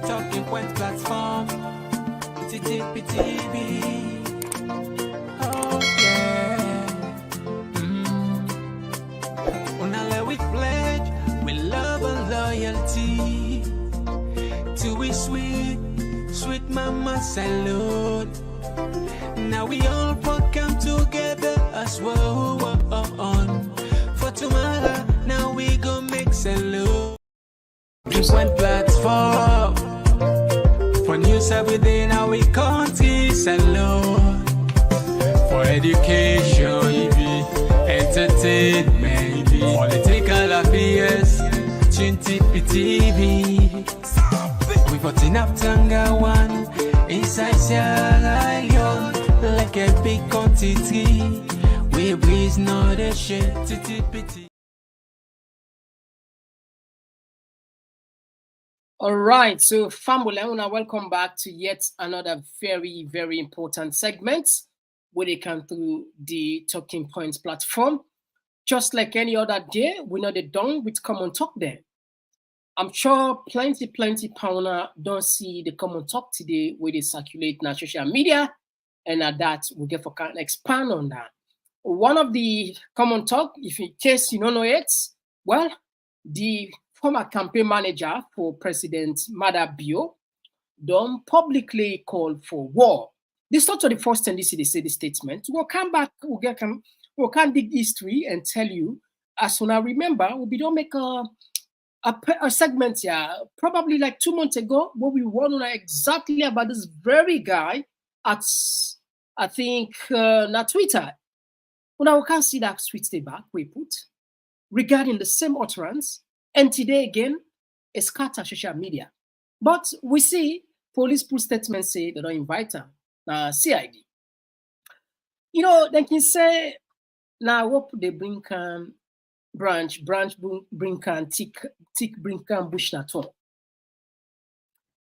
Talking Point platform. TTPTV. Oh yeah. Unale we pledge with love and loyalty to we sweet mama salute. Now we all come together as one. For tomorrow, now we go make salute. Just one platform. For news every day, now we country salute. For education, entertainment, political affairs, TTPTV. We put in up Tanga one inside Sierra Leone, like a big quantity. We breeze not a shit. TTPT. All right, so family, I want to welcome back to yet another very, very important segment where they come through the Talking Points platform. Just like any other day, we know they're done with Komon-Tok there. I'm sure plenty pounder don't see the Komon-Tok today where they circulate on social media, and at that we get for can expand on that. One of the Komon-Tok, if in case you don't know it, well, the former campaign manager for President Mada Bio don't publicly call for war. This is not the first time they say the statement. We'll come back, we'll can dig history and tell you. As soon as I remember, we don't make a segment here, probably like 2 months ago, where we want to know exactly about this very guy at, I think, na Twitter. Well, we can see that tweet they back we put regarding the same utterance. And today again, it's scattered social media. But we see police put statements say they don't invite her. CID. You know, they can say, now what they bring branch bring tick bring bush na all.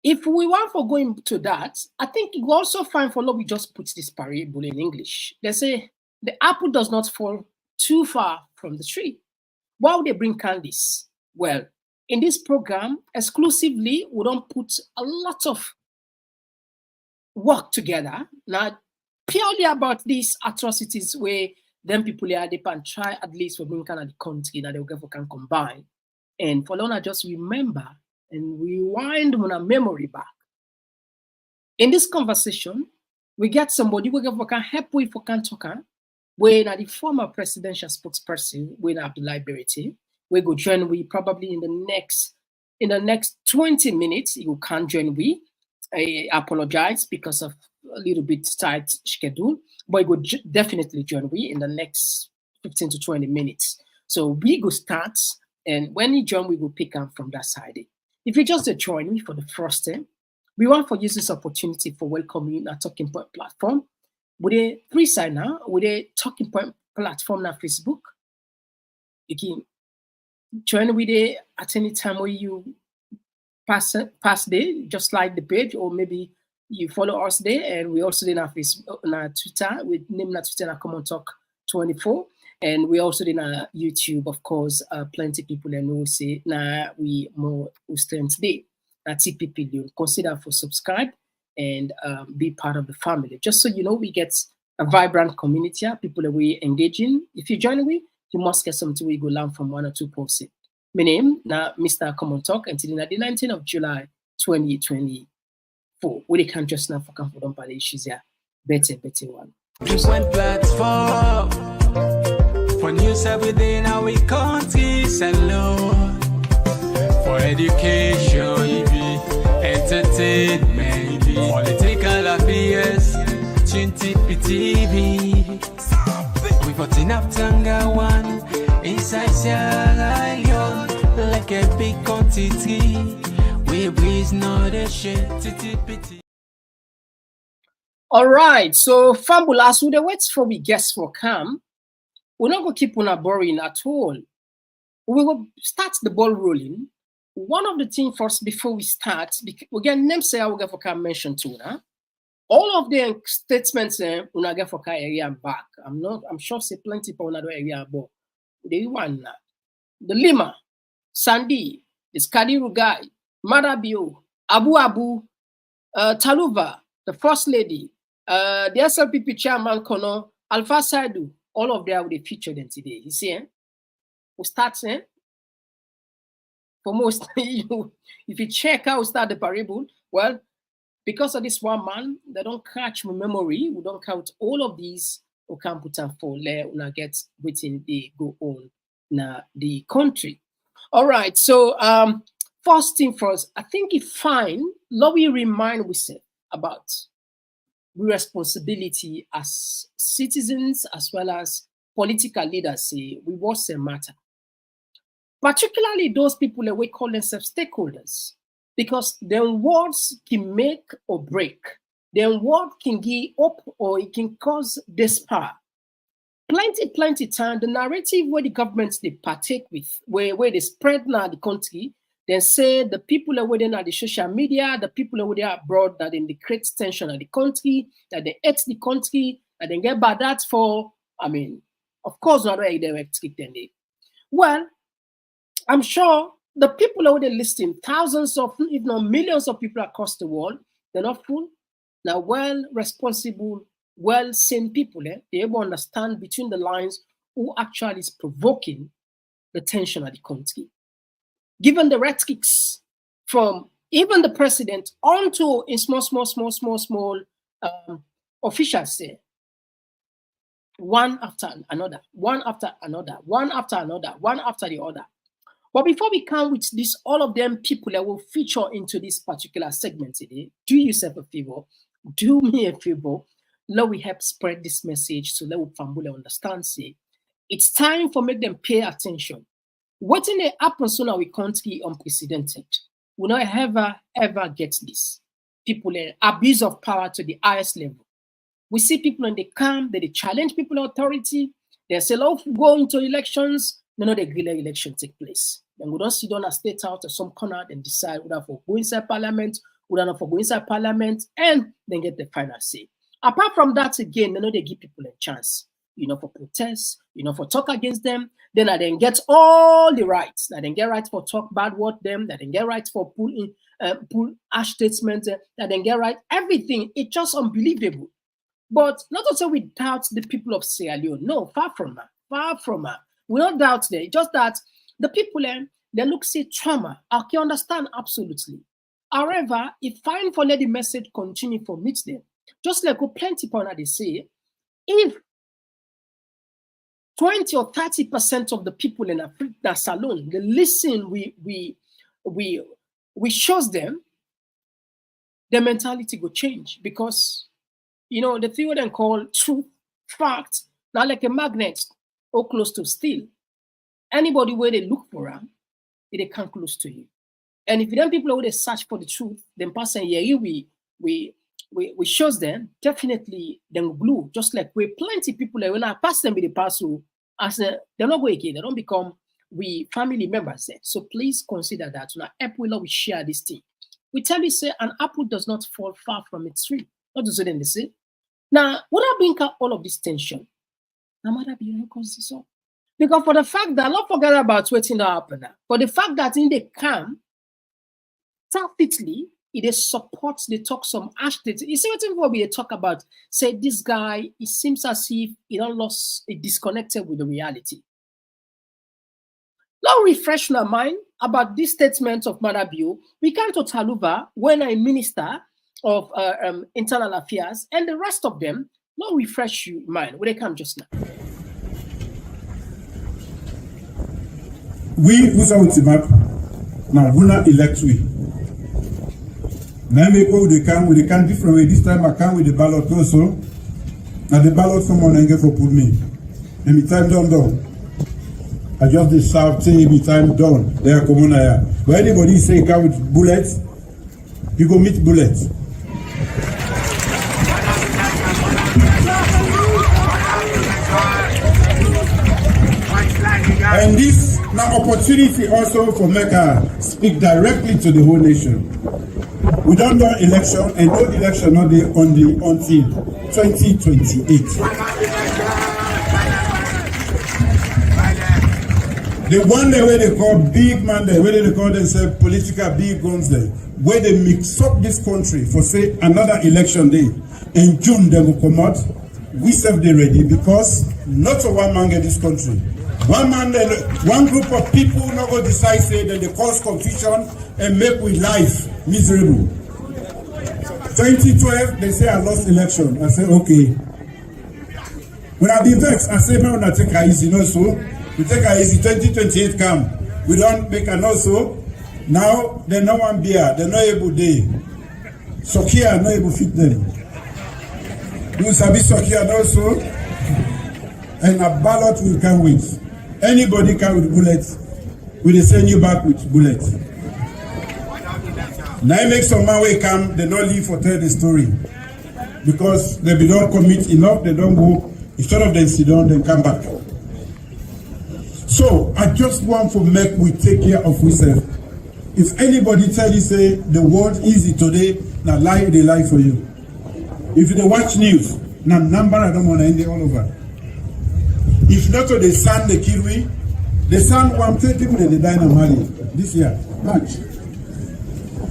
If we want for going to that, I think it will also fine for we just put this parable in English. They say the apple does not fall too far from the tree. Why would they bring this? Well, in this program, exclusively, we don't put a lot of work together. Now, purely about these atrocities where them people are they can try at least for bring kind of the country that they can combine. And for Lona just remember and rewind on a memory back. In this conversation, we get somebody we can help with for can talk when the former presidential spokesperson, when Abdullah Bereti, we go join we probably in the next 20 minutes. You can't join we. I apologize because of a little bit tight schedule, but we go definitely join we in the next 15 to 20 minutes. So we go start, and when you join, we will pick up from that side. If you just join me for the first time, we want to use this opportunity for welcoming our Talking Point platform. With a free sign now, with a Talking Point platform on Facebook, you can join with it at any time where you pass there, just like the page, or maybe you follow us there. And we also did our Facebook, on our Twitter, with name that Twitter Komon-Tok 24, and we also did our YouTube, of course. Plenty people and will say, nah, we more stand today. That's TPP. You consider for subscribe and be part of the family. Just so you know, we get a vibrant community, people that we engaging. If you join we, you must get something where you go learn from 1 or 2 posts. My name now Mr. Komon-Tok until the 19th of July 2024. We can't just now for comfort on issues here. Better one. Just one platform for news every day. Now we country salute. For education, entertainment, political affairs, TTPTV. We put in up Tanga one inside Sierra Leone, like a big quantity. We breeze not a shit. TTPT. All right, so Fambulas, we wait for we guests for come. We're not going to keep on boring at all. We will start the ball rolling. One of the things first before we start, we get name say I will get for can mention too now. All of the statements una get for area back. I'm sure say plenty for another area but the one the Lima, Sandy, this Kadiru guy, Madabio, Abu Taluva, the First Lady, the SLPP Chairman, Kono, Alpha Saidu, all of them will be featured in today. You see, we start, for most, if you check out, start the parable, well, because of this one man, they don't catch my memory, we don't count all of these, we can put them for let una get within the go on na the country. All right, so first thing first, I think it's fine, let me remind ourselves about responsibility as citizens as well as political leaders say we what's the matter. Particularly those people that we call themselves stakeholders, because their words can make or break. Their word can give up or it can cause despair. Plenty time, the narrative where the governments they partake with, where they spread now the country, they say the people that were there at the social media, the people that were there abroad, that they create tension at the country, that they hate the country, that they get bad that for, I mean, of course, not a direct trick then they. Well, I'm sure the people that were there listening, thousands of, if not millions of people across the world, they're not fool. Now, well responsible, well-sane people, they able to understand between the lines who actually is provoking the tension at the country. Given the rhetorics from even the president onto in small officials say, one after another, one after another, one after another, one after the other. But before we come with this, all of them people that will feature into this particular segment today, do yourself a favor, do me a favor, let we help spread this message so let family understand, say, it's time for make them pay attention. What in the happens in our country unprecedented. We not ever get this. People abuse of power to the highest level. We see people when they come, they challenge people authority. They say, "Oh, go into elections." No, the regular election take place. Then we don't sit down a state out of some corner and decide whether for go inside parliament, whether not for go inside parliament, and then get the final say. Apart from that, again, they give people a chance. For protest, for talk against them. Then I then get all the rights. I then get rights for talk bad word them. I then get rights for pull ash statements. I then get right everything. It's just unbelievable. But not to say we doubt the people of Sierra Leone. No, far from that. Far from that. We don't doubt them. Just that the people they look say trauma. I can understand absolutely. However, it's fine for let the message continue for meet them. Just like plenty people they say, if 20 or 30% of the people in Africa salon, they listen, we shows them, their mentality will change because, the thing they call truth, fact, now like a magnet or close to steel. Anybody where they look for them, they come close to you. And if then people where they search for the truth, then person we shows them, definitely them glue, just like we plenty people when I pass them with the parcel, as they're not going again, they don't become we family members. So please consider that. Now, apple we share this thing. We tell you, say, an apple does not fall far from its tree. What does it say? Now, what I bring up all of this tension? No matter because this up. Because for the fact that, not forget about waiting to happen now, but the fact that in the camp, tacitly, it supports the talk some hashtag. You see what we talk about? Say this guy, it seems as if he don't lost, it disconnected with the reality. Now refresh my mind about this statement of Madabio. We come to Taluva when I'm Minister of Internal Affairs and the rest of them. Now refresh your mind when they come just now. We who's out the map now will not elect we. Now people they can different way. This time I come with the ballot also. Now the ballot someone and get for put me. And the time done. I just the shout say the time done. They are common here. But anybody say come with bullets, you go meet bullets. And this now opportunity also for Mecca speak directly to the whole nation. We don't know election and no election not there until 2028. The one there where they call big man there, where they call themselves political big guns there, where they mix up this country for say another election day. In June they will come out. We serve the ready because not a one man get this country. One man, one group of people not going to decide say that they cause confusion and make we life miserable. 2012 they say I lost election. I say okay. When I be vexed, I say man I take it easy, no so. We take it easy. 2028 come. We don't make an also. Now they no one beer. They not able day. Sokia not able fit them. You sabi Sokia also. And a ballot will come with. Anybody can with bullets. We will send you back with bullets. Now it makes some man way come. They don't leave for tell the story because they be don't commit enough. They don't go. Instead of them sit down, then come back. So I just want to make we take care of ourselves. If anybody tell you say the world easy today, now lie they lie for you. If you watch news, now number I don't want to end it all over. If not to the sun the Kiwi, the sun 130 people that they die in Mali this year, March.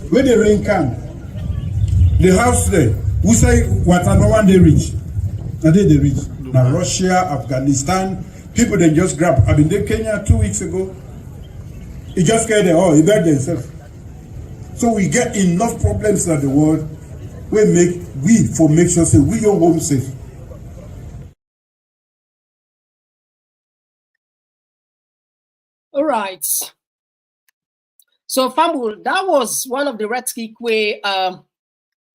When the rain come, the house there, we say what no one they reach. Now they reach. Now Russia, Afghanistan, people they just grab. I mean, they Kenya 2 weeks ago. It just get there. Oh, he bet themselves. So we get enough problems in the world. We make sure say we your home safe. All right. So Fambul, that was one of the red kick way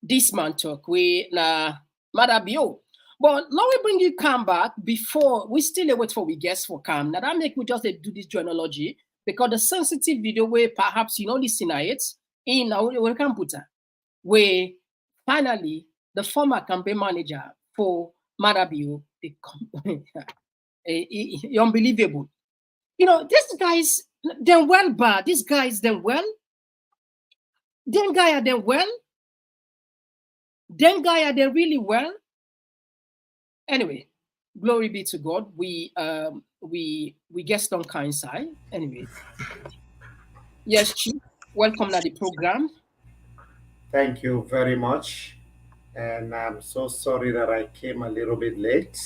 this man talk we na Madabio. But now we bring you come back before we still wait for we guess for come. Now that make we just do this journalogy because the sensitive video where perhaps you know listen to it in our computer where finally the former campaign manager for Madabio unbelievable. You know, these guys them well bad. These guys them well. Them guy are them well. Them guy are they really well. Anyway, glory be to God. We guessed on kind side. Anyway, yes, Chief, welcome to the program. Thank you very much, and I'm so sorry that I came a little bit late.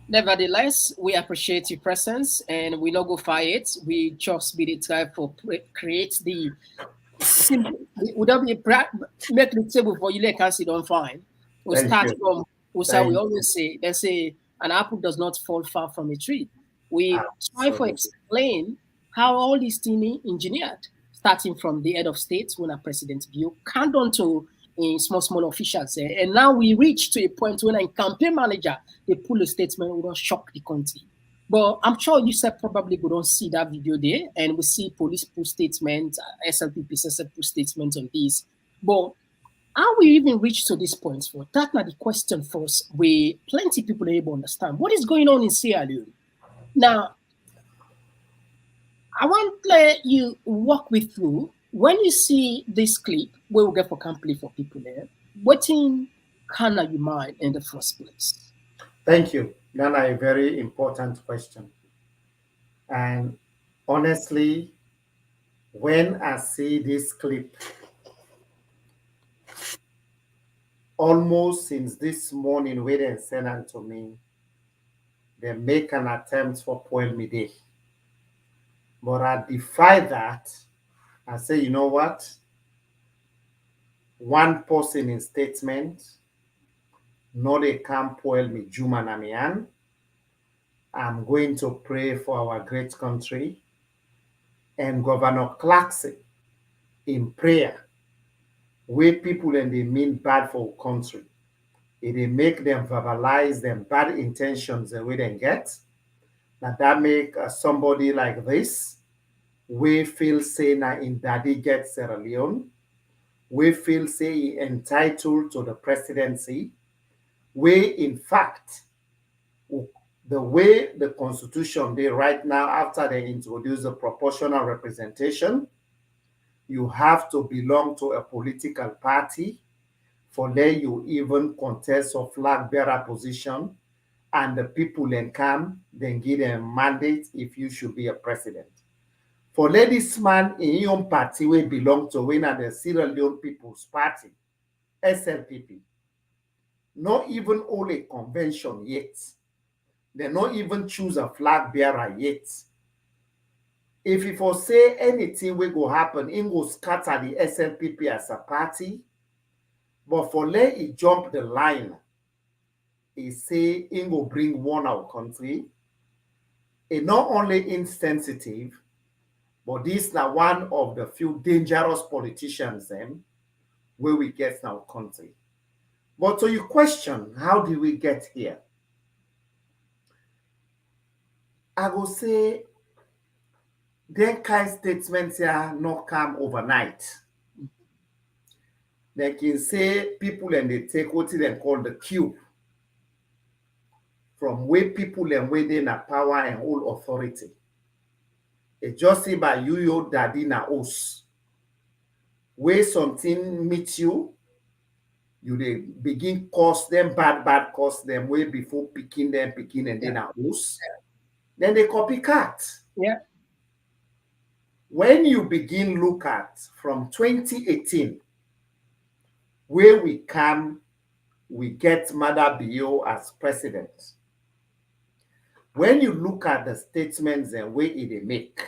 Nevertheless, we appreciate your presence, and we not go fight. We just be the type for create the. We don't be make the table for you. Like can sit on fine. We start from we always say they say an apple does not fall far from a tree. We try to explain how all these things engineered, starting from the head of state when a president view, count on to in small officials there. And now we reach to a point when a campaign manager they pull a statement we don't shock the country. But I'm sure you said probably we don't see that video there, and we see police pull statements, SLP pull statements on this. But how we even reach to this point? For that's not the question for us. We plenty people are able to understand what is going on in Sierra Leone. Now, I want to let you walk with through when you see this clip where we get for complete for people there. What in can you mind in the first place? Thank you. That's a very important question. And honestly, when I see this clip, almost since this morning, when they sent it to me, they make an attempt for Poel Mide. But I defy that. I say, you know what? One person in statement, not a camp Poel me Juma Namian. I'm going to pray for our great country. And Governor Clarkson in prayer, where people and they mean bad for our country. It they make them verbalize them bad intentions the way they get. Now that make somebody like this, we feel say na in daddy get Sierra Leone, we feel say entitled to the presidency, we in fact, the way the constitution they right now after they introduce the proportional representation, you have to belong to a political party for there you even contest a flag bearer position and the people then come, then give them a mandate if you should be a president. For this man in your party we belong to when at the Sierra Leone People's Party, SLPP, not even hold a convention yet. They not even choose a flag bearer yet. If you foresee anything will go happen, it will scatter the SLPP as a party. But for let it jump the line, he say it will bring one our country. It not only insensitive, but this is now one of the few dangerous politicians where we get in our country. But to your question, how did we get here? I will say, them kind of statements here not come overnight. They can say people and they take what they call the cube from where people and where they in power and all authority. It just say by you, your daddy na us. Where something meets you, you they begin cause them bad cause them way before picking and then na us. Then they copycat. Yeah. When you begin look at from 2018, where we come, we get Mother Bio as president. When you look at the statements and way they make,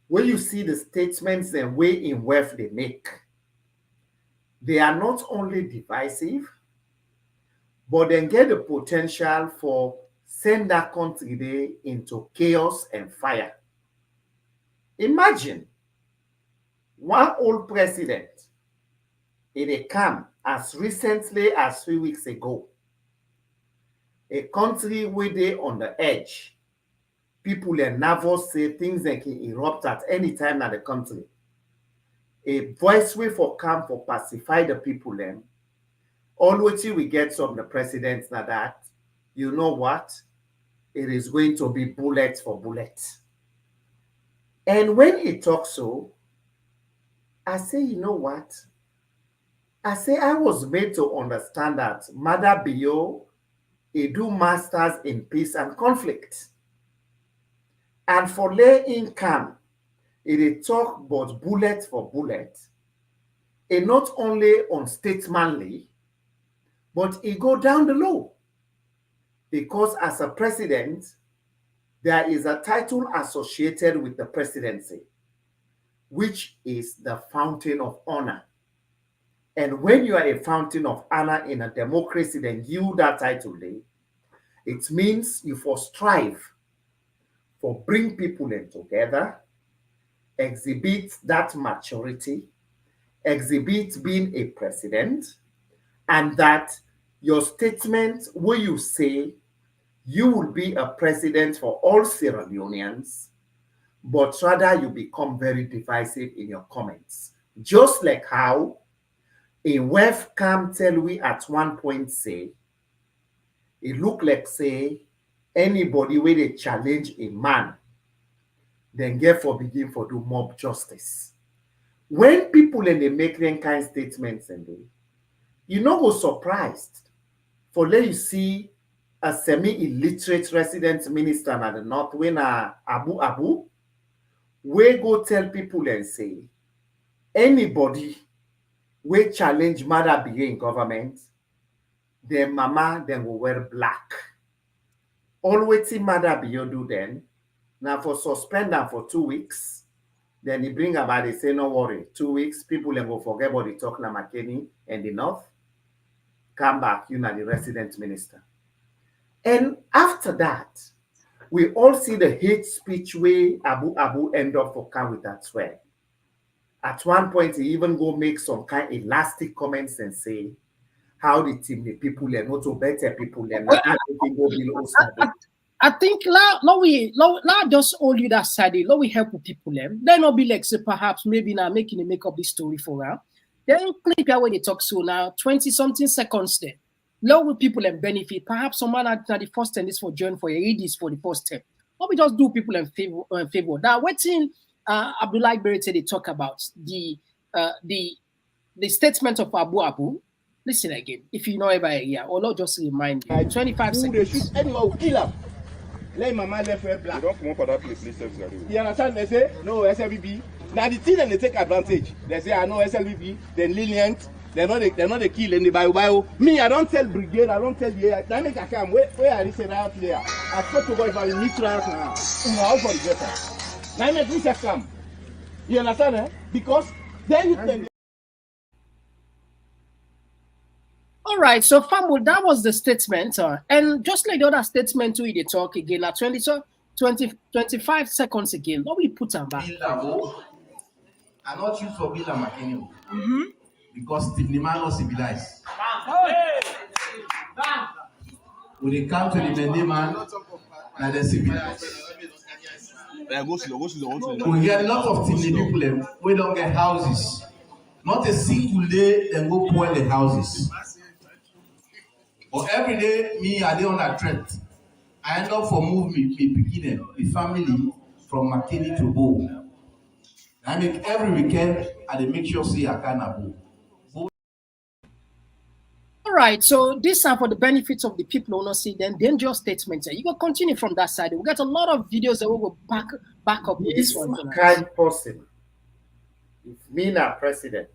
when you see the statements and way in wealth they make, they are not only divisive, but then get the potential for send that country there into chaos and fire. Imagine one old president, it come as recently as 3 weeks ago. A country where they on the edge. People are nervous, say things that can erupt at any time in the country. A voice way for come for pacify the people then. All what we get from the president now that, you know what? It is going to be bullet for bullet. And when he talks so, I say, you know what? I say I was made to understand that Mother Bio, he do masters in peace and conflict. And for lay income, it talk about bullet for bullet. It not only unstatesmanly, but it go down the low. Because as a president, there is a title associated with the presidency, which is the fountain of honor. And when you are a fountain of honor in a democracy, then you that title, it means you for strive for bring people in together, exhibit that maturity, exhibit being a president, and that your statement where you say you will be a president for all Sierra Leoneans, but rather you become very divisive in your comments. Just like how a WEF can tell we at one point say, it look like say, anybody where they challenge a man, then therefore begin for do mob justice. When people and they make them kind of statements and they, you know who's surprised for let you see a semi-illiterate resident minister at the north when Abu we go tell people and say anybody we challenge Mother Bio in government, their mama then will wear black. Always see Mother Bio do then. Now for suspend them for 2 weeks, then he bring about it, say no worry, 2 weeks, people then go forget about the talk na McKinney and the north. Come back, you know, the resident minister. And after that, we all see the hate speech way Abu end up for come with that swear. At one point, he even go make some kind of elastic comments and say, how the team, the people, and not to better people, and I think now we just hold you that side, now we help people them. Then not be like say perhaps maybe now making a make up this story for her. Then clip here when they talk so now 20-something seconds there. Now will people and benefit. Perhaps someone at the first time this for join for read this for the first step. Or we just do people in favor. Now waiting Abdullah Berete they talk about the statement of Abu, Listen again. If you know about a year, or not, just remind you. 25 seconds. They shoot anyone will kill him. Let my man left wear black. You don't come up for that place, please. You understand? They say no SLBB. Now the thing and they take advantage. They say I know SLBB, then lenient. They're not the kill and the bio. Me, I don't tell brigade, I don't tell the I make a come. Where are these out there? I thought to go if I meet right now. How for the better. Now make this come. You understand? Eh? Because then you can. All right, so Famul, that was the statement. And just like the other statement, we talk again at 25 seconds again. What we put on back? I not choose for Bill and McKinney. Because the man not civilized. When they come to the Mende man, now they're civilized. We get a lot of Timni people we don't get houses. Not a single day they go spoil the houses. But every day, me, I dey on a threat. I end up for move me picking the family from McKinney to Bo. I make every weekend, I dey make sure see I can Bo. All right, so these are for the benefits of the people who not see them dangerous statements. You can continue from that side. We got a lot of videos that we will back up with this one. Kind person, if me na president,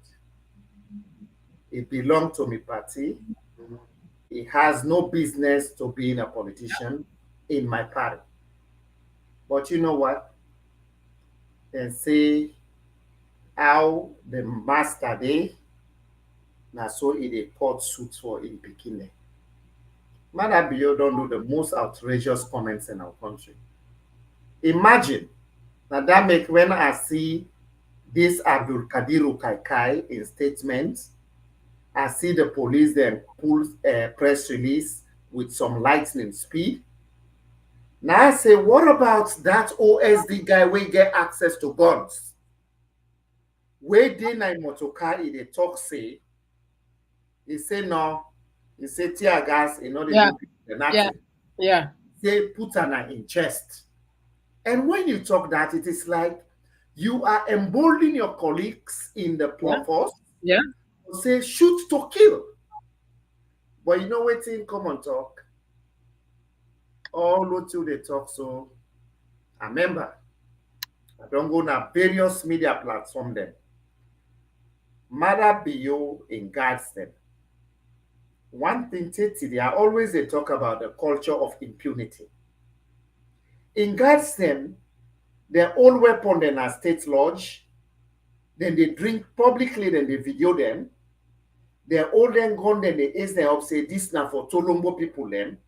it belong to me party. He has no business to being a politician in my party. But you know what? They say how the master day, now so it a court suit for in Pekin. Madabio don't do the most outrageous comments in our country. Imagine now that make when I see this Abdul Kadiru Kaikai in statements, I see the police then pull a press release with some lightning speed. Now I say, what about that OSD guy we get access to guns? Where did na motocar in the talk say? He say no. He say tear gas in order to say put an in chest. And when you talk that, it is like you are emboldening your colleagues in the force. Yeah. Say shoot to kill. But you know what in Komon-Tok? All what they talk so I remember I don't go na various media platforms then. Mother Bio in Gadsden. One thing they are always they talk about the culture of impunity. In Gadsden, their own weapon then are state lodge, then they drink publicly, then they video them. Their old then gone, then they ask them up, say this now for Tolombo people them.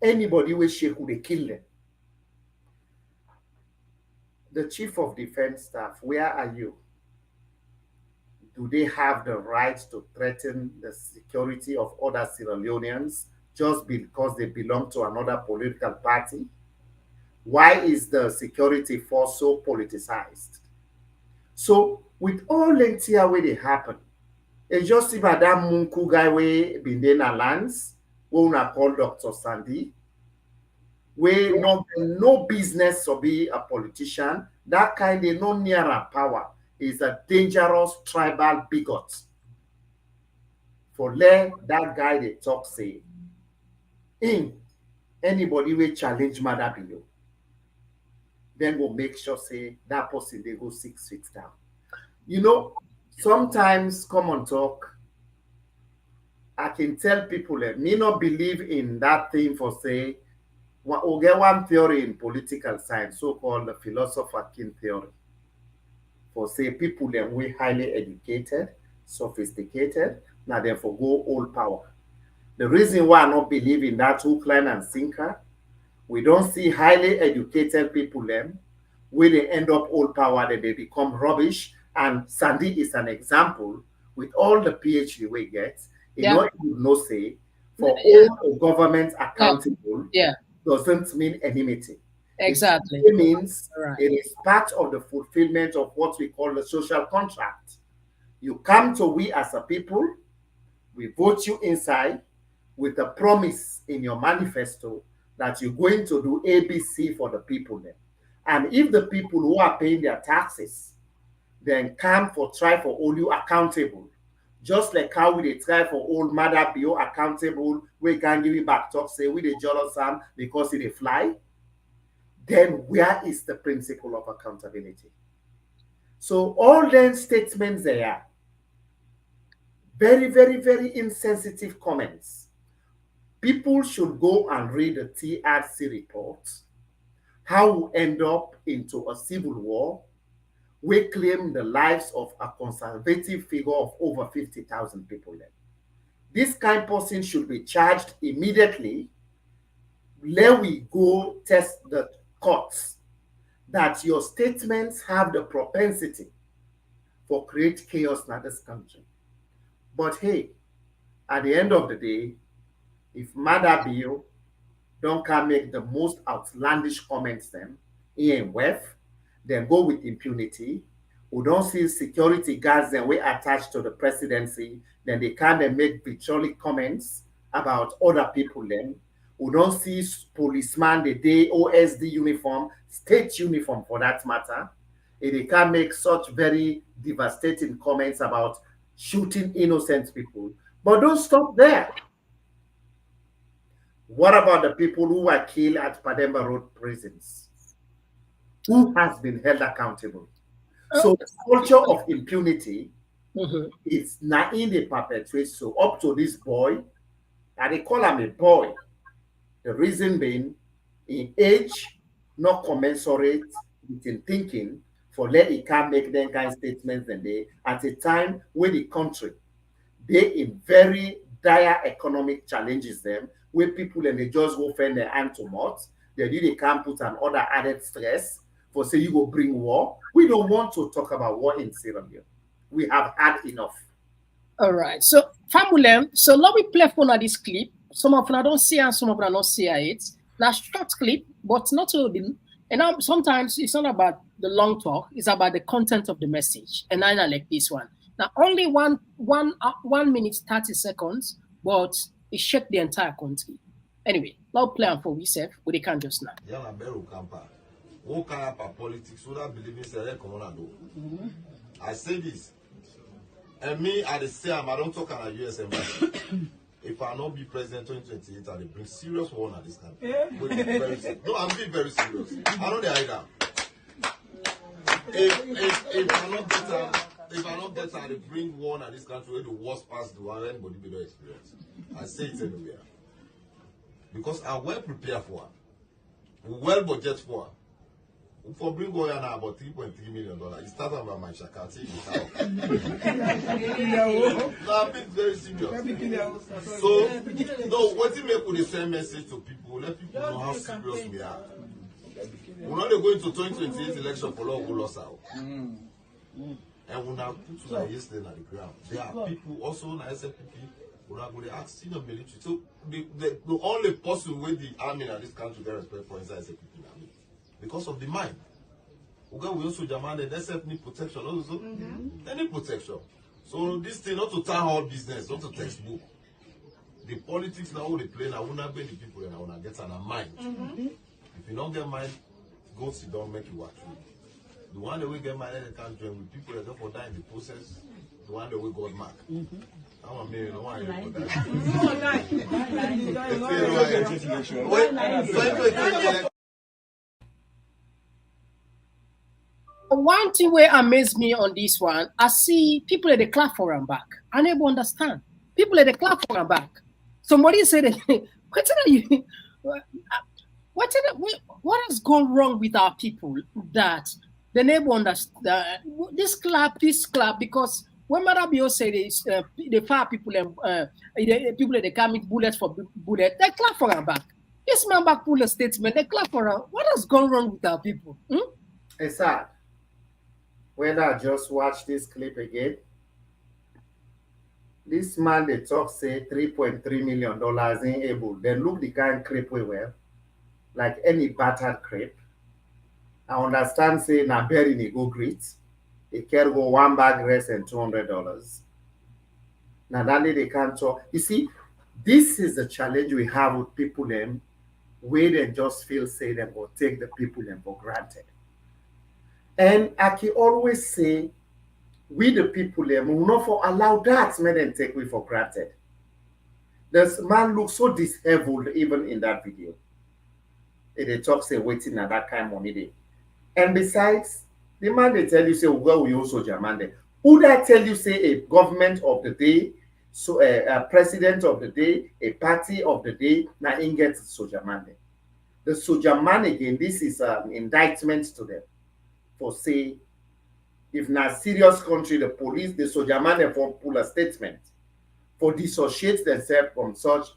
Anybody will shake who they kill them. The Chief of Defense Staff, where are you? Do they have the right to threaten the security of other Sierra Leoneans just because they belong to another political party? Why is the security force so politicized? So, with all lengths where they happen, it's just see that Munku guy we been there na lands, we una call Dr. Sandy, we no business to be a politician, that kind of no nearer power is a dangerous tribal bigot. For let that guy they talk say, in anybody will challenge Mother below, then we'll make sure say that person they go 6 feet down. You know, sometimes Komon-Tok, I can tell people that me not believe in that thing for say, we'll get one theory in political science, so-called the philosopher king theory. For say people that we highly educated, sophisticated, now therefore go all power. The reason why I not believe in that hook, line, and sinker, we don't see highly educated people them where they end up all power, that they become rubbish. And Sandy is an example with all the PhD we get. You know, say for all government accountable doesn't mean enmity. Exactly. It means it is part of the fulfillment of what we call the social contract. You come to we as a people, we vote you inside with a promise in your manifesto that you're going to do ABC for the people then. And if the people who are paying their taxes then come for try for all you accountable, Just like how we dey try for old mother bio accountable, we can give it back talk, say we dey jealous am because he dey fly. Then where is the principle of accountability? So all them statements there, very, very, very insensitive comments. People should go and read the TRC report, how we end up into a civil war. We claim the lives of a conservative figure of over 50,000 people. This kind of person should be charged immediately. Let we go test the courts that your statements have the propensity for create chaos in this country. But hey, at the end of the day, if Mother Bill don't come make the most outlandish comments then in WEF, then go with impunity. We don't see security guards then we attached to the presidency, then they can't make vitriolic comments about other people then. We don't see policeman the day OSD uniform, state uniform for that matter. They can't make such very devastating comments about shooting innocent people. But don't stop there. What about the people who were killed at Pademba Road prisons? Who has been held accountable? So the culture of impunity is not in the perpetuate. So up to this boy, and they call him a boy. The reason being, in age, not commensurate with in thinking, for let it can make them kind of statements and they at a time where the country, they in very dire economic challenges them, where people and they just go find their hand to mouth, they can't put an other added stress for say you go bring war. We don't want to talk about war in Sierra Leone. We have had enough. All right. So family, so let me play for this clip. Some of them don't see and some of them don't see it. Now short clip, but not so. And now sometimes it's not about the long talk, it's about the content of the message. And I like this one. Now only one minute 30 seconds, but it shook the entire country. Anyway, now play on for we but they can't just now. Politics, I say this, and me I say I don't talk on a US embassy. If I not be president 2028, I will bring serious war on this country. No, I'm being very serious. I know the idea. If I not get I will bring war on this country where the worst past the one anybody below experience. I say it anywhere. Because I'm well prepared for it. We well budget for it. For bring Goya now about $3.3 million. It started by my Shakati. No, I'm being very serious. So, no, what you make with the same message to people, let people know how serious we are. We're not going to 2028 election for law who lost out. And we're not put to like yesterday at the ground. There are people also in SFPP who are going to ask senior military. So, the only person with the army in this country get respect for inside SFPP. Because of the mind. We also demand the SF need protection also. Any protection. So this thing not to town hall business, not to textbook. The politics now they play now will not be the people and I wanna get on a mind. If you don't get mind, go sit down, make you watch. The one that we get mind they can't join with people that don't die in the process, the one that we got mark. I'm a million one that. One thing where amazed me on this one, I see people at the clap for them back. I never understand. People at the clap for them back. Somebody said, what has gone wrong with our people that they never understand this clap, because when Marabio said the fire people and people that come with bullets for bullet, they clap for them back. This man back pull a statement, they clap for them. What has gone wrong with our people? It's sad. When I just watch this clip again, this man they talk say $3.3 million ain't able. Then look the kind of crepe we were, like any battered crepe. I understand say na bury ni go great. They can go one bag rice and $200. Now that they can't talk. You see, this is the challenge we have with people them, where they just feel say them or take the people them for granted. And I can always say, we the people there will not for allow that men and take we for granted. This man looks so disheveled even in that video. They talk say waiting at that kind of money day. And besides, the man they tell you say, well, we also German. Who that tell you say a government of the day, so a president of the day, a party of the day, now in gets soldier man. The soldier man again, this is an indictment to them for say, if not serious country, the police, the soldier man for pull a statement for dissociate themselves from such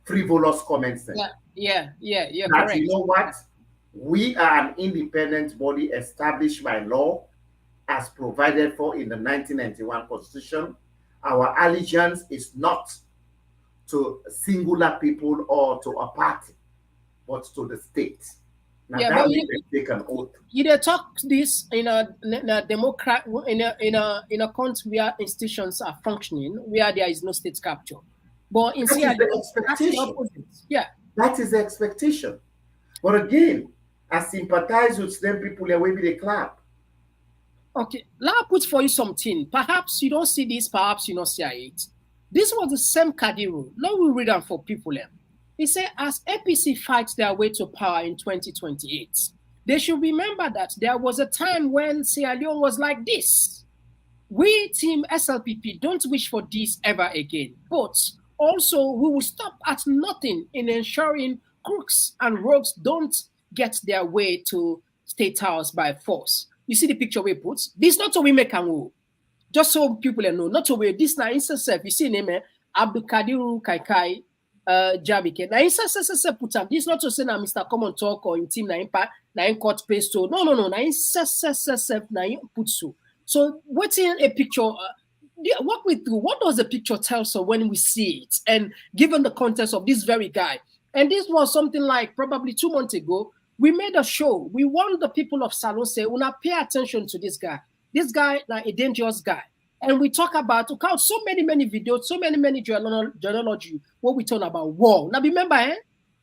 frivolous comments. Yeah, that correct. You know what? We are an independent body established by law as provided for in the 1991 Constitution. Our allegiance is not to singular people or to a party, but to the state. Now that means they take an oath. You talk this in a democrat in a country where institutions are functioning, where there is no state capture. But in that is the expectation. Yeah, that is the expectation. But again, I sympathize with them people that will be the clap. Okay, let me put for you something. Perhaps you don't see this, perhaps you don't see it. This was the same Kadiru. Let me read them for people. He said, as APC fights their way to power in 2028, they should remember that there was a time when Sierra Leone was like this. We, Team SLPP, don't wish for this ever again. But also, we will stop at nothing in ensuring crooks and rogues don't get their way to State House by force. You see the picture we put? This not so we make and go. Just so people know. Not so we this now instance. You see name Abdul Kadiru Kaikai Jabike. Now instance put up. This not to say now Mr. Komon-Tok or in team na in court place so. No. Na instance na put so. So what's in a picture? What we do? What does the picture tell us when we see it? And given the context of this very guy, and this was something like probably 2 months ago. We made a show. We want the people of Salon say, "Una pay attention to this guy. This guy, like a dangerous guy." And we talk about so many videos, so many journalogy. What we talk about war. Now remember,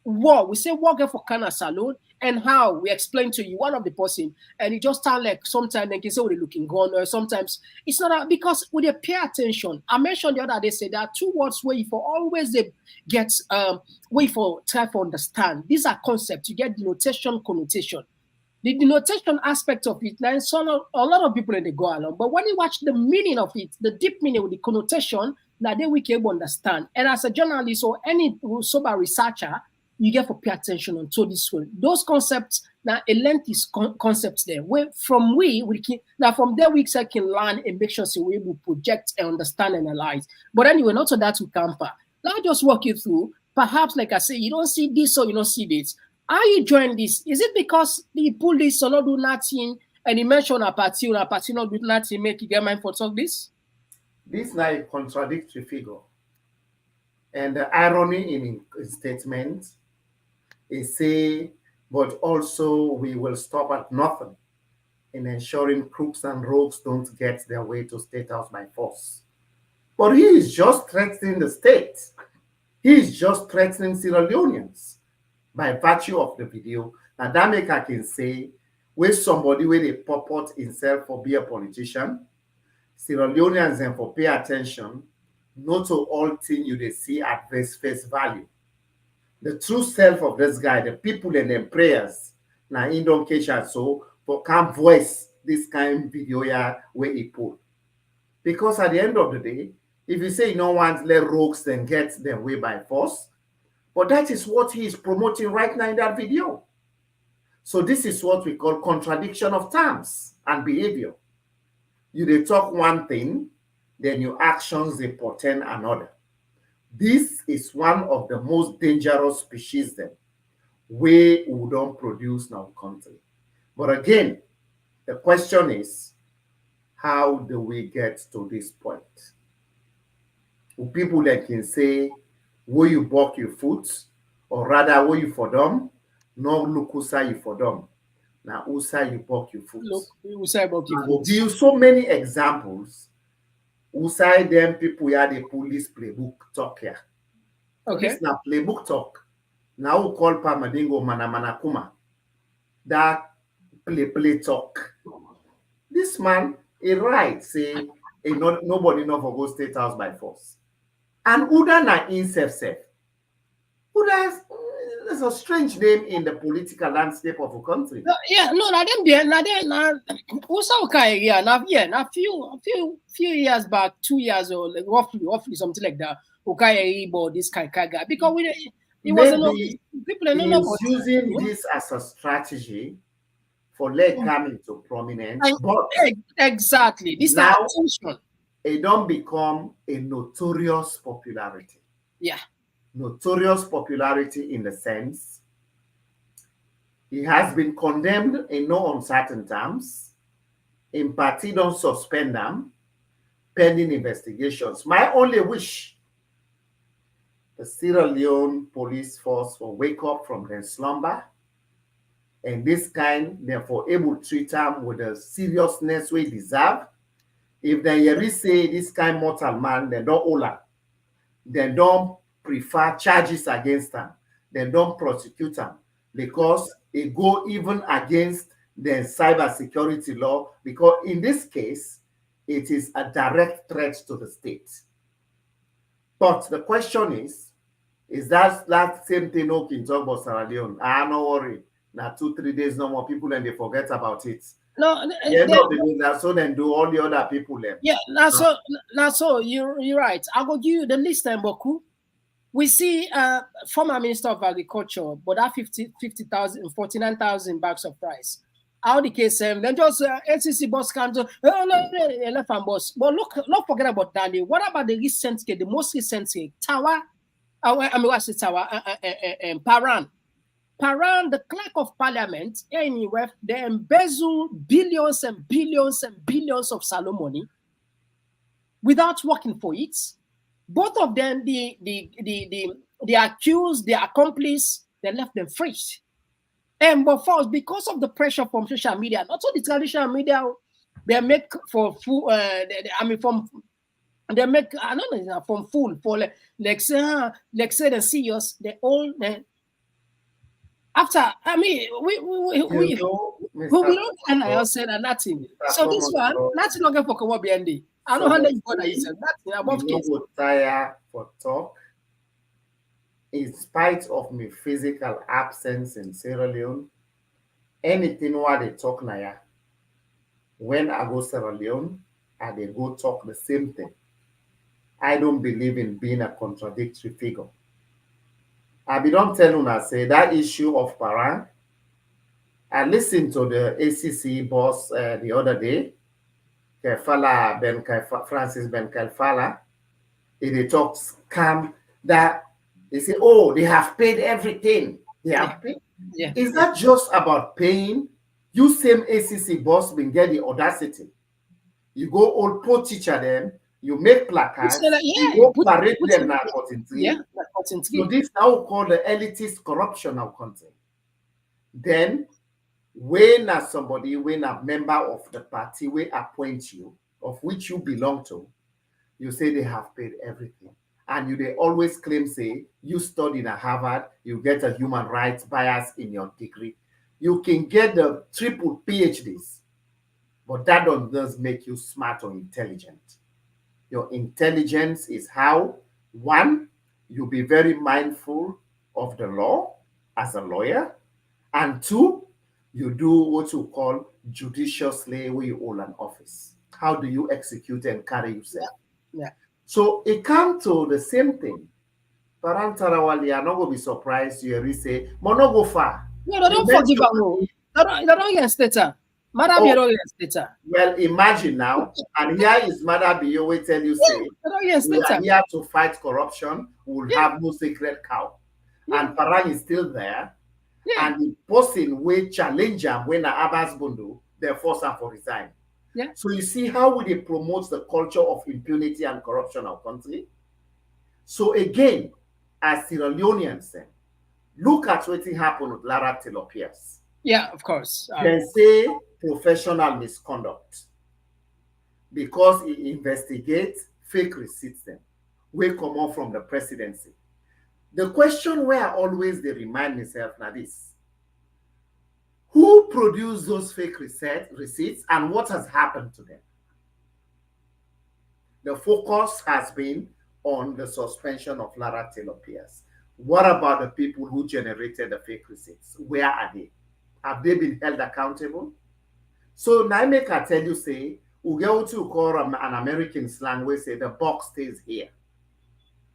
war. We say war for Kana Salon, and how we explain to you one of the person, and it just sound like sometimes they can say we're looking gone, or sometimes it's not because we pay attention. I mentioned the other day say there are 2 words where you for always they get way for try to understand. These are concepts. You get denotation, connotation. The denotation aspect of it, now a lot of people they go along, but when you watch the meaning of it, the deep meaning with the connotation, now then we can able understand. And as a journalist or any sober researcher, you get to pay attention to this one. Those concepts, now a length is concepts there. Where from we can now from there we can learn and make sure so we will project and understand and analyze. But anyway, not so that we can. Let me just walk you through. Perhaps, like I say, you don't see this or you don't see this. How you join this? Is it because they pull this or not do nothing and you mention a party not do nothing, make you get mind for talk this? This is like a contradictory figure. And the irony in his statement is say, but also we will stop at nothing in ensuring crooks and rogues don't get their way to State House by force. But he is just threatening the state. He is just threatening Sierra Leoneans by virtue of the video. Now that make I can say, where somebody where they purport himself for be a politician, Sierra Leoneans and for pay attention, not to all things you they see at face value. The true self of this guy, the people and their prayers, now in don't catch so for can't voice this kind of video here where he put. Because at the end of the day, if you say you don't want let rogues then get them way by force, but that is what he is promoting right now in that video. So this is what we call contradiction of terms and behavior. You they talk one thing, then your actions they portend another. This is one of the most dangerous species then we don't produce in our country. But again, the question is, how do we get to this point? People that can say, will you buck your foot, or rather, will you for them? No, look who say you for them. Now, who say you buck your foot? Look, who say buck your I will foot? give you so many examples. Who say them people here the police playbook talk here. Okay. This now playbook talk. Now we call Pamadingo Manamanakuma. That play talk. This man, a right say nobody no for go state house by force. And Uda na in self. Uda is a strange name in the political landscape of a country. No, yeah, no, na them there, na them, na also okay, yeah, na few years back, 2 years or like, roughly something like that. Okay, but this guy, because it was a lot people don't know about He's using this as a strategy for leg coming to prominence, but exactly this now attention. It don't become a notorious popularity. Yeah. Notorious popularity in the sense he has been condemned in no uncertain terms. In party don't suspend them pending investigations. My only wish, the Sierra Leone police force will wake up from their slumber and this kind, therefore, able to treat them with the seriousness we deserve. If they ever say this kind mortal man, they don't hold him. They don't prefer charges against them. They don't prosecute them because it go even against the cybersecurity law because in this case, it is a direct threat to the state. But the question is that same thing okay talk about Sierra Leone? Ah, no worry. Now 2-3 days, no more people and they forget about it. No, so then do all the other people then. Yeah, so you're right. I will give you the list and Boku. We see former Minister of Agriculture, but that 50,000, 49,000 bags of rice. How the case then just NCC boss can do left and boss. But look, not forget about Danny. What about the recent case, the most recent case? Tawa, I mean what's it Tawa? Paran. Paran, the clerk of parliament, anyway, they embezzle billions and billions and billions of Salo money without working for it. Both of them, the accused, the accomplice, they left them free. And but first, because of the pressure from social media, not only the traditional media, they make for full. They make I don't know from full for like say the CEOs, they all. After, I mean, we don't tell ourselves nothing. So this one, nothing longer for Komo BND. I don't know how you bother yourself. Nothing above case. You tire for talk. In spite of my physical absence in Sierra Leone, anything what they talk now, when I go Sierra Leone, and they go talk the same thing. I don't believe in being a contradictory figure. I be don't tell you say that issue of Paran. I listened to the ACC boss the other day, Francis Ben Kalfala. They talk scam that they say, oh, they have paid everything. They have paid. Yeah. Is that just about paying? You same ACC boss been get the audacity. You go all poor teacher them. You make placards, you go parade them now. So this now called the elitist corruption of content. Then, when as somebody, when a member of the party will appoint you, of which you belong to, you say they have paid everything. And they always claim, say, you studied at Harvard, you get a human rights bias in your degree. You can get the triple PhDs, but that doesn't make you smart or intelligent. Your intelligence is how, one, you be very mindful of the law as a lawyer, and two, you do what you call judiciously where you hold an office. How do you execute and carry yourself? Yeah. So it comes to the same thing. Parantarawali, I'm not going to be surprised you hear say, but not go far. No, they don't forgive her. They don't get stater. Madam, you don't get stater. Well, imagine now, and here is Madam Biyo will tell you, say, we are here to fight corruption, we'll have no sacred cow. And Parang is still there, and the person will challenge him when Abbas Bundu, they force him for resign. Yeah. So you see how they promote the culture of impunity and corruption in our country. So again, as Sierra Leoneans say, look at what happened with Lara Taylor Pierce. Yeah, of course. They say professional misconduct because he investigates fake receipts then will come out from the presidency. The question where I always they remind myself now this: who produced those fake receipts and what has happened to them? The focus has been on the suspension of Lara Taylor Pierce. What about the people who generated the fake receipts? Where are they? Have they been held accountable? So now make I tell you, say, we go to call an American slang, we say the box stays here.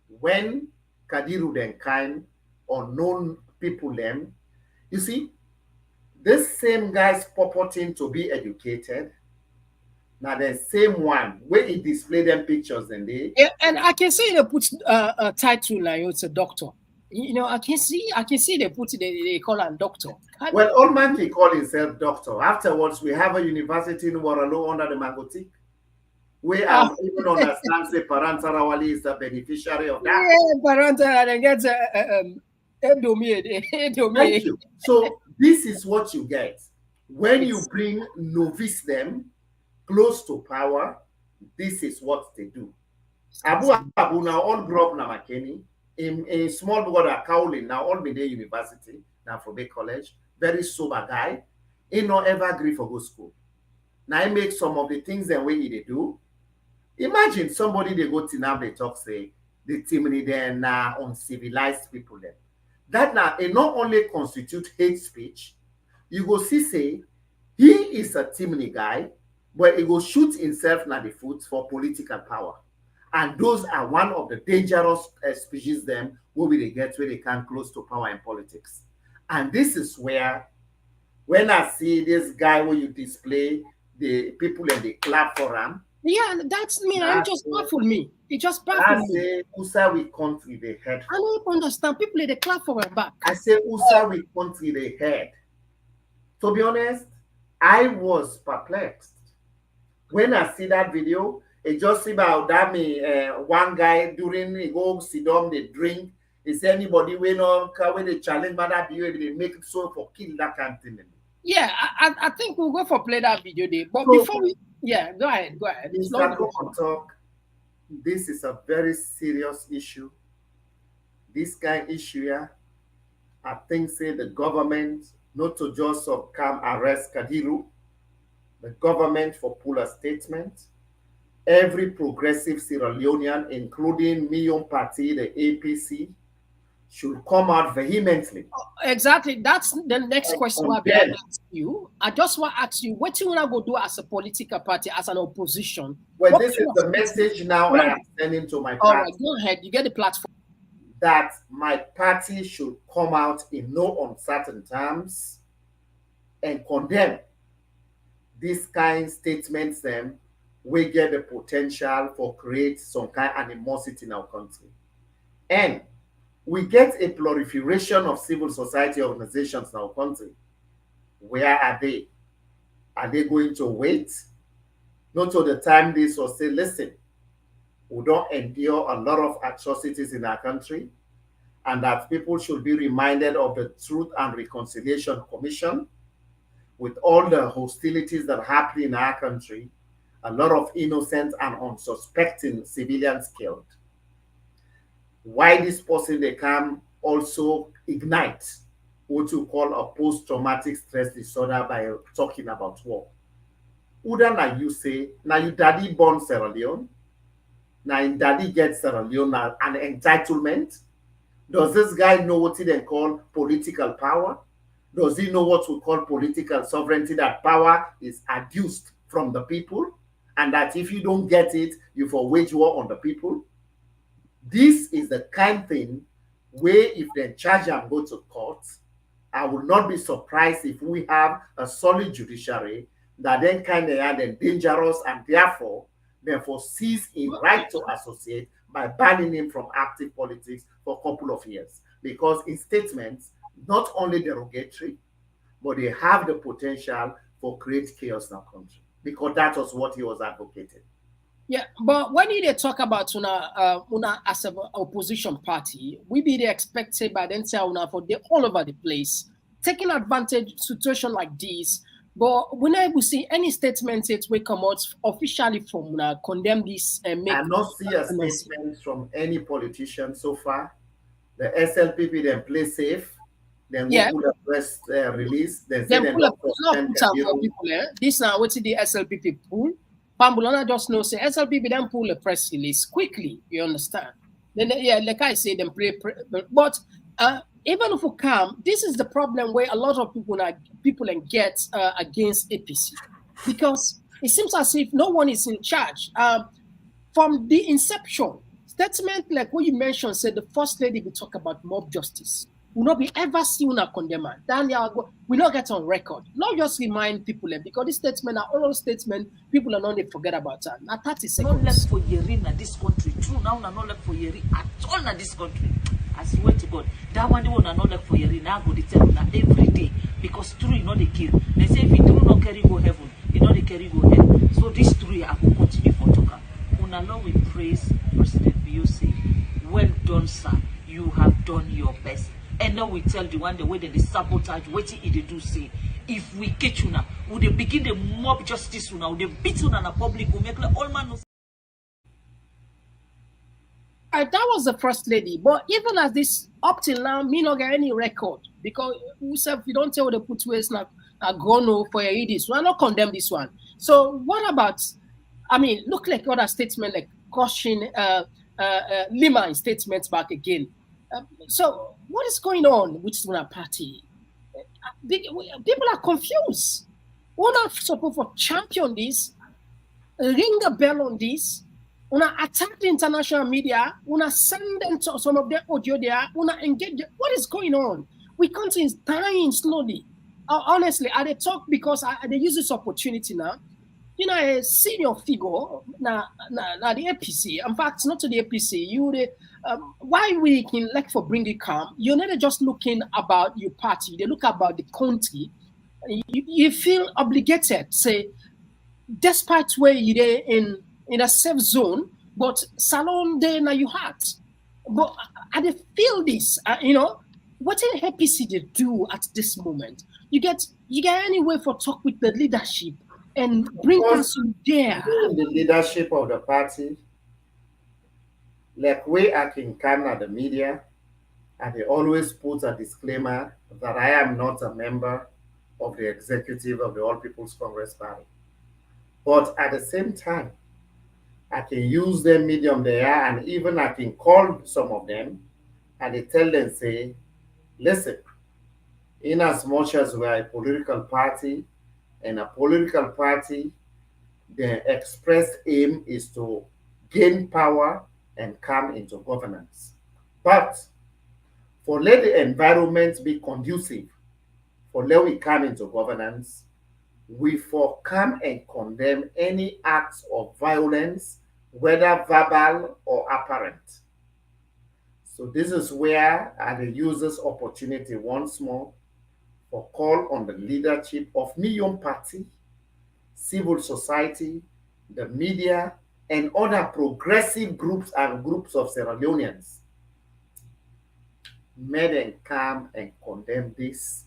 When Kadiru then kind unknown people them, you see, this same guy's purporting to be educated. Now the same one where he display them pictures and they and I can see they put a title like it's a doctor. You know, I can see they put it, they call him doctor. Well, old man can call himself doctor. Afterwards, we have a university in Waralo under the Magotik. We even understand say Parantarawali is the beneficiary of that. Yeah, Parantara and gets Thank you. So this is what you get when you bring novice them close to power. This is what they do. Abu now all grew up na Makeni. In a small brother Kaolin now all Mide University now for Bay College. Very sober guy. He no ever agree for go school. Now he make some of the things that way they do. Imagine somebody they go to now they talk say the team then uncivilized people then. That now it not only constitute hate speech. You go see say he is a Timony guy, but he go shoot himself na the foot for political power. And those are one of the dangerous species them where they get where they can close to power in politics. And this is where, when I see this guy where you display the people and they clap for him. Yeah, that's me. I'm just baffled me. It just baffled me. I say, Usa we country they head. I don't understand. People they clap for her back. I say, Usa we country they head. To be honest, I was perplexed. When I see that video, it just about that me one guy during he go sit down, they drink. Is anybody when they challenge by that video, they make it so for kill that kind of thing. Yeah, I think we'll go for play that video there. But so, before we go ahead. Mr. Komon-Tok, this is a very serious issue. This kind of issue here, I think say the government not to just come arrest Kadiru, the government for pull a statement. Every progressive Sierra Leonean, including Million Party, the APC, should come out vehemently. Exactly. That's the next question I want to ask you. I just want to ask you, what you want to go do as a political party, as an opposition? Well, this is the message now I am sending to my party. All right, go ahead. You get the platform. That my party should come out in no uncertain terms and condemn these kind of statements we get the potential for create some kind of animosity in our country. And we get a proliferation of civil society organizations in our country. Where are they? Are they going to wait? Not to the time this will say, listen, we don't endure a lot of atrocities in our country, and that people should be reminded of the Truth and Reconciliation Commission. With all the hostilities that happen in our country, a lot of innocent and unsuspecting civilians killed. Why this person they can also ignite what you call a post-traumatic stress disorder by talking about war. Uda na you say, now you daddy born Sierra Leone, now your daddy gets Sierra Leone an entitlement. Does this guy know what they call political power? Does he know what we call political sovereignty, that power is adduced from the people, and that if you don't get it, you for wage war on the people? This is the kind of thing where if they charge and go to court, I will not be surprised if we have a solid judiciary that then kind of are dangerous and therefore sees his right to associate by banning him from active politics for a couple of years. Because his statements, not only derogatory, but they have the potential for create chaos in our country. Because that was what he was advocating. Yeah, but when they talk about una as an opposition party, we be expected by them say una for the all over the place, taking advantage of situation like this. But we never see any statements that will come out officially from condemn this and make. I not see a statement from any politician so far. The SLPP then play safe. Then we put a press release. Then say people. This now what's the SLPP pull? Pambulana just knows say SLPP then pull a press release quickly. You understand? Then yeah, like I say, them but even if we come, this is the problem where a lot of people get against APC because it seems as if no one is in charge. From the inception, statement like what you mentioned said the first lady will talk about mob justice. Will not be ever seen a condemner. Daniel will not get on record. Not just remind people because this statement are oral statement, people are not they forget about that. Now 30 seconds. Not left for Yeri in this country. True now not left for Yeri at all in this country. I swear to God. That one they will not left for Yeri now go to tell you every day. Because true you know they kill. They say if you do not carry go heaven, you know they carry go hell. So this true I will continue for talker. Una Lord we praise President BOC. Well done, sir. You have done your best. And now we tell the one the way that they sabotage, waiting they do say, if we catch you now, would they begin the mob justice now, would they beat you in the public, will make like all man. That was the first lady, but even as this up till now, me not get any record because we don't tell the put ways like a gono for your this. We are not condemn this one. So what about? I mean, look like other statement like caution, Lima statements back again. So what is going on with Suna party? People are confused. We're not supposed to champion this, ring a bell on this. Una attack the international media. Una send them to some of their audio there. Una engage. What is going on? We country is dying slowly. Honestly, I they talk because they use this opportunity now. You know, a senior figure now the APC. In fact, not to the APC. Why we can like for bring it calm? You're not just looking about your party. They look about the country. You feel obligated. Say, despite where you're in a safe zone, but salon there now you heart. But I they feel this. What an APC they do at this moment. You get any way for talk with the leadership. And bring us there. The leadership of the party, like we are in Canada, the media, and they always put a disclaimer that I am not a member of the executive of the All People's Congress Party. But at the same time, I can use the medium they are, and even I can call some of them, and they tell them, say, listen, in as much as we are a political party, and a political party, the expressed aim is to gain power and come into governance. But for let the environment be conducive, for let we come into governance, we for come and condemn any acts of violence, whether verbal or apparent. So this is where I use this opportunity once more for call on the leadership of Million Party, civil society, the media, and other progressive groups and groups of Sierra Leoneans. May them come and condemn this.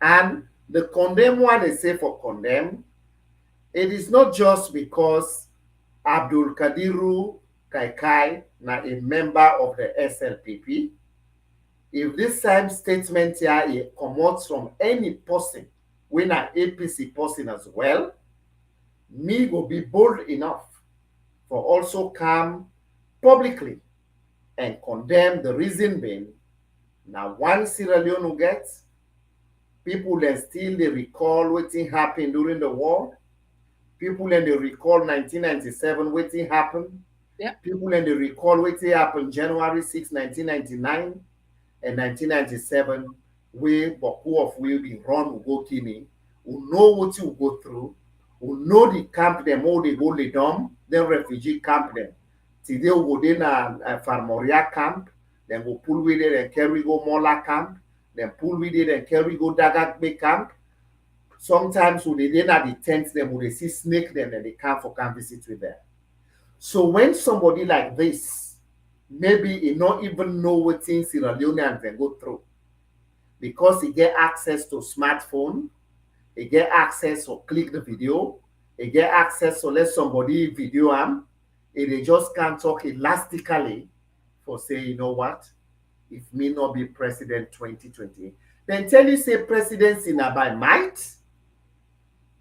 And the condemn one they say for condemn, it is not just because Abdul Kadiru Kaikai na a member of the SLPP. If this same statement here comes from any person, when an APC person as well, me will be bold enough for also come publicly and condemn the reason being. Now, one Sierra Leone who gets, people then still they recall what happened during the war. People then they recall 1997 what happened. Yeah. People then they recall what happened January 6, 1999. And 1997, we, Boku of we be run will go Kini, who know what you go through, who know the camp them, all they go lay down, then refugee camp them. Today we go then a Farmoria camp, then go pull with it and carry go Mola camp, then pull with it and carry go Dagak camp. Sometimes when they then at the tents them, when they see snake them, then they come for camp visit with them. So when somebody like this, maybe he not even know what things Sierra Leoneans can go through. Because he get access to smartphone, he get access to click the video, he get access to let somebody video him, and they just can't talk elastically for say, you know what, if me not be president 2020, then tell you say presidency not by might.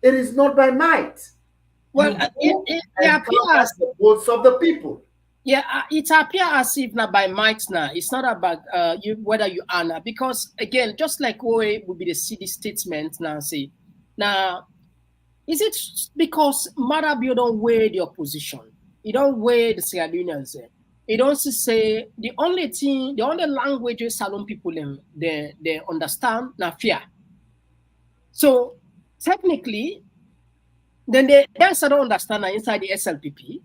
It is not by might. Well, you it and appears, the votes of the people. yeah, it appears as if not by might now. It's not about you whether you are now, because again, just like OA would be the city statement now. Say now, is it because Marabio don't weigh the opposition? He don't weigh the Sierra Leoneans. He don't say the only thing, the only languages Salon people they understand now fear. So technically, then they don't understand that inside the SLPP.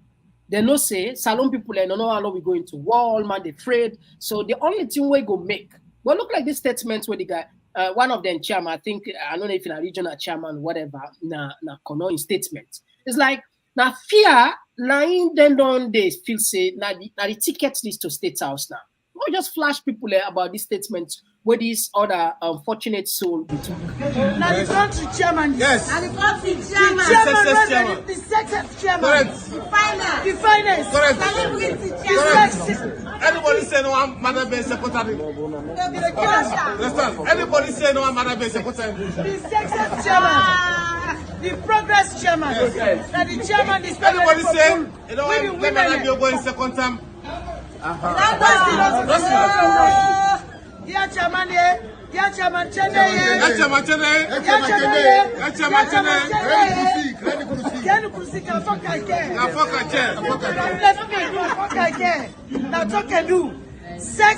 They no say Salon people they don't know how long we go into war, man, they afraid. So the only thing we go make, well, look like this statement where the guy, one of them chairman, I think I don't know if in a regional chairman, whatever, na Kono statement. It's like now fear, lying then on they feel say now the ticket list to State House now. Not just flash people about this statement where this other unfortunate soul be talk. Now the country chairman. Yes. And the country The chairman. chairman. The success chairman. Correct. The finance. The finance. Correct. Correct. Anybody say no one mother be secretary? Understand? Anybody say no one mother be secretary? The success chairman. The progress chairman. Yes. Now the chairman is Anybody say you know what mother be going second time? Dear chairman, dear chairman, sex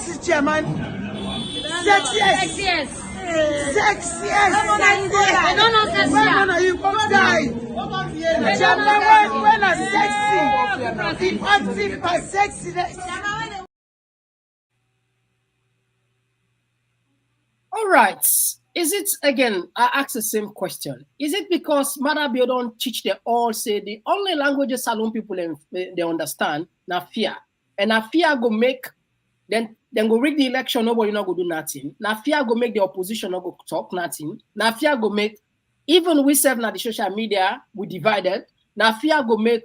is chairman. Sex yes. Sex yes. I don't know sex. When are you going to die? Chairman, when are sexy? The active by sexiness. All right. Is it again? I ask the same question. Is it because Marabio don't teach them all? Say the only languages Salon people they understand now fear, and now fear go make then go rig the election. Nobody not go do nothing. Now fear go make the opposition not go talk nothing. Now fear go make even we serve now the social media we divided. Now fear go make.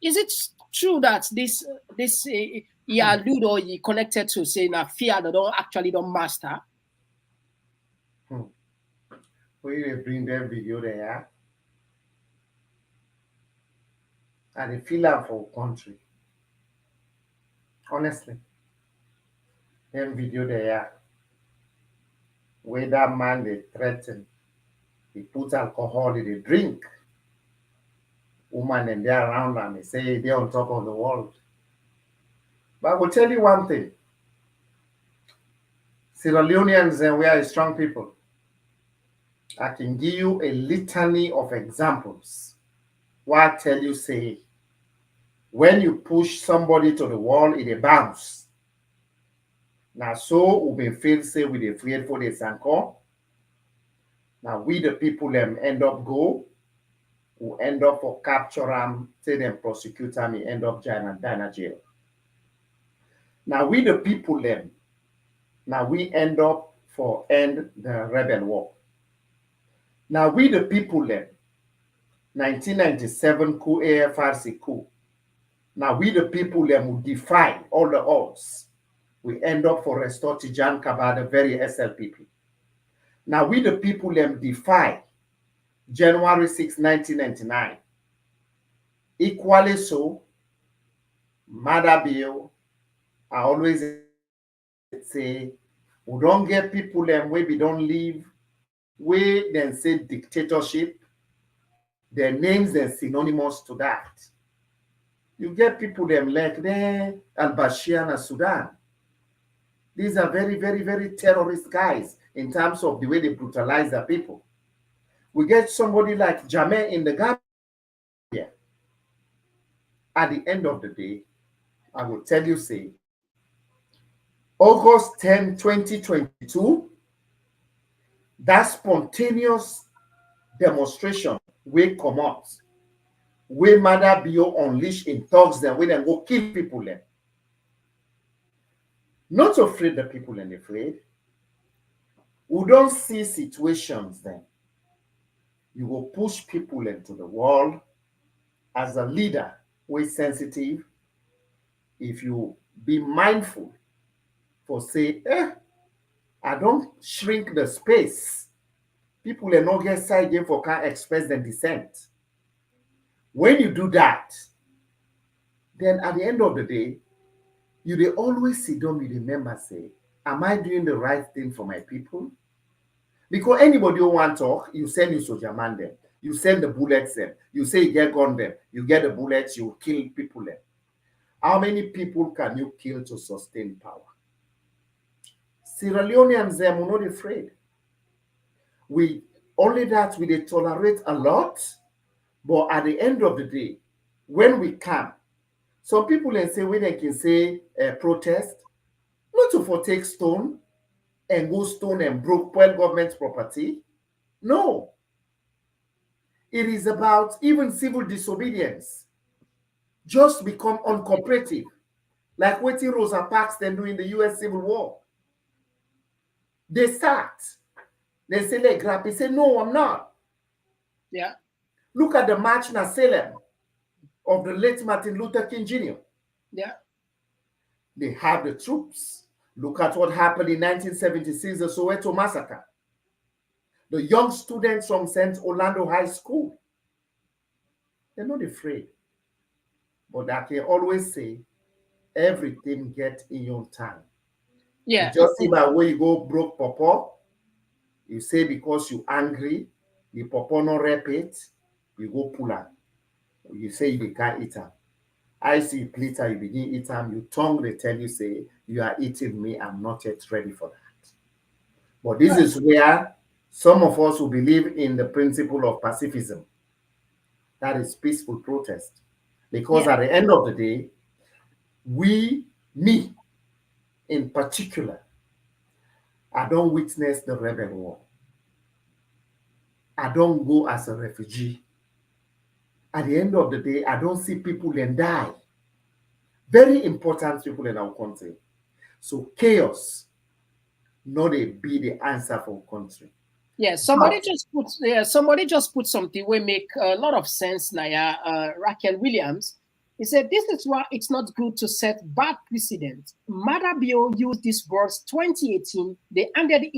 Is it true that this he allude or he connected to say now fear that don't master? We will bring them video there. And they feel that for country. Honestly. Them video there. Where that man they threaten. He put alcohol in the drink. Woman and they're around and they say they're on top of the world. But I will tell you one thing. Sierra Leoneans and we are strong people. I can give you a litany of examples. What I tell you, say, when you push somebody to the wall, it bounce. Now, so we feel say we afraid for the Sanko. Now, we the people them end up go, who end up for capture them, say them prosecute them, end up China jail. Now, we the people them, now we end up for end the rebel war. Now, we the people then, 1997 coup, AFRC coup. Now, we the people then will defy all the odds. We end up for restore Tijan Kaba, the very SLPP. Now, we the people then defy January 6, 1999. Equally so, Madabio, I always say, we don't get people them where we don't live. We then say dictatorship, their names are synonymous to that. You get people them like the Al-Bashir and Sudan. These are very, very, very terrorist guys in terms of the way they brutalize their people. We get somebody like Jammeh in the Gambia. At the end of the day, I will tell you, say, August 10, 2022, that spontaneous demonstration will come out. We Mother Bio unleash in thugs them, we then go kill people then. Not afraid the people and afraid. We don't see situations then. You will push people into the wall. As a leader, we're sensitive. If you be mindful for say, I don't shrink the space. People are not get side game for can't express their dissent. When you do that, then at the end of the day, you dey always sit down with the member say, am I doing the right thing for my people? Because anybody who want talk, you send you soldier man them, you send the bullets them, you say you get gun them, you get the bullets, you kill people them. How many people can you kill to sustain power? Sierra Leoneans them are not afraid. We only that we dey tolerate a lot, but at the end of the day, when we come, some people then say when they can say protest, not to for take stone and go stone and broke spoil government property. No. It is about even civil disobedience. Just become uncooperative. Like what Rosa Parks then do in the US Civil War. They start. They say, like, Grappy say, no, I'm not. Yeah. Look at the March na Salem of the late Martin Luther King Jr. Yeah. They have the troops. Look at what happened in 1976, the Soweto massacre. The young students from St. Orlando High School, they're not afraid. But I can always say, everything gets in your time. Yeah. You just see by where you go broke pawpaw. You say because you angry, the pawpaw no rep it, you go pull am. You say you can't eat them. I see you plitter, you begin eat them, you tongue, they tell you, say, you are eating me, I'm not yet ready for that. But this is where some of us who believe in the principle of pacifism, that is peaceful protest. Because at the end of the day, me in particular, I don't witness the rebel war. I don't go as a refugee. At the end of the day, I don't see people then die. Very important people in our country. So chaos not be the answer for our country. Yeah, somebody just put something where make a lot of sense, Naya. Raquel Williams. He said, this is why it's not good to set bad precedent. Madabio used this words 2018, they handed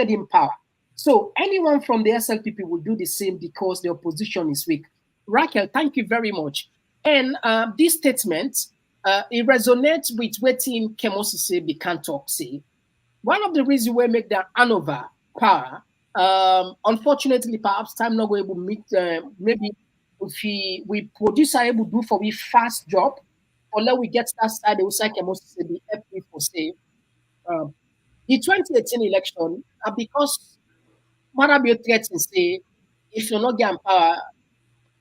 him power. So anyone from the SLPP will do the same because the opposition is weak. Raquel, thank you very much. And this statement, it resonates with what Team Kemosise Komon-Tok say. One of the reasons we make that Hanover power, unfortunately, perhaps time not going to meet, maybe if we produce are able to do for we fast job, or let we get that side, they will say Kemosise the FP for say. The 2018 election, because Marabio threats say, if you're not getting power,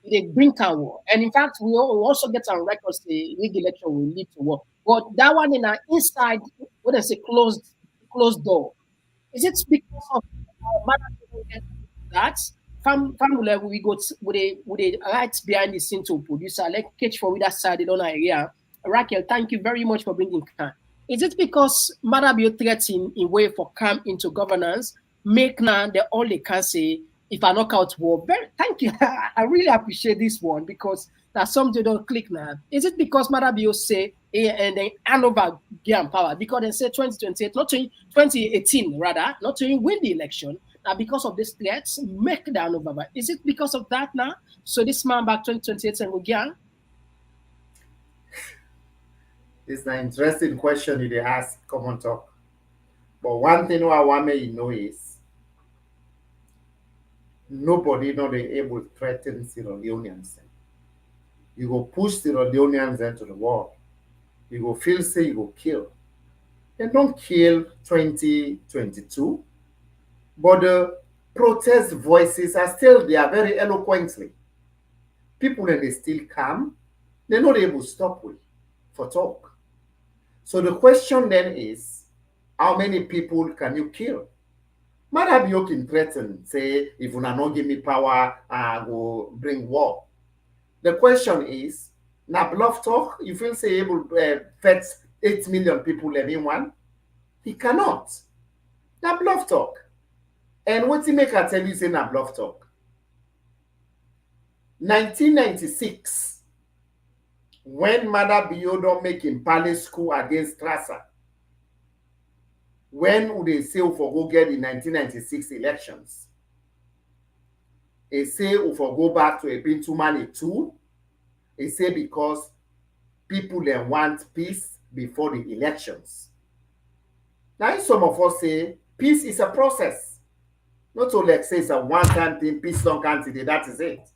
they bring can war. And in fact, we also get on record say league election will lead to war. But that one in our inside, what they say, closed door. Is it because of that? Family we go with a right behind the scene to producer, like catch for that side, they don't know area. Raquel, thank you very much for bringing Khan. Is it because Marabio threats in way for come into governance, make now the all they can say if I knock out war? Thank you. I really appreciate this one because that's something they don't click now. Is it because Marabio say and then Hanover gain power because they say 2028, not 2018 rather, not to win the election? Now because of this threats, make the Hanover. Is it because of that now? So this man back 2028 and we gain? It's an interesting question you ask Komon-Tok. But one thing I want me to know is nobody not able to threaten Sierra Leoneans. You go push Sierra Leoneans into the war. You go feel say you go kill. They don't kill 2022, but the protest voices are still there very eloquently. People that they still come, they're not able to stop with for talk. So the question then is, how many people can you kill? Madabio can threaten, say, if you not give me power, I will bring war. The question is, na bluff talk, you feel say able to fetch 8 million people everyone? He cannot. Na bluff talk. And what he make I tell you say na bluff talk? 1996, when Madabio don't make him palace school against Trasa, when would they say for go get the 1996 elections? They say if I go back to a Bintumani too, they say because people then want peace before the elections. Now some of us say peace is a process. Not only like say it's a one-time thing, peace don't candidate, that is it.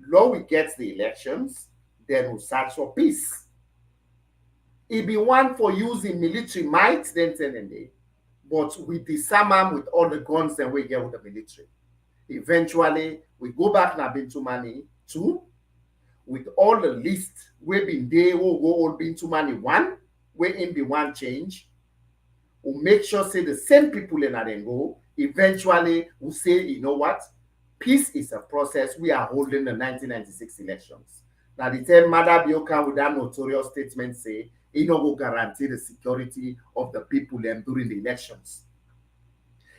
Long we get the elections, then we search for peace. It be one for using military might, then day, but we disarm them with all the guns that we get with the military. Eventually, we go back na Bintumani 2 with all the list we been there, we'll go all Bintumani 1, where in be one change. We'll make sure say the same people in then go. Eventually, we'll say, you know what? Peace is a process. We are holding the 1996 elections. Now, the time Mada Bioka with that notorious statement say, he no go guarantee the security of the people during the elections.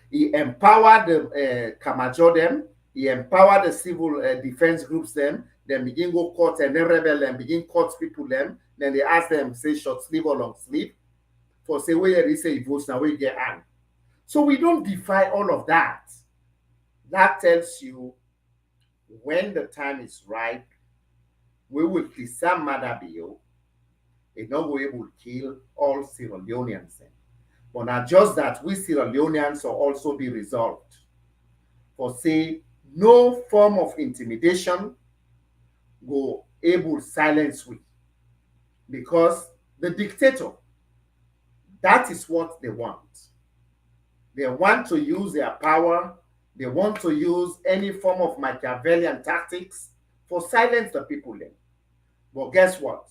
He empowered the Kamajo them. He empowered the civil defense groups them. Then begin go court and then rebel them, begin court people them. Then they ask them, say short sleeve or long sleeve. For say, where they say votes now, we get on. So we don't defy all of that. That tells you when the time is right, we will disarm Madabio. It's not going to kill all Sierra Leoneans. But not just that, we Sierra Leoneans will also be resolved. For say, no form of intimidation go able silence we. Because the dictator, that is what they want. They want to use their power. They want to use any form of Machiavellian tactics for silence the people then. But guess what?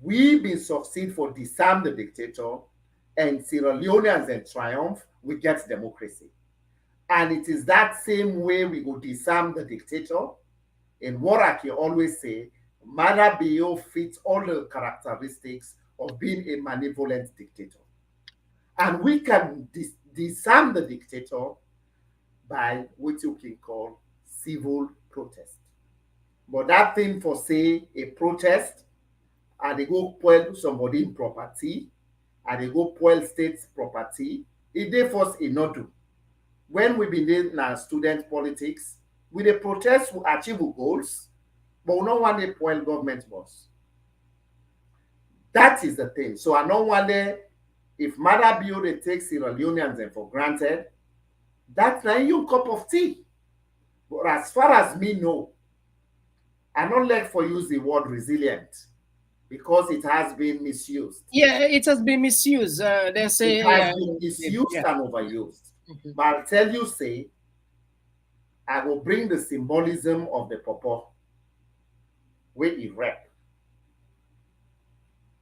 We've been succeed for disarm the dictator, and Sierra Leoneans and triumph, we get democracy. And it is that same way we go disarm the dictator. In what I can always say, Madabio fits all the characteristics of being a malevolent dictator. And we can disarm the dictator by what you can call civil protest. But that thing for say a protest, and they go spoil somebody property, and they go spoil state's property, it they force a not do. When we been in our student politics, with a protest we achieve goals, but we don't want to spoil government boss. That is the thing. So I don't want to, if Madabio they take Sierra Leoneans for granted, that's not your cup of tea. But as far as me know, I don't like for use the word resilient because it has been misused. Yeah, it has been misused. They say it has been misused and overused. Mm-hmm. But I'll tell you, say, I will bring the symbolism of the pawpaw where it rep.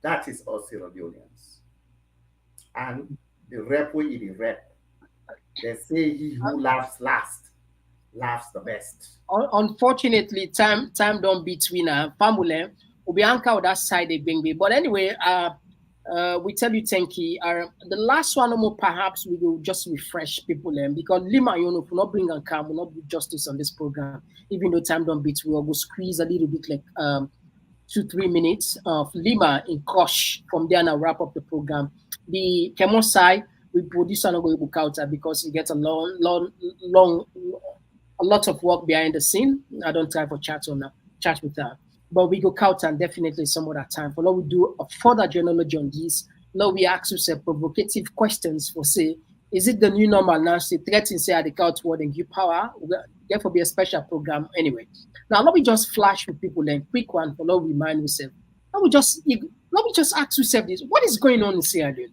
That is us Sierra Leoneans. And the rep where it rep. They say he who laughs last laughs the best. Unfortunately, time don't between family. Ubianka or that side they bring me. But anyway, we tell you thank you. The last one more perhaps we will just refresh people because Lima, you know, will not bring and come, will not do justice on this program. Even though time don't beat, we will go squeeze a little bit like 2-3 minutes of Lima in Kosh. From there and I'll wrap up the program. The Kemo side, we produce an book out because it gets a lot of work behind the scene. I don't time for chat with her. But we go count and definitely some other time. For now, we do a further genealogy on this. Now we ask you some provocative questions for say, is it the new normal now? Say threaten say at the count word and give power. Therefore be a special program anyway. Now let me just flash with people then quick one for now remind yourself. Let me just ask yourself this. What is going on in Sierra Leone?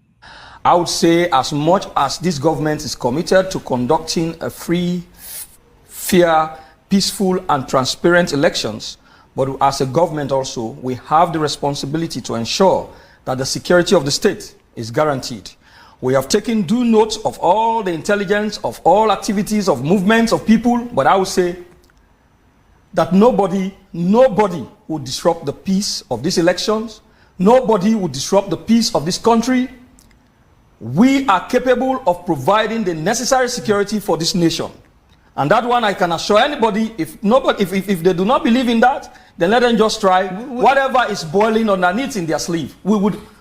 I would say as much as this government is committed to conducting a free, fair, peaceful and transparent elections, but as a government also, we have the responsibility to ensure that the security of the state is guaranteed. We have taken due note of all the intelligence, of all activities, of movements of people, but I would say that nobody would disrupt the peace of these elections. Nobody would disrupt the peace of this country. We are capable of providing the necessary security for this nation. And that one I can assure anybody, if they do not believe in that, then let them just try whatever is boiling underneath in their sleeve. We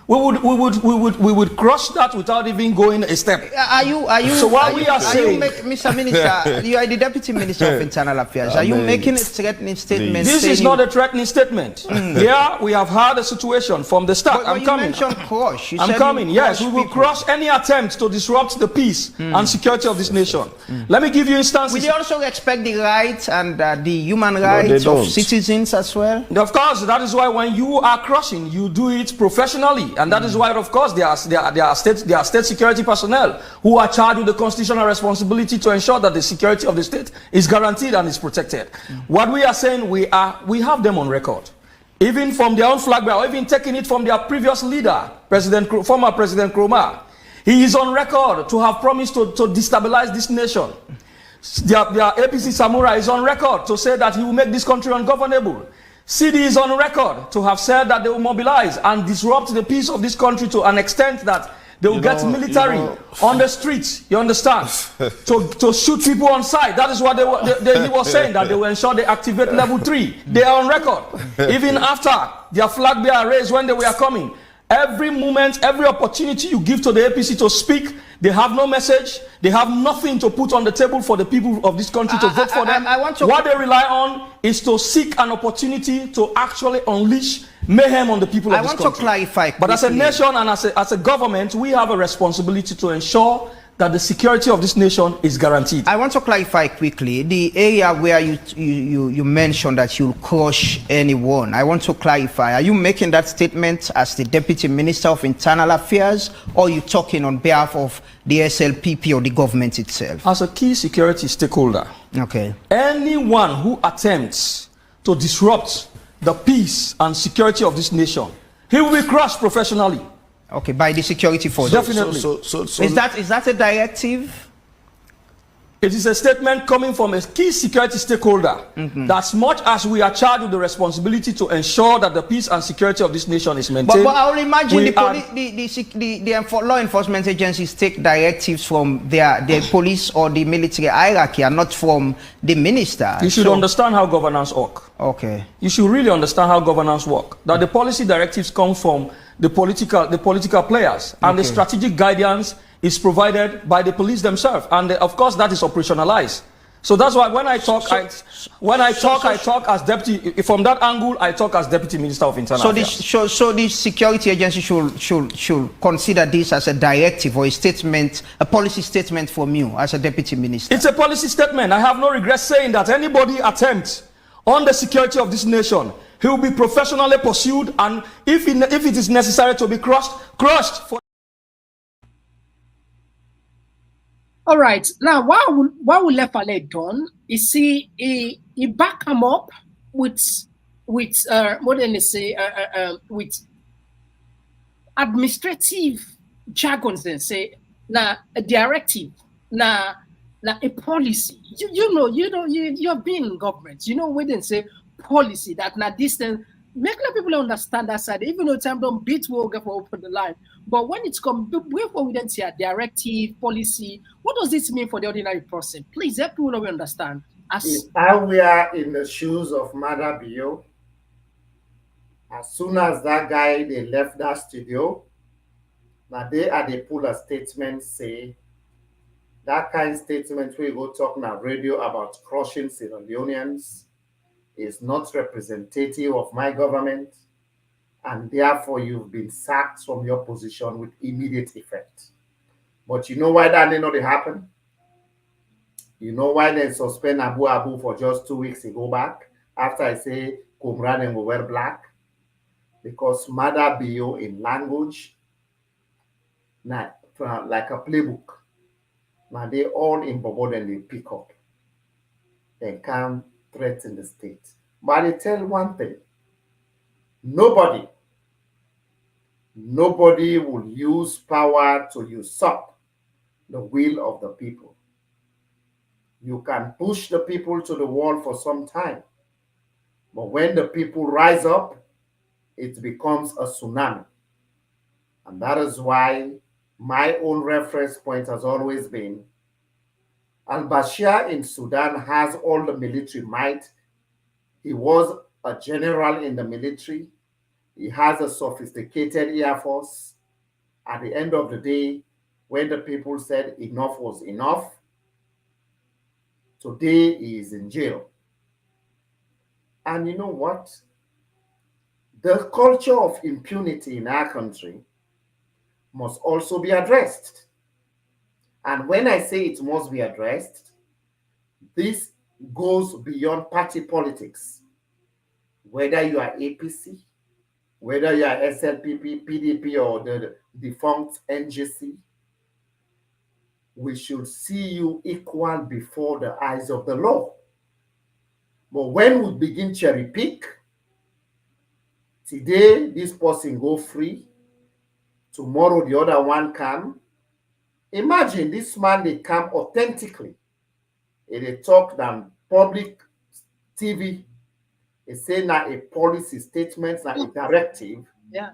we would crush that without even going a step. Are you? So what we are saying, Mr. Minister, you are the Deputy Minister of Internal Affairs. Are you making a threatening statement? This is not a threatening statement. Here we have had a situation from the start. But I'm coming. Crush. I'm coming. Yes, we will crush any attempt to disrupt the peace and security of this nation. Let me give you instances. Will you also respect the rights and the human rights of citizens as well? Of course, that is why when you are crushing, you do it professionally, and that is why, of course, there are state security personnel who are charged with the constitutional responsibility to ensure that the security of the state is guaranteed and is protected. What we are saying, we have them on record, even from their own flag bearer, or even taking it from their previous leader, former President Kroma. He is on record to have promised to destabilize this nation. Their APC Samurai is on record to say that he will make this country ungovernable. CD is on record to have said that they will mobilize and disrupt the peace of this country to an extent that they will get military on the streets, you understand, to shoot people on sight. That is what he was saying, that they will ensure they activate level 3. They are on record. Even after their flag bearer raised when they were coming, every moment, every opportunity you give to the APC to speak, they have no message. They have nothing to put on the table for the people of this country to vote for them. What they rely on is to seek an opportunity to actually unleash mayhem on the people of this country. I want to clarify quickly. But as a nation and as a government, we have a responsibility to ensure that the security of this nation is guaranteed. I want to clarify quickly the area where you mentioned that you'll crush anyone. I want to clarify, are you making that statement as the Deputy Minister of Internal Affairs, or are you talking on behalf of the SLPP or the government itself? As a key security stakeholder, okay. Anyone who attempts to disrupt the peace and security of this nation, he will be crushed professionally. Okay, by the security forces. Definitely. Is that a directive? It is a statement coming from a key security stakeholder. That as much as we are charged with the responsibility to ensure that the peace and security of this nation is maintained. But I will imagine the law enforcement agencies take directives from their police or the military hierarchy and not from the minister. You should understand how governance works. Okay. You should really understand how governance works. That the policy directives come from the political players, and the strategic guidance is provided by the police themselves, and of course that is operationalized. So that's why when I talk, I talk as deputy. From that angle, I talk as Deputy Minister of Internal Affairs. So the security agency should consider this as a directive or a statement, a policy statement from you as a Deputy Minister. It's a policy statement. I have no regret saying that anybody attempts on the security of this nation, he will be professionally pursued, and if it is necessary to be crushed. All right. Now, what will Lefale done is he back him up with what do they say with administrative jargons and say a directive a policy. You have been in government. You know when they say policy that now distance make people understand that side. Even though time don't beat will get for open the line. But when it's come, we don't see a directive policy. What does this mean for the ordinary person? Please help people to understand. If I were in the shoes of Mother Bio, as soon as that guy they left that studio, now they pull a statement say that kind of statement we go talk now radio about crushing Sierra Leoneans is not representative of my government, and therefore you've been sacked from your position with immediate effect. But you know why that did not happen? You know why they suspend Abu for just 2 weeks and go back after I say Kumran will wear black? Because Mother Bio in language, now like a playbook, now they all in Bobo and they pick up and come threaten the state. But I tell one thing, nobody will use power to usurp the will of the people. You can push the people to the wall for some time, but when the people rise up, it becomes a tsunami. And that is why my own reference point has always been al-Bashir in Sudan has all the military might. He was a general in the military. He has a sophisticated Air Force. At the end of the day, when the people said enough was enough, today he is in jail. And you know what? The culture of impunity in our country must also be addressed. And when I say it must be addressed, this goes beyond party politics. Whether you are APC, whether you are SLPP, PDP, or the defunct NGC, we should see you equal before the eyes of the law. But when we begin cherry pick, today this person go free, tomorrow the other one come. Imagine this man, they come authentically. They talk than public TV. They say now a policy statement, now a directive. Yeah.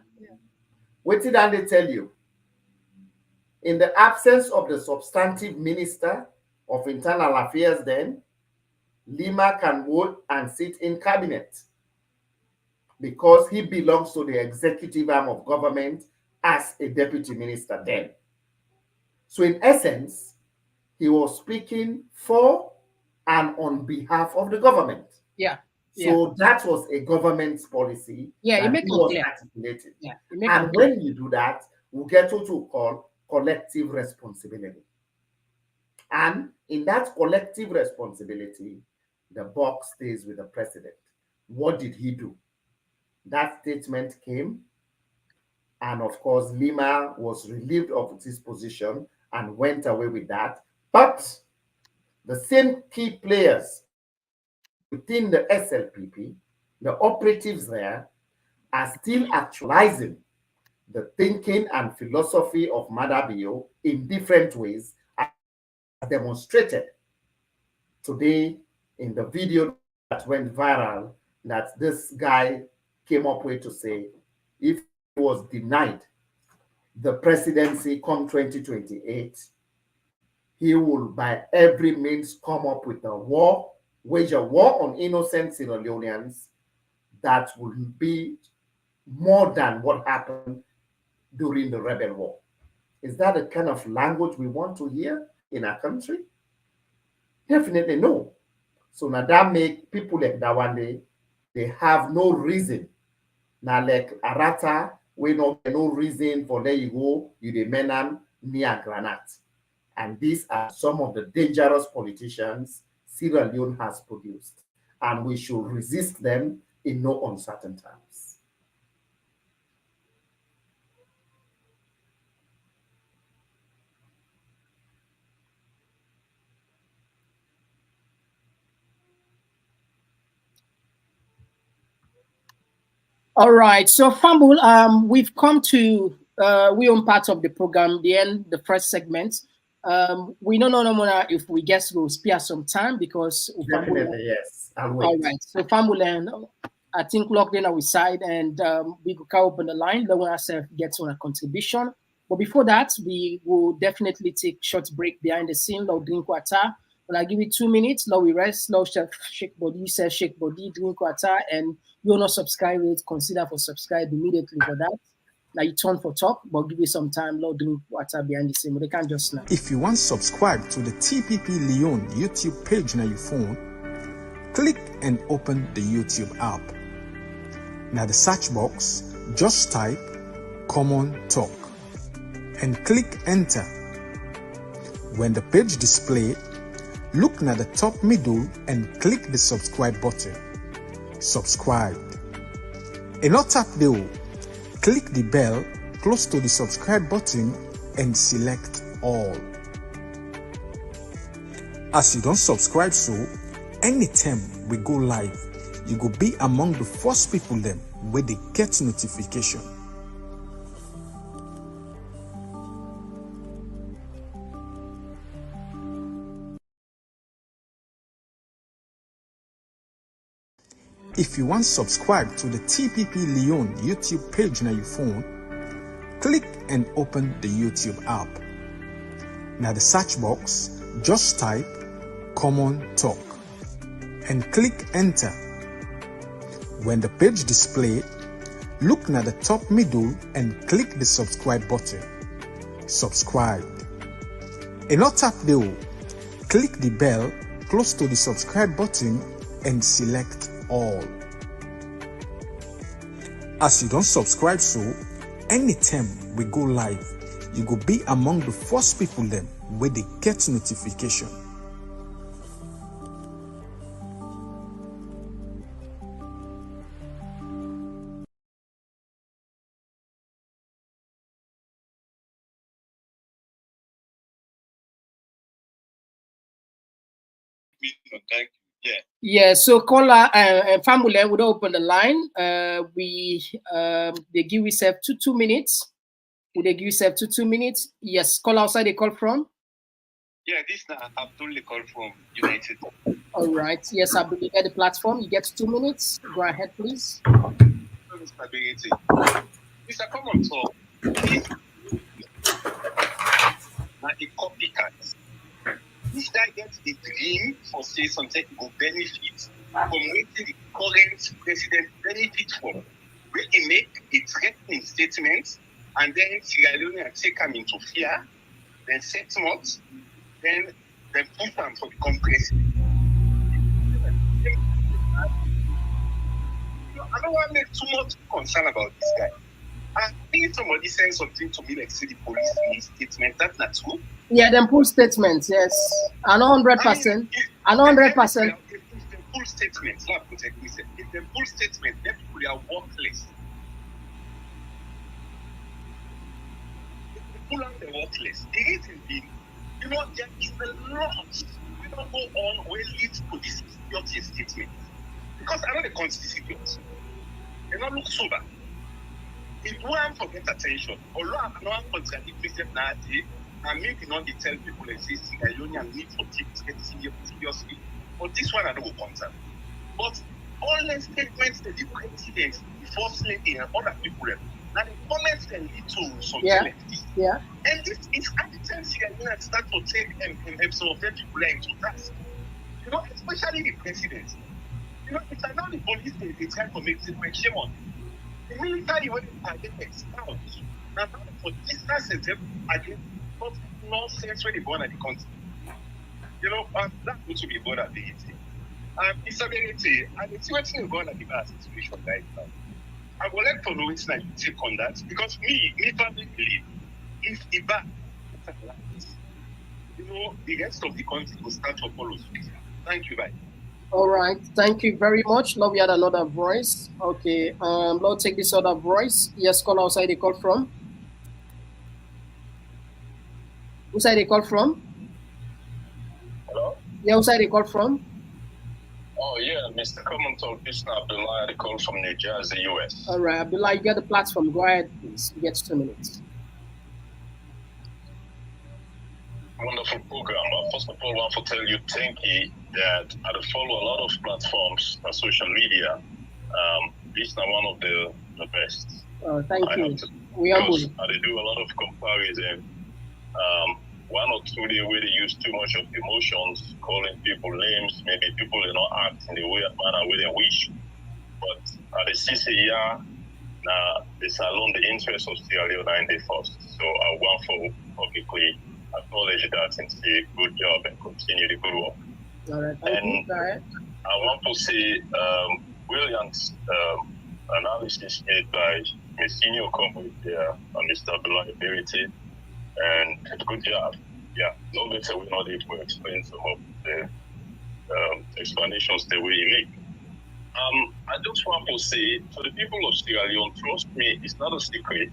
What did they tell you? In the absence of the substantive minister of internal affairs then, Lima can vote and sit in cabinet because he belongs to the executive arm of government as a deputy minister then. So in essence, he was speaking for and on behalf of the government. Yeah. So that was a government's policy. Yeah, that it was clear. articulated. Yeah, and when you do that, we get what we call collective responsibility. And in that collective responsibility, the buck stays with the president. What did he do? That statement came, and of course, Lima was relieved of his position and went away with that. But the same key players within the SLPP, the operatives there, are still actualizing the thinking and philosophy of Madabio in different ways, as demonstrated today in the video that went viral, that this guy came up with to say, if he was denied the presidency come 2028, he will by every means come up with a war, wage a war on innocent Sierra Leoneans that will be more than what happened during the rebel war. Is that the kind of language we want to hear in our country? Definitely no. So now that make people like that one day, they have no reason. Now like Arata, we no reason for there you go, you the menam near granite. And these are some of the dangerous politicians Sierra Leone has produced. And we should resist them in no uncertain terms. All right, so Fambul, we've come to we own part of the program, the end, the first segment. We don't know no more if we guess we'll spare some time because definitely yes. I'll wait. All right, so Fambul, I think logged in our side and we could open the line. The one ourselves gets on a contribution. But before that, we will definitely take a short break behind the scene. Now drink water. When I give it 2 minutes, now we rest. Now shake body, say shake body, drink water, and you're not subscribed, consider for subscribe immediately for that. Now you turn for talk, but give you some time, Lord, drink water behind the scene. But they can't just snap. If you want to subscribe to the TPP Leon YouTube page on your phone, click and open the YouTube app. Now the search box, just type Komon-Tok and click enter. When the page display, look at the top middle and click the subscribe button. Subscribe. And not tap the click the bell close to the subscribe button and select all. As you don't subscribe, so anytime we go live, you go be among the first people them where they get notification. If you want to subscribe to the TPP Leon YouTube page on your phone, click and open the YouTube app. Now the search box, just type Komon-Tok and click enter. When the page display, look at the top middle and click the subscribe button. Subscribe. And not tap the click the bell close to the subscribe button and select all. As you don't subscribe, so anytime we go live, you go be among the first people them where they get notification. Yeah, so caller family, we don't open the line. They give yourself two minutes. Would they give yourself 2 minutes? Yes, call outside they call from. Yeah, this is Abdul call from United. All right. Yes, Abdul, you get the platform. You get 2 minutes. Go ahead, please. Mr. Komon-Tok, like a copycat. This guy gets the dream for say something will benefit from waiting the current president benefit from. Where he make a threatening statement and then Sierra Leone take him into fear, then 6 months, then push him for become president. I don't want to make too much concern about this guy. I think somebody saying something to me like see the police in his statement. That's not true. Yeah, them full statements, yes. I know 100%. I know 100%. If the full statement, not protect me. If the full statement, then people are worthless. If the full are worthless, the reason being, there is a lot. We don't go on where leads to this security statement. Because I know the constitution. They don't look sober. If we have forget attention, although I'm not contradicting President Nati, and maybe not to tell people that say Sierra Leone need for take it seriously, but this one I don't go concern. But all the statements that the president, the first lady, and other people, now the comments can lead to something like this. Yeah. And this is at the time Sierra Leone start to take some of them people into task. Especially the president. It's now the police they try to make statements. Shame on. The military when they target expelled. Now for distance against what nonsense when they born at the country. That needs to be born at the ET. It's ability, and it's what's going on at the last situation right now. I would like to know which you take on that because me firmly believe if the back the rest of the country will start to follow suit. Thank you, bye. All right, thank you very much. Love, we had another voice. Okay, Lord, take this other voice. Yes, call outside they call from. Who's side they call from? Hello? Yeah, who's side they call from? Oh, yeah, Mr. Komon-Tok, this is Abdullah, I call from New Jersey, US. All right, Abdullah, you get the platform. Go ahead, please. You get 2 minutes. Wonderful program. First of all, I want to tell you thank you that I follow a lot of platforms on social media. This is one of the best. Thank you. We are good. They do a lot of comparison. One or two days where they use too much of emotions, calling people names, maybe people not act in the way manner where they wish. But at the CCER, now it's alone the interest of Sierra Leone in the first. So I want for publicly acknowledge that and say good job and continue the good work. All right, thank you. All right. I want to say brilliant analysis made by Ms. Senior Company there and Mr. Reliability. And good job. Yeah, no better we're not able to explain some of the explanations the way you make. I just want to say to the people of Sierra Leone, trust me, it's not a secret.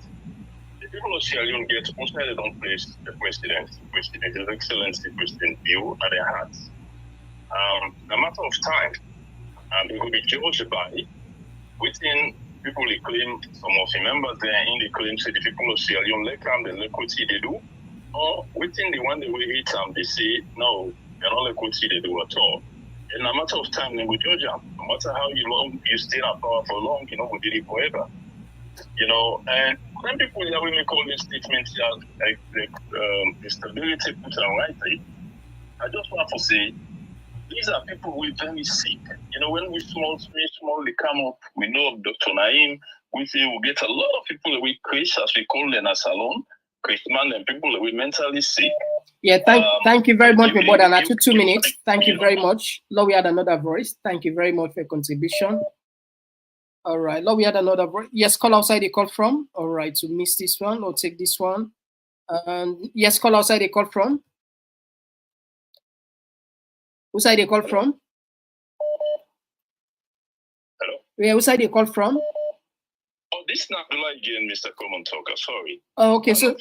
The people of Sierra Leone get most of don't place the president, His Excellency President Bill at their hearts. A matter of time, they will be judged by within people they claim some of the members there in the claim say the people of Sierra Leone let them the liquidity they do, or within the one they will hit them they say no, they're not liquidity they do at all. In a matter of time they will judge them. No matter how long you stay in power for long, we did it forever. And when people are really call these statements like the stability put on rightly, I just want to say these are people who are very sick. When we small, they come up, we know of Dr. Naim, we say we get a lot of people with Chris, as we call them as alone, Chris man, and people with mentally sick. Yeah, thank you very much, my brother. And after 2 minutes, thank you very much. Lord, we had another voice. Thank you very much for your contribution. All right, Lord, we had another voice. Yes, call outside they call from. All right, to miss this one, or take this one. Yes, call outside they call from. Whose side they call from? Hello? Yeah, whose side they call from? Oh, this is not again, Mr. Komon-Tok. Sorry. Oh, okay, so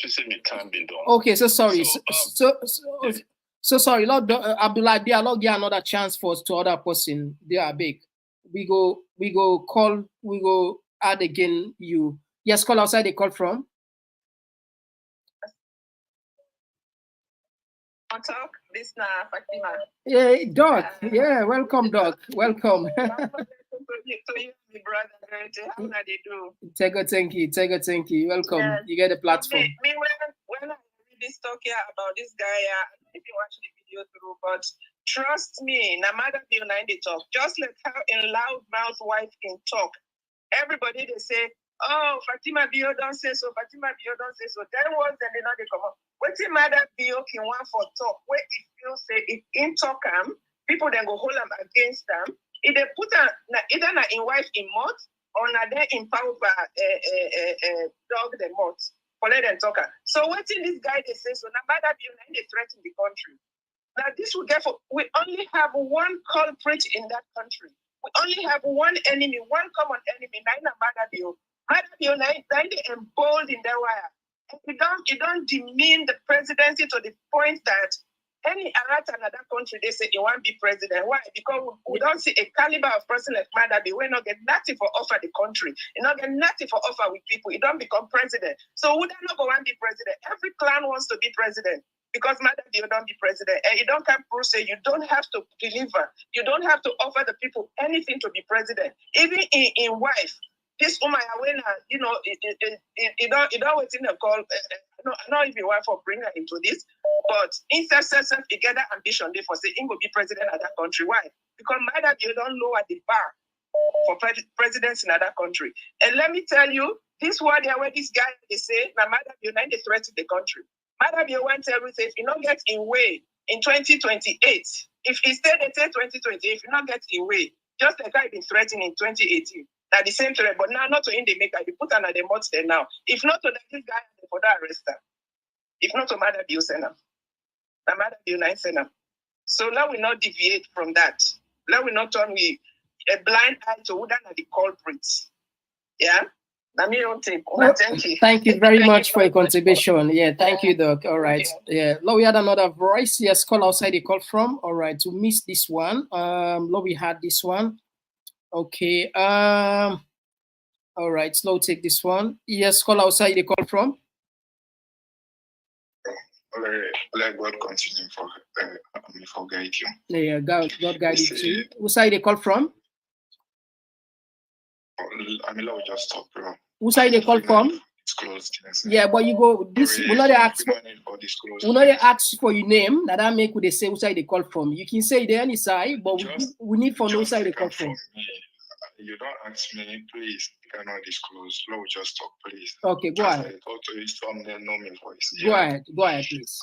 time been done. okay, so sorry. So sorry, Lord Abdullah, they are not get another chance for us to other person. They are big. We go add again you. Yes, call outside they call from. Talk, this na Fatima. Yeah, Doc. Yeah, welcome, Doc. Welcome. To you, my brother. How do they do? Thank you. Welcome. Yes. You get a platform. Me when I read this talk here about this guy, I didn't watch the video through, but trust me, no matter the online talk, just like how in loud mouth wife can talk. Everybody they say, oh, Fatima Bio don't say so, Fatima Bio don't say so. Then once then they know they come up. What's the matter Bio can want for talk? Where if you say if in talk people then go hold them against them. If they put either in wife in mouth or they in power dog the mouth for let them talk. So what's in this guy they say so no matter Bio they threaten the country. Now this will get for we only have one culprit in that country. We only have one enemy, one common enemy. Naina Madabio. Madabio, they emboldened in their wire. You don't demean the presidency to the point that any another country they say you want to be president. Why? Because we don't see a caliber of person like Madabio. We not get nothing for offer the country. You not get nothing for offer with people. You don't become president. So who don't go want to be president? Every clan wants to be president. Because Madabio don't be president. And you don't come through say you don't have to deliver. You don't have to offer the people anything to be president. Even in wife, this woman, you know, you don't wait in a call. I know if your wife will bring her into this, but instead you get that ambition they for say he will be president of that country. Why? Because Madabio don't lower the bar for presidents in other country. And let me tell you, this word here where this guy they say, now Madabio they threaten the country. Madabio wants everything. If you not get in way in 2028, if he stayed at 2028, if you not get in way, just like I've been threatening in 2018, that the same threat, but now not to in the make, I be put under the mods there now. If not to that, this guy for that arrest her. If not to Madabio send him. Now Madabio 9 send him. So now we not deviate from that. Now we not turn a blind eye to who are the culprits. Yeah. Thank you very much for your contribution. Yeah, thank you, Doc. All right. Yeah, Lord, we had another voice. Yes, call outside the call from. All right, to miss this one. Lord, we had this one. Okay. All right, slow take this one. Yes, call outside the call from. Let God continue for guide you. Yeah, God guide you too. Whose side they call from? I mean, we just stop, bro. Whose side they call from? Disclosed, yes. Yeah, but you go this. We not ask for your name. That make what they say whose side they call from. You can say the any side, but we need for no side they call from. You don't ask me, please. You cannot disclose. Let me just talk, please. Okay, go ahead. Talk to his from the normal voice. Go ahead, please.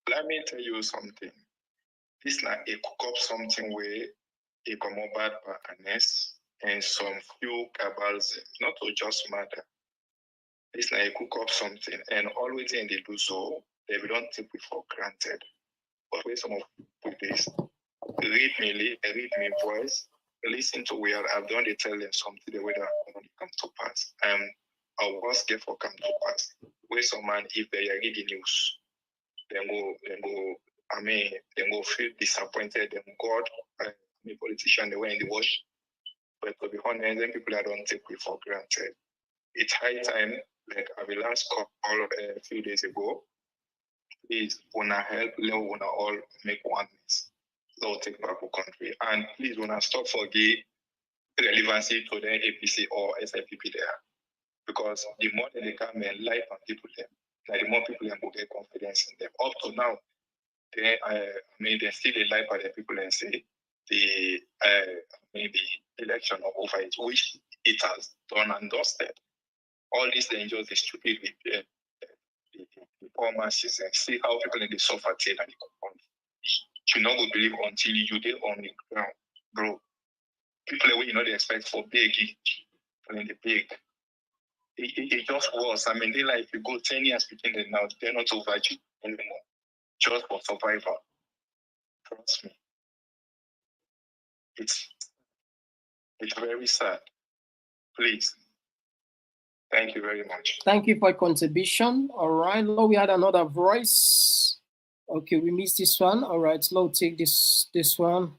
Let me tell you something. This like a cook up something where a come bad partners and some few cabals, not to just matter. It's like a cook up something, and always when they do so, they don't take it for granted. But when some of this, read me voice, listen to where I've done, they tell them something the way that come to pass. Our worst gift for come to pass. Where some man, if they are reading news, then go feel disappointed, then God, politician, the way in the wash. But to be honest, then people don't take it for granted. It's high time, like I will last call a few days ago. Please, wanna help, wanna all make oneness. So take back the country. And please, wanna stop for the relevancy to the APC or SIPP there. Because the more they come and life on people there, like the more people will get confidence in them. Up to now, they still a life by the people and say the election of over it, which it has done and dusted. All these dangers, the stupid, the poor masses, and see how people in the suffer till and you not go believe until you get on the ground, bro. People away, they expect for big, people in the big. It just was. I mean, they like you go 10 years between them now, they're not over anymore. Just for survival. Trust me. It's very sad. Please. Thank you very much. Thank you for your contribution. All right, Lord, we had another voice. Okay, we missed this one. All right, Lord, take this one.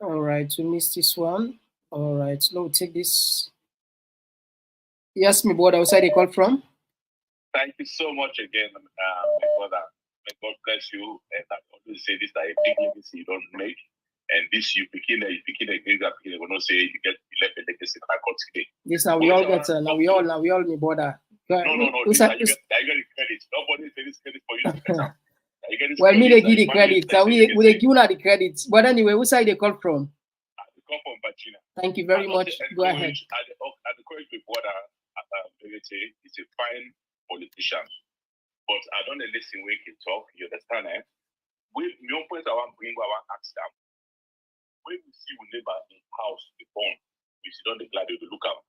All right, we missed this one. All right, Lord, take this. Yes, my brother, outside they call from? Thank you so much again, my brother. May God bless you. And I always say this, that a big legacy you don't make. And this, you begin a great you will not say you get 11 legacy in court today. Yes, now we all get, now we all, my brother. No. You get the credit. Nobody say this credit for you. Well, me they give the credit. We they give out the credits. But anyway, which side they call from? They come from Virginia. Thank you very much. Go ahead. I encourage my brother, he's a fine politician. But I don't listen when he talk, you understand, eh? We don't point our bring our ask them. When we see we neighbor in house, the born, we sit on the glad to look up.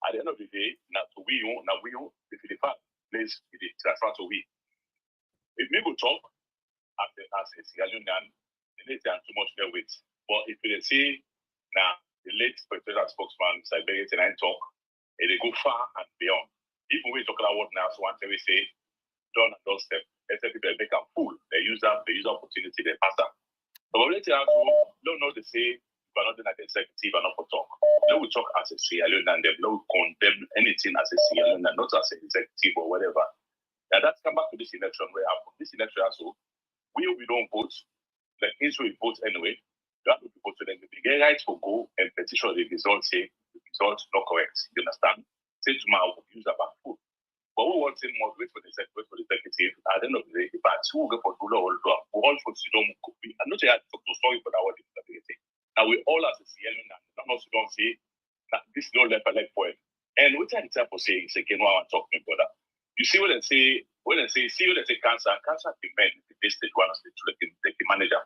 At the end of the day, now we own, if the fact place it is transfer to we. If we go talk as a Sierra Leonean, they are too much there with. But if they say now the late presidential spokesman Siberian and talk, they go far and beyond. Even when we talk about what now, so once we say done and doorstep, except people make them fool, they use opportunity, they pass them. But we don't know they say we're not an executive and not for talk. No, we talk as a Sierra Leonean, they don't condemn anything as a Sierra Leonean, not as an executive or whatever. Now that's come back to this election where this election also, we don't vote, the Israel vote anyway. You have to vote to them. The get right to go and petition the result, say the result not correct. You understand? Say tomorrow we'll use about food. But we want to more wait for the executive. At the end of the day, if I two go for Dula or Dua, we all for Sidon Kupi. I'm not saying to sorry for that what disability. Now we all as a CL and none of us don't say that this don't left a leg for it. And what I for saying is again what I'm talking about. You see what they say cancer the men they stage one stage two like the manager.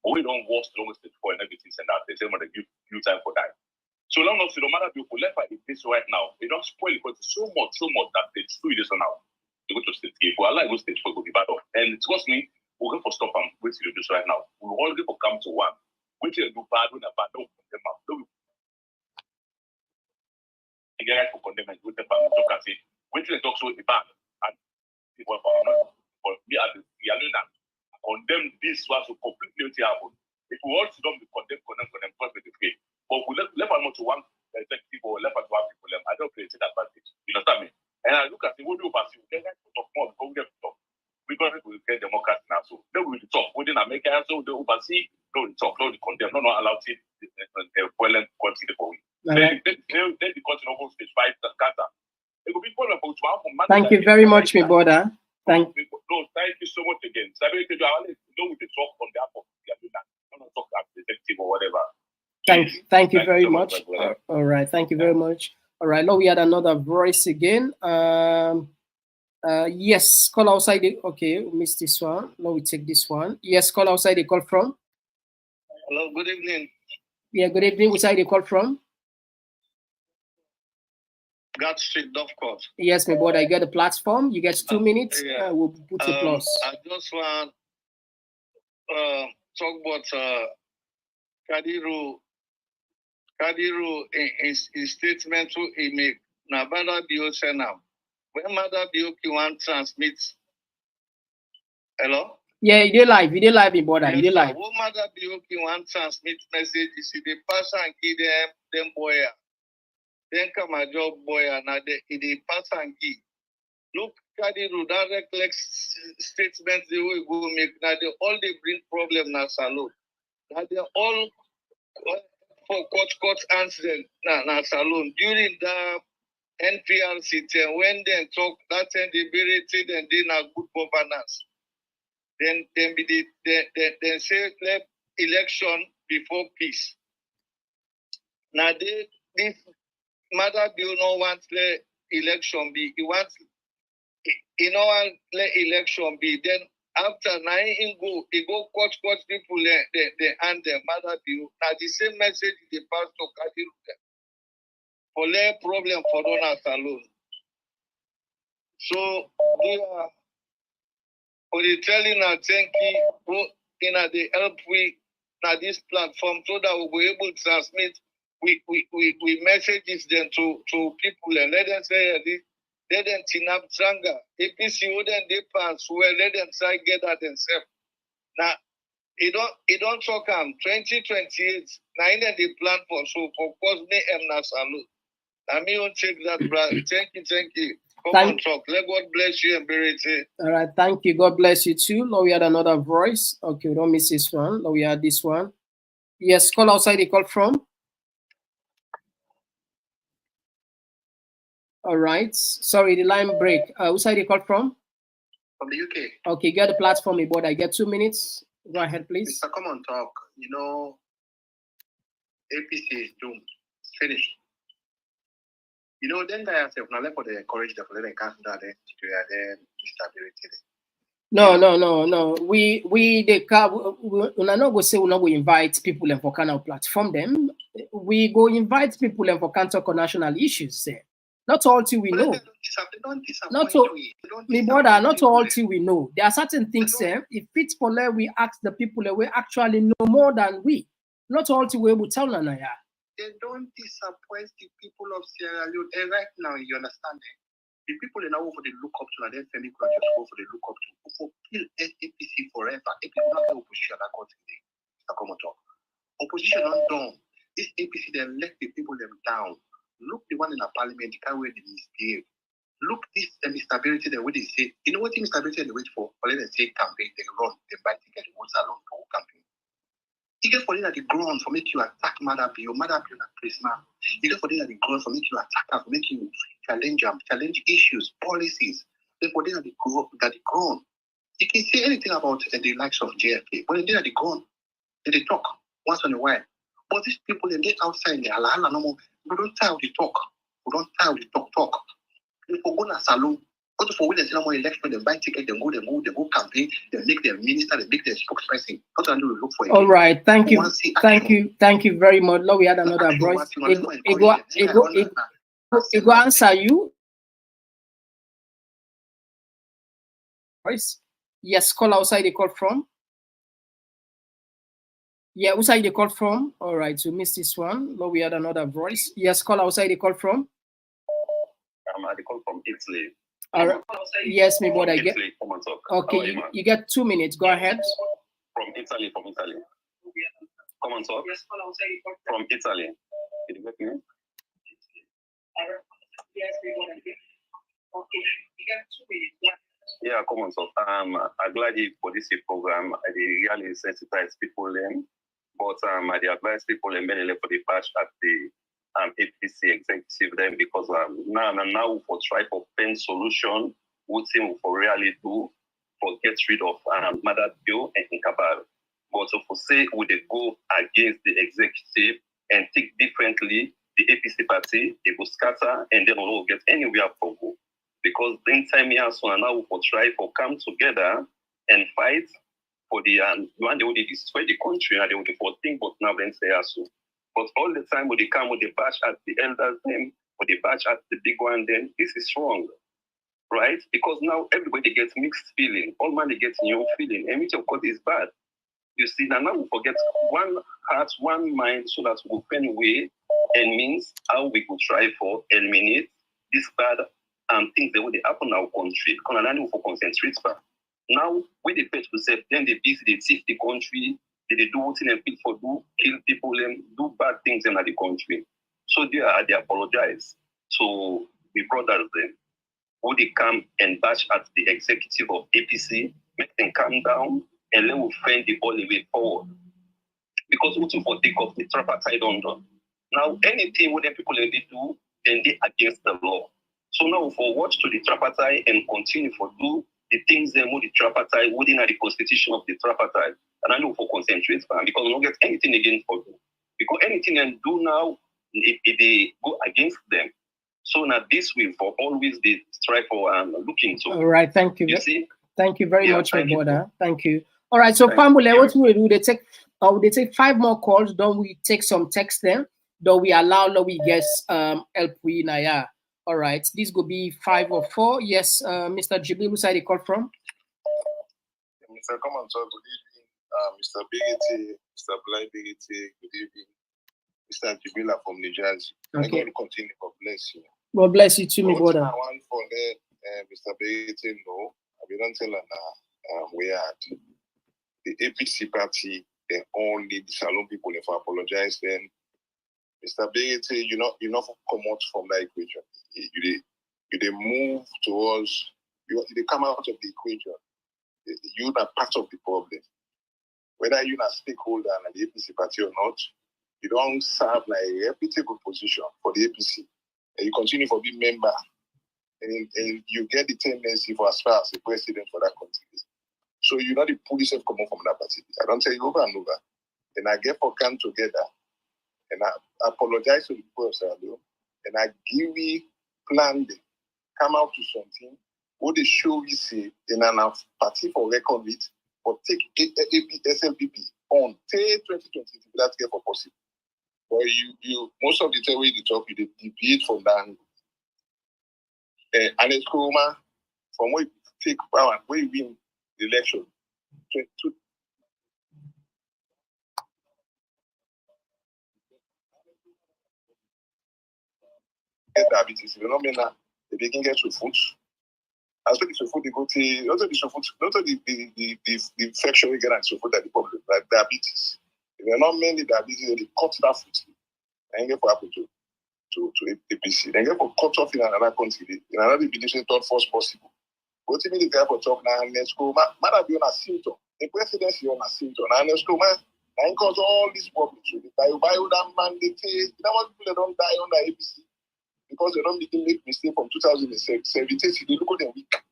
But we don't watch the lowest stage four and everything and that they say when they give you time for that. So long as no matter if you left in this right now, they don't spoil it because so much that they do this now. You go to stage three. But I like go stage four will be bad off. And trust me, we're going for stop and wait till you do this right now. We'll all go for come to one. Wait till you do bad when a bad don't condemn them. You get right for condemn and wait till talk and say, wait till you talk so bad and people for me as the alone condemn this was so completely happen. If we all don't be condemn, because we free. But we left almost to one executive or left to one people. I don't create that advantage. You understand me? And I look at the what do you pass? We get to talk more because we get to talk. Because we get democracy now. So then we will talk. We didn't make it. So the oversee, no talk, no condemn, no allow it. Well, continue for we. Then the continue over stage 5 scatter. It will be problem for thank you very much, my brother. Thank you so much again. So I will with the talk on behalf of the not talk as executive or whatever. Thank you very much. All right, thank you very much. All right, now we had another voice again. Yes, call outside. Okay, we missed this one. Now we take this one. Yes, call outside. They call from. Hello, good evening. Yeah, good evening. Which side they call from? God Street, Dove Court. Yes, my brother. You get the platform. You get 2 minutes. Yeah. We'll put a plus. I just want talk about Kadiru in his statement to he make. Now, Mother Bio now. When Mother Bio want transmit. Hello? Yeah, he did live, my brother. He did live. When Mother Bio want transmit message, you see the pass and give them boy. Then come a job boy and the pass and give. Look, Kadiru, that reckless statement they will go make. Now they all they bring problem now salon. Now they all for court answer now salon. During the NPRC when they talk that time they berated and they na good governance. Then say let election before peace. Now this Mother Bill no wants the election be. He wants no want let election be. Then after now he go coach people the and the Mother Bill. Now the same message the pastor Kadiru for their problem for donors alone. So they are for the telling our thank you in the help we now this platform so that we'll be able to transmit we messages them to people and let them say let them chin up stronger. APC wouldn't depends where let them try get at themselves. Now it don't talk 2028 now in the plan for so for cause me na salute. I mean won't take that brother. Thank you. Komon-Tok. Let God bless you and bury it. All right, thank you. God bless you too. Lord, we had another voice. Okay, we don't miss this one. Lord, we had this one. Yes, call outside the call from. All right. Sorry, the line break. Who's side you call from? From the UK. Okay, get the platform, but I get 2 minutes. Go ahead, please. Mr. Komon-Tok, you know, APC is doomed. It's finished. You know, then I have not left for the courage to let them cancel that then instability. No. We're not go say we're not going to invite people and for kind of platform them. We go invite people and for can talk on national issues there. Not all till we know. Not all till we know. There are certain things there. If it's for let we ask the people that we actually know more than we. Not all till we able to tell Nanaya. They don't disappoint the people of Sierra Leone. And right now, you understand it? The people in now for the look up to and then family just go for the look up to for kill APC forever. APC not the opposition according to Mr. Komon-Tok. Opposition not done. This APC then let the people them down. Look the one in the parliament, the kind where they misbehave. Look this instability the way they say. You know what instability they wait for? For let them say campaign, they run, they buy ticket, they vote alone for campaign. You get for them at the ground for make you attack Mother Bill at Christmas. You get for them at the ground for make you attack her, for make you challenge issues, policies. Then for them at the ground. You can say anything about the likes of JFK, but then at the ground, they talk once in a while. But these people, they get outside, they are no more. We don't tell the talk. We don't tell the talk. They for go to salon. But for when they say no more election, they buy ticket, they go campaign, they make their minister, they make their spokesperson. What do you look for? All right, thank you very much. Lord, we had another voice. It go answer you. Voice. Yes, call outside the call from. Yeah, outside the call from. All right, so miss this one. Lord, we had another voice. Yes, call outside the call from. I call from Italy. All right. Yes, me boy, I get. Okay, you get 2 minutes. Go ahead. From Italy. Komon-Tok. From Italy. Did you get me? Yeah, Komon-Tok. I'm glad for this program. I really sensitize people then, but I advise people and many for the patch at the APC executive then because now for try for pen solution, what team for really do for get rid of Mother Bill and Inkabal. But for say would they go against the executive and think differently, the APC party they will scatter and then we'll get anywhere for go. Because then time here so now for try for come together and fight for the one they would destroy the country and they would for think but now then say so. But all the time when they come with the bash at the elders then, or they bash at the big one then, this is wrong. Right? Because now everybody gets mixed feeling. All man they get new feeling. And which of course is bad. You see, now we forget one heart, one mind, so that we find way and means how we could try for eliminate this bad things that would happen in our country. Because for concentrate back. Now, with the page to say, then they busy, they thief the country, they do what they people for do, kill people, and do bad things in the country. So they apologize. So we brothers them, who they come and bash at the executive of APC, make them calm down, and then we'll find the only way forward. Because we for take off the tripartite under. Now, anything what the people they do, then they against the law. So now for watch to the tripartite and continue for do the things they move the tripartite within the constitution of the tripartite. And I know for concentrate because we don't get anything against for do. Because anything and do now they go against them. So now this way for always they strive for looking. So all right, thank you. You see? Thank you very much, my thank you. brother. Thank you. All right, so Pambule, what we do? They take 5 more calls. Don't we take some text then? Don't we allow? No, we guess help we naya. All right, this could be 5 or 4. Yes, Mr. Jibril, who side they call from? Mr. Komon-Tok, good evening. Mr. Bigity, Mr. Blind Bigity, good evening. Mr. Jibila from New Jersey. Okay. I'm going to continue. God bless you. God bless you too, my brother. I want for Mr. Bigity, no, I don't tell her we had the APC party, they only the Salon people if I apologize then. Mr. Bigity, you not come out from that equation. You move towards, they come out of the equation. You're not part of the problem. Whether you're a stakeholder in the APC party or not, you don't serve like a reputable position for the APC. And you continue to be member. And you get the tendency for as far as the president for that country. So you know the police have come out from that party. I don't tell you over and over. And I get for come together and I apologize to the people of Sarah and I give you plan them, come out to something, what they show you say in an party for record with, but take SLPP on take 2020 that get for possible. But you most of the time when you talk, you debate from that angle. And it's cool, man. From where you take power, where you win the election. Get diabetes, you know, they can get to food. As well as the food, they go to not only the infection we get and so forth that the problem, like diabetes. If they're not mainly diabetes, they cut that food. And get for happen to APC. Then get for cut off in another country. In another division, third first possible. Go to me the guy for talk now, and let's go. Man, be on a symptom. The presidency on a symptom. And let's go, man. And cause all these problems. So the bio that mandate. You know what people don't die on the APC because they don't make mistake from 2006. They look at them weak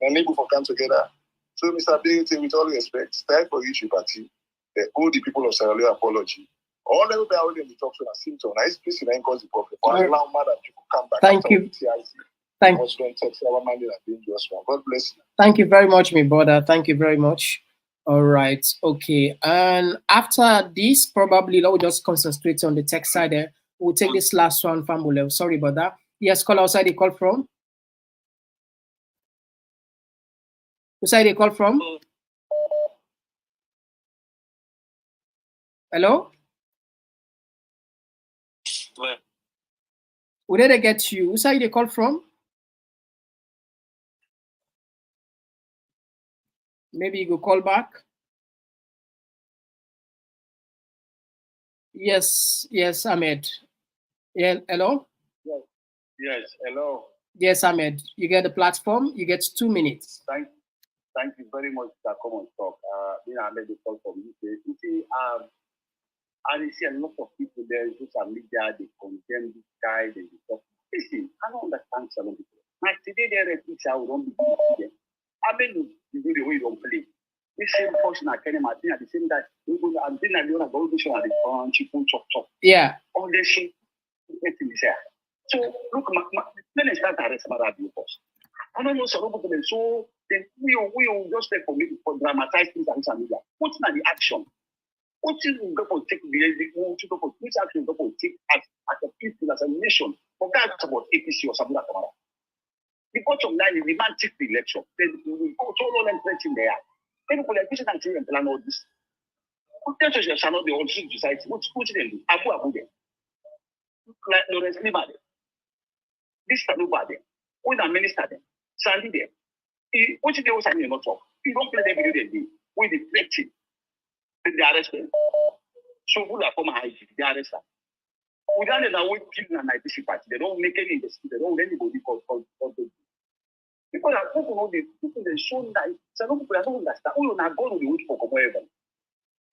and able for come together. So, Mr. Bigity, with all respect, start for each party. They owe the people of Sierra Leone apology. All everybody out in the talk to a symptom. Nice piece in cause the problem. But allow mother people come back. Thank you. Thank you very much, my brother. Thank you very much. All right. Okay. And after this, probably we'll just concentrate on the tech side there. We'll take this last one from Bulev. Sorry about that. Yes, call outside. They call from. Who side they call from? Hello? Where did they get you? Who side they call from? Maybe you go call back. Yes, Ahmed. Yeah, hello? Yes, hello. Yes, Ahmed. You get the platform. You get 2 minutes. Thank you very much, Mr. Komon-Tok. Ahmed is call from UK. You see, I see a lot of people there in social media, they condemn this guy, they talk. Listen, I don't understand some of people. Like today, they're a teacher who don't believe them. I mean, you do the way you don't play. This same portion I can imagine at the same time, I'm saying that you're not going to show at the front, chop. Yeah. All this shit, so, look, let me start arrest my radio first. I don't know some people, so then we just take for me for dramatize things on social media. What's not the action? What you go for take which action you go for take as a people, as a nation, forget about APC or something like that. The bottom line is the man take the election. Then we go to all and in there. Then the politicians and children plan all this. Potentially shall not be all society. What's they do? Abu them. Like Lawrence Libade. This is nobody. When the minister them, Sandy them. What they also not talk. You don't play the video they do. When they play it, then they arrest them. So who are from IG? They arrest them. Without them, now we kill an IPC party. They don't make any investigation. They don't let anybody call them. People are people they show that some people don't understand. Oh, now God will wait for Komon-Tok.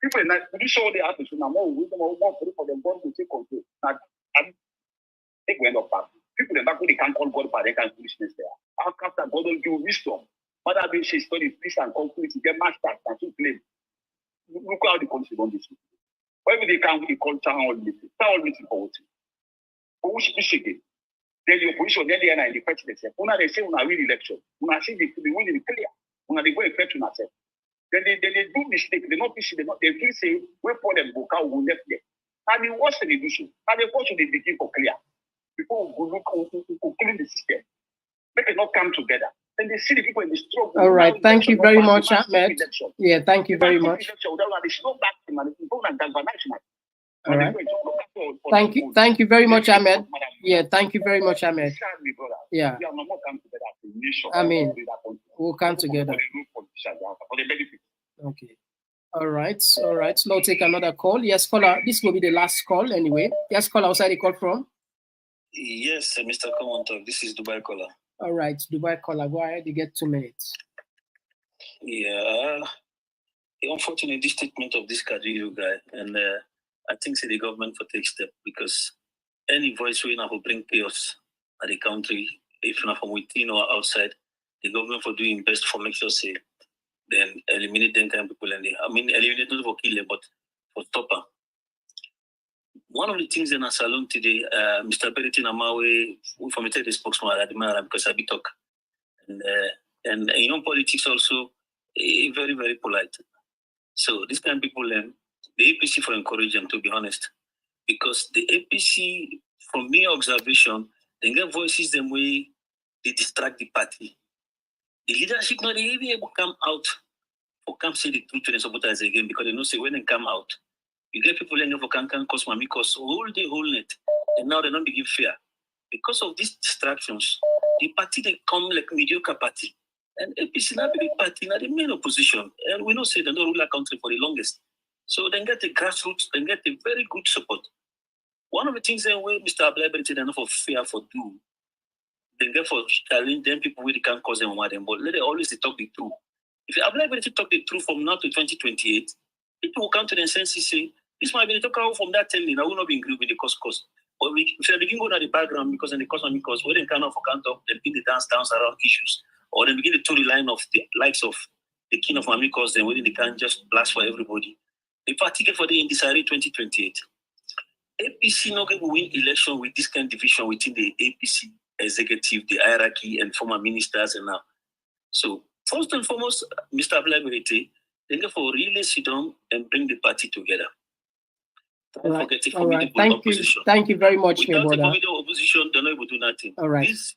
People now we show the happen. So now more for them God to take control. Now take end of part. People in back they can't call God for they can foolishness there. After God will give wisdom. Mother being she studied peace and conflict, get masters and to claim. Look how the country don't this. Whenever they can we call town hall meeting for what? Which again? Then the opposition, then they are in the question themselves. Una they say una win election. Una see the win in clear. Una they go effect on ourselves. Then they do mistake. They not see. They feel say we pour them book out we left there. And the worst they do so. And the first they begin for clear before we look clean the system. Make it not come together. And they see the people in the struggle. All right. Thank you very much, Ahmed. Yeah, thank you very much. All right. Thank you very much, Ahmed. Yeah, thank you very much, Ahmed. Yeah. I mean, we'll come together. Okay. All right. All right. Now take another call. Yes, caller. This will be the last call anyway. Yes, caller. Outside the call from? Yes, Mr. Komon-Tok. This is Dubai caller. All right, Dubai caller. Go ahead. You get 2 minutes. Yeah. Unfortunately, this statement of this Kadiru guy, and I think the government for take step because any voice we will bring chaos at the country, if not from within or outside, the government for doing best for make sure say then eliminate them kind of people and eliminate not for kill them, but for stop them. One of the things in our salon today, Mr. Berity Namawe, we formatted the spokesman at the because I be talk, and politics also very very polite. So this kind of people, the APC for encourage them, to be honest, because the APC, from mere observation, they get voices them way they distract the party. The leadership not even able to come out or come say the truth to the supporters again because they know say when they come out, you get people in for can cause mamikos whole day, whole night, and now they don't begin fear. Because of these distractions, the party they come like mediocre party. And APC not a big party, not the main opposition. And we know say they don't rule our country for the longest. So they get the grassroots, they get a very good support. One of the things that Mr. Abdullah said enough of fear for do, they get for challenge them people really can't cause them them, but let them always talk the truth. If Abdullah talk the truth from now to 2028, people will come to their senses say, this might be the talk out from that telling, I will not be in group with the cost. But if they begin going to the background because in the cosmic cause, where they kind of account of, they begin to dance around issues. Or they begin to toe the line of the likes of the king of Mamikos, then when they can't just blast for everybody. The party for the in Desiree 2028. APC not going to win election with this kind of division within the APC executive, the hierarchy, and former ministers and now. So first and foremost, Mr. Abdullah, they go for really sit down and bring the party together. All right. Thank you very much, my brother. Without the opposition, they're not able to do nothing. All right. This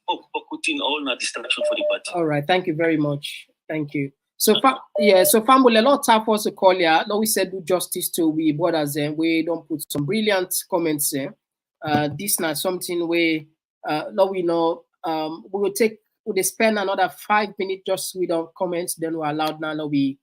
putting all na distraction for the party. All right. Thank you very much. Thank you. So Family, a lot of time for us to call here. Now we said do justice to we brothers and we don't put some brilliant comments there. This not something we now we know we will spend another 5 minutes just with our comments, then we're allowed now we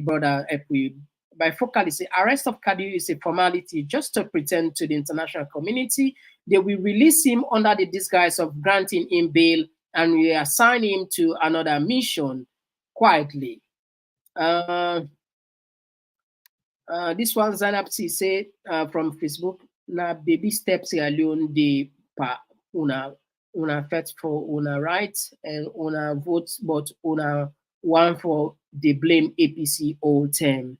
brother we by focal is the arrest of Kadiru is a formality just to pretend to the international community. They will release him under the disguise of granting him bail and we assign him to another mission quietly. This one Zanapsi said from Facebook, na baby steps alone de pa una fet for una right and una vote, but una one for the blame APC all time.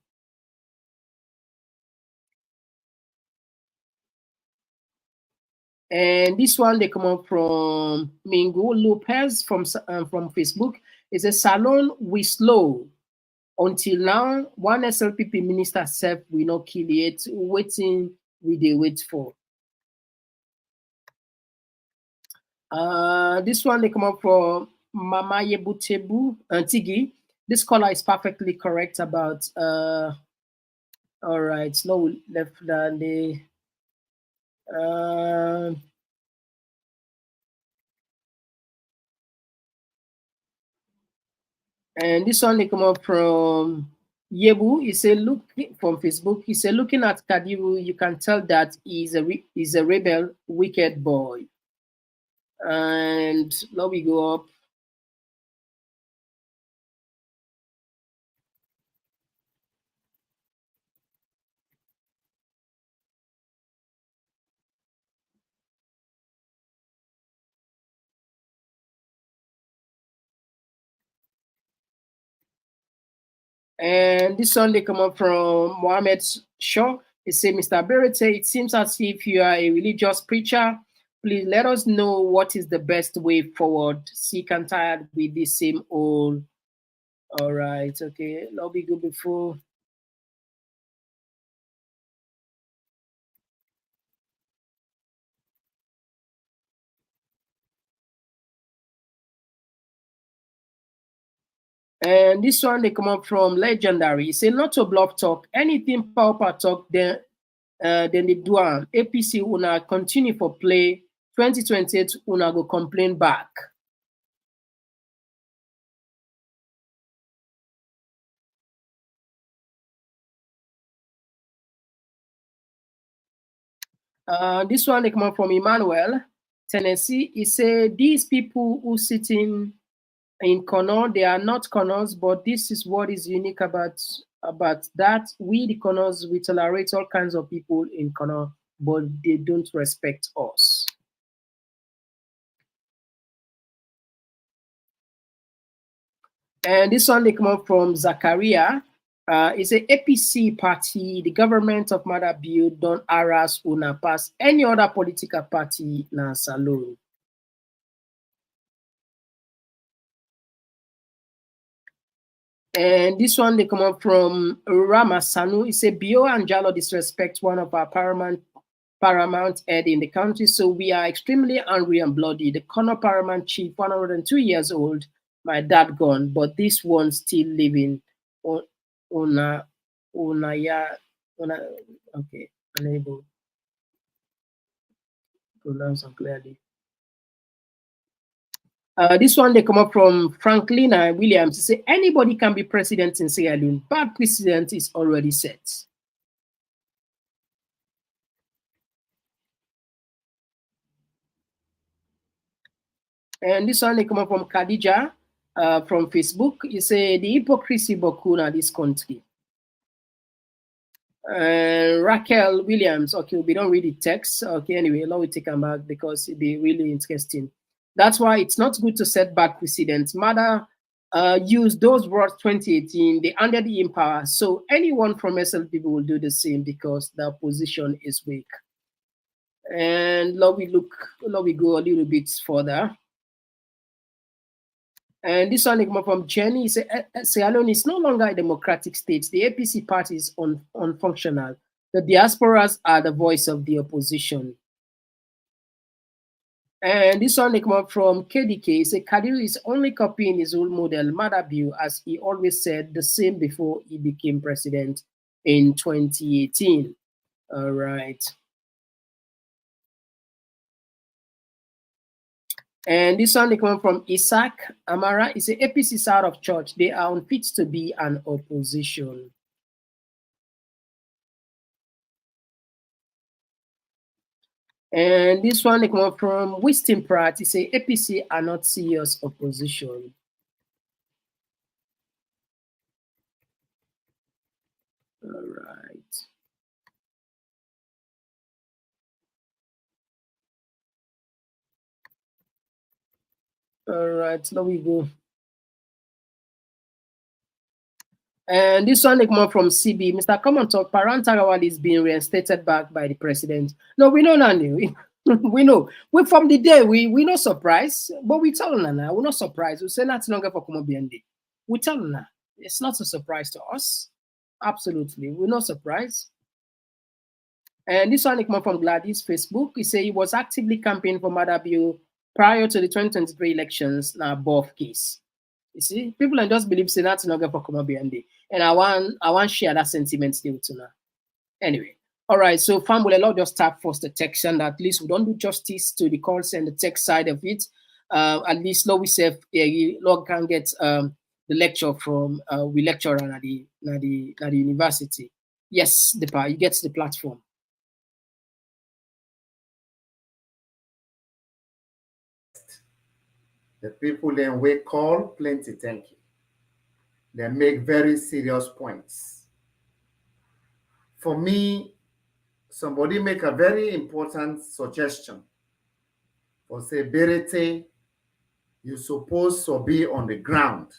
And this one they come up from Mingo Lopez from Facebook. It's a salon we slow. Until now, one SLPP minister said we not kill it. Waiting we they wait for. This one they come up from Mama Yebutebu Antigi. This caller is perfectly correct about all right, no left than the and this one they come up from Yebu. He said, look from Facebook. He said, looking at Kadiru, you can tell that he's a rebel, wicked boy. And now we go up. And this one they come up from Mohammed Shaw. He said, Mr. Berete, it seems as if you are a religious preacher Please let us know what is the best way forward. Sick and tired with the same old. All right, okay. Lobby go before. And this one they come up from Legendary. Say not to bluff talk. Anything power talk, then they do APC una continue for play. 2028 una go complain back. This one they come up from Emmanuel, Tennessee. He said these people who sitting in Connor, they are not Connors, but this is what is unique about that. We the Connors, we tolerate all kinds of people in Connor, but they don't respect us. And this one they come up from Zachariah. It's a APC party. The government of Madabiu don't harass una pass any other political party na salon. And this one they come up from Ramasanu. It's a Bio and Jalo disrespect one of our paramount head in the country. So we are extremely angry and bloody. The Connor paramount chief, 102 years old, my dad gone, but this one still living. Okay, unable to pronounce clearly. This one they come up from Franklina Williams. They say anybody can be president in Sierra Leone. Bad precedent is already set. And this one they come up from Khadija from Facebook. You say the hypocrisy bakuna this country. Raquel Williams. Okay, we don't read the text. Okay, anyway, now we take them back because it'd be really interesting. That's why it's not good to set bad precedents. Mother used those words 2018. They ended in power. So anyone from SLP will do the same because their position is weak. And now we go a little bit further. And this one come from Jenny. Sierra Leone is no longer a democratic state. The APC party is unfunctional. The diasporas are the voice of the opposition. And this one come up from KDK. Say Kadiru is only copying his role model, Madabiu, as he always said the same before he became president in 2018. All right. And this one they come from Isaac Amara. It's a APC is out of church. They are unfit to be an opposition. And this one they come up from Wiston Pratt. It's a APC are not serious opposition. All right. All right, there we go. And this one they come up from CB. Mr. Komon-Tok, Parantarawal is being reinstated back by the president. No, we know Nani. We know. We from the day we not surprised, but we tell Nana, we're not surprised. We say that's longer for Komobiende. We tell Nana. It's not a surprise to us. Absolutely. We're not surprised. And this one they come up from Gladys Facebook. He say he was actively campaigning for Madabiu prior to the 2023 elections, now both case. You see, people don't just believe say that's not going for Komobiende. And I want share that sentiment still to now. Anyway, all right. So Family Law just start first the text, and at least we don't do justice to the calls and the text side of it. At least law we say law can get the lecture from we lecturer at the university. Yes, you get the platform. The people then we call plenty thank you. They make very serious points. For me, somebody make a very important suggestion. For say, Berete, you're supposed to be on the ground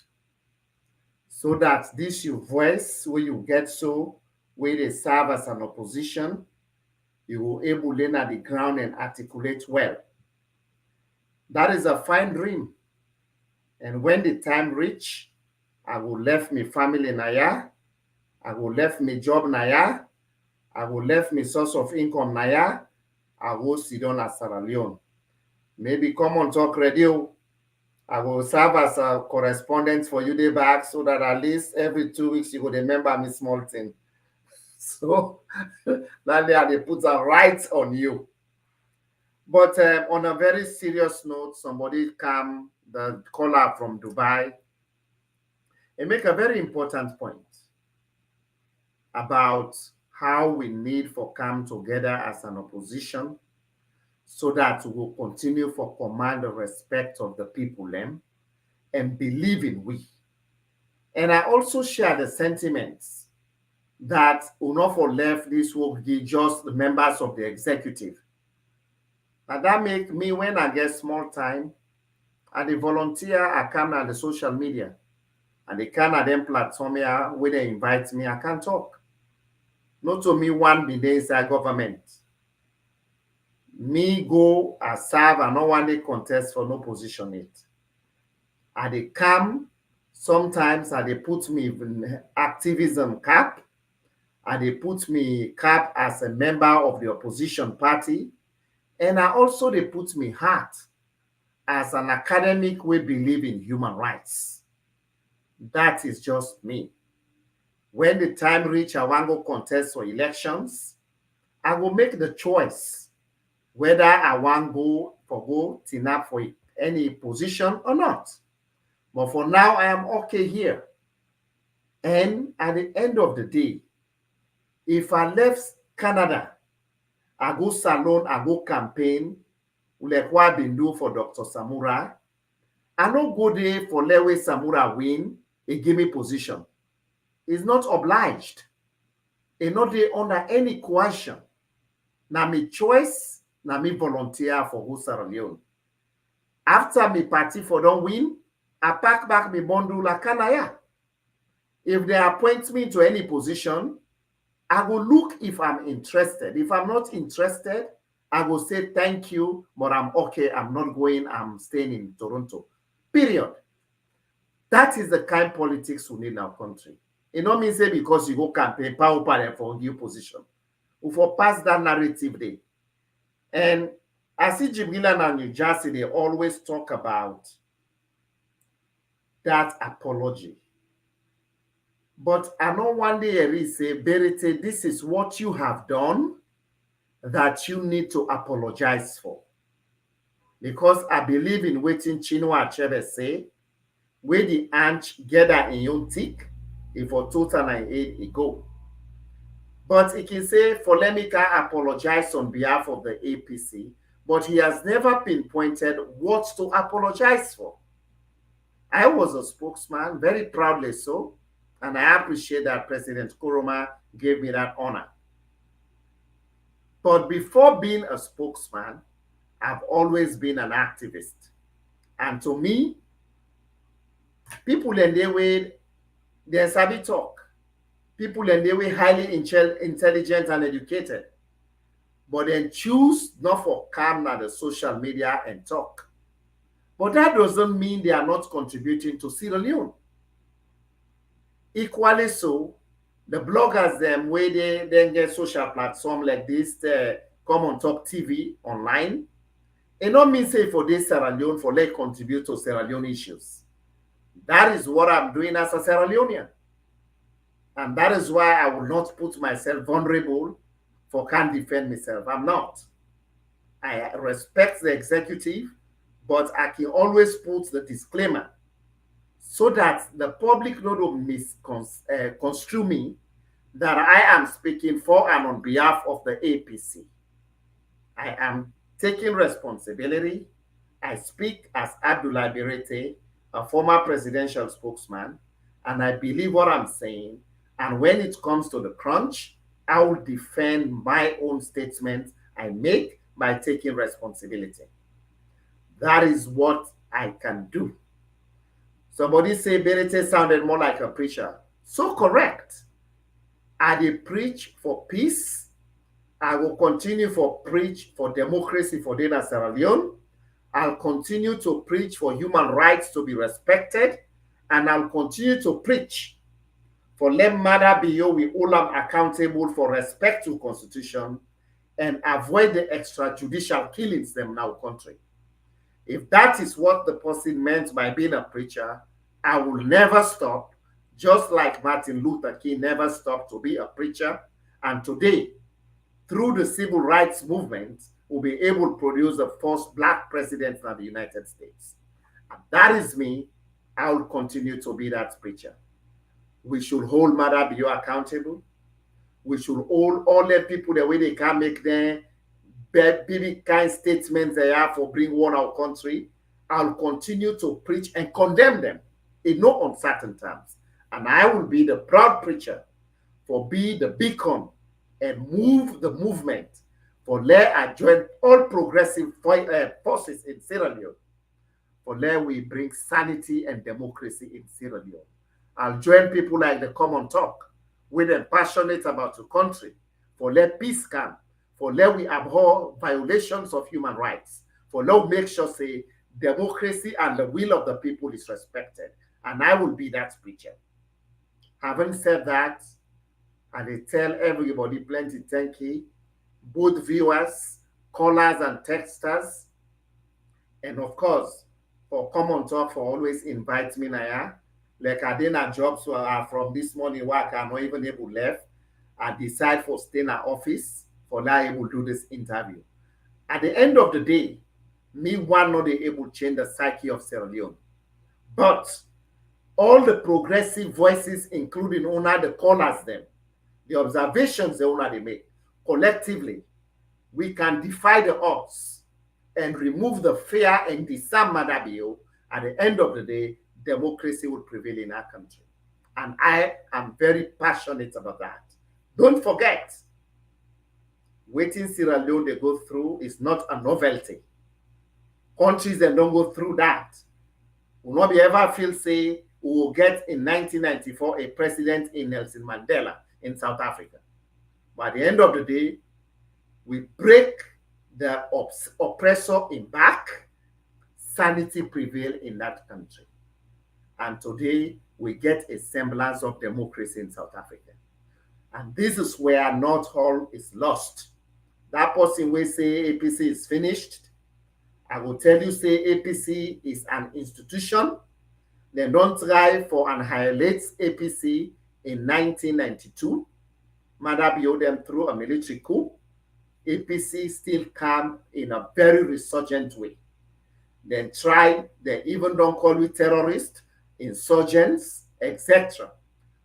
so that this your voice, where you get so, where they serve as an opposition, you will able to learn at the ground and articulate well. That is a fine dream. And when the time reach, I will left me family naya, I will left me job naya, I will left me source of income naya, I will sit down at Sierra Leone. Maybe Komon-Tok radio, I will serve as a correspondent for you day back so that at least every 2 weeks you will remember me small thing. So that they put a right on you. But on a very serious note, somebody come, the caller from Dubai, and make a very important point about how we need for come together as an opposition so that we will continue for command the respect of the people and believe in we. And I also share the sentiments that Unofo left this will be just the members of the executive. And that make me, when I get small time, and the volunteer, I come on the social media, and the kind of them platform here where they invite me, I can talk. Not to me one be there inside government. Me go and serve and no one day contest for no position it. And they come, sometimes and they put me in activism cap, and they put me cap as a member of the opposition party, and I also they put me heart as an academic who believe in human rights. That is just me. When the time reach, I want to contest for elections, I will make the choice whether I want to go TNAP for any position or not. But for now, I am okay here. And at the end of the day, if I left Canada, I go salon, I go campaign, like what I've been doing for Dr. Samura, I don't go there for Lewe Samura win, he give me position. He's not obliged. He not there under any coercion. Now me choice, now me volunteer for Sierra Leone. After me party for don't win, I pack back me bundle la Kanaya. If they appoint me to any position, I will look if I'm interested. If I'm not interested, I will say thank you, but I'm okay. I'm not going. I'm staying in Toronto. Period. That is the kind of politics we need in our country. It don't mean say because you go campaign, power for your position. We for pass that narrative there. And I see Jibrila and New Jersey, they always talk about that apology. But I know one day Eri say, Berete, this is what you have done that you need to apologize for. Because I believe in waiting Chinua Achebe say, where the ant gather in your tick, if for 2008 ago. But he can say, Folemika apologize on behalf of the APC, but he has never pinpointed what to apologize for. I was a spokesman, very proudly so, and I appreciate that President Kuruma gave me that honor. But before being a spokesman, I've always been an activist. And to me, people in their way, they're savvy talk. People in their way highly intelligent and educated. But then choose not for come at the social media and talk. But that doesn't mean they are not contributing to Sierra Leone. Equally so, the bloggers them where they then get social platform like this, Komon-Tok TV online, it not mean say for this Sierra Leone for they contribute to Sierra Leone issues. That is what I'm doing as a Sierra Leonean. And that is why I will not put myself vulnerable for can't defend myself. I'm not. I respect the executive, but I can always put the disclaimer so that the public not misconstrue me that I am speaking for and on behalf of the APC. I am taking responsibility. I speak as Abdullah Berete, a former presidential spokesman, and I believe what I'm saying. And when it comes to the crunch, I will defend my own statements I make by taking responsibility. That is what I can do. Somebody say Berete sounded more like a preacher. So correct. I did preach for peace. I will continue for preach for democracy for Dana Sierra Leone. I'll continue to preach for human rights to be respected, and I'll continue to preach for let matter be you, we all am accountable for respect to constitution and avoid the extrajudicial killings them in our country. If that is what the person meant by being a preacher, I will never stop, just like Martin Luther King never stopped to be a preacher. And today, through the civil rights movement, we'll be able to produce the first Black president of the United States. And that is me. I will continue to be that preacher. We should hold Mother Bio accountable. We should hold all the people the way they can make them big kind statements they have for bring one our country. I'll continue to preach and condemn them in no uncertain terms. And I will be the proud preacher for be the beacon and move the movement for let I join all progressive forces in Sierra Leone. For let we bring sanity and democracy in Sierra Leone. I'll join people like the Komon-Tok, with them passionate about the country, for let peace come, for let we abhor violations of human rights, for let we make sure say democracy and the will of the people is respected. And I will be that preacher. Having said that, I tell everybody plenty thank you, both viewers, callers and texters, and of course, for Komon-Tok for always invite me now. Like I did a job from this morning work, I'm not even able to left. I decide for staying at office for not able to do this interview. At the end of the day, me one not able to change the psyche of Sierra Leone. But all the progressive voices, including owner the callers them, the observations the owner they make, collectively, we can defy the odds and remove the fear and disarm Madabio. At the end of the day, democracy will prevail in our country. And I am very passionate about that. Don't forget, waiting Sierra Leone they go through is not a novelty. Countries that don't go through that will not be ever feel say we will get in 1994 a president in Nelson Mandela in South Africa. By the end of the day, we break the oppressor in back, sanity prevail in that country. And today, we get a semblance of democracy in South Africa. And this is where not all is lost. That person will say APC is finished. I will tell you, say APC is an institution. They don't try for annihilate APC in 1992. Madabio them through a military coup. APC still come in a very resurgent way. They try, they even don't call it terrorists, insurgents, etc.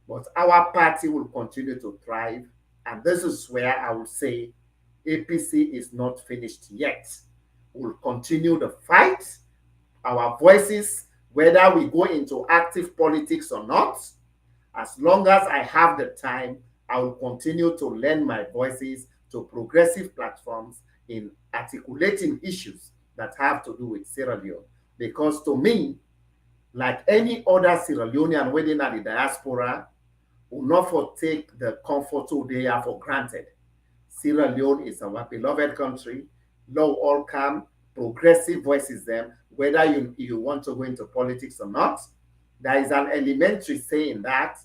But our party will continue to thrive. And this is where I would say APC is not finished yet. We'll continue the fight. Our voices, whether we go into active politics or not, as long as I have the time, I will continue to lend my voices to progressive platforms in articulating issues that have to do with Sierra Leone. Because to me, like any other Sierra Leonean within the diaspora, will not take the comfort they have for granted. Sierra Leone is our beloved country. Low all come, progressive voices them, whether you want to go into politics or not. There is an elementary saying that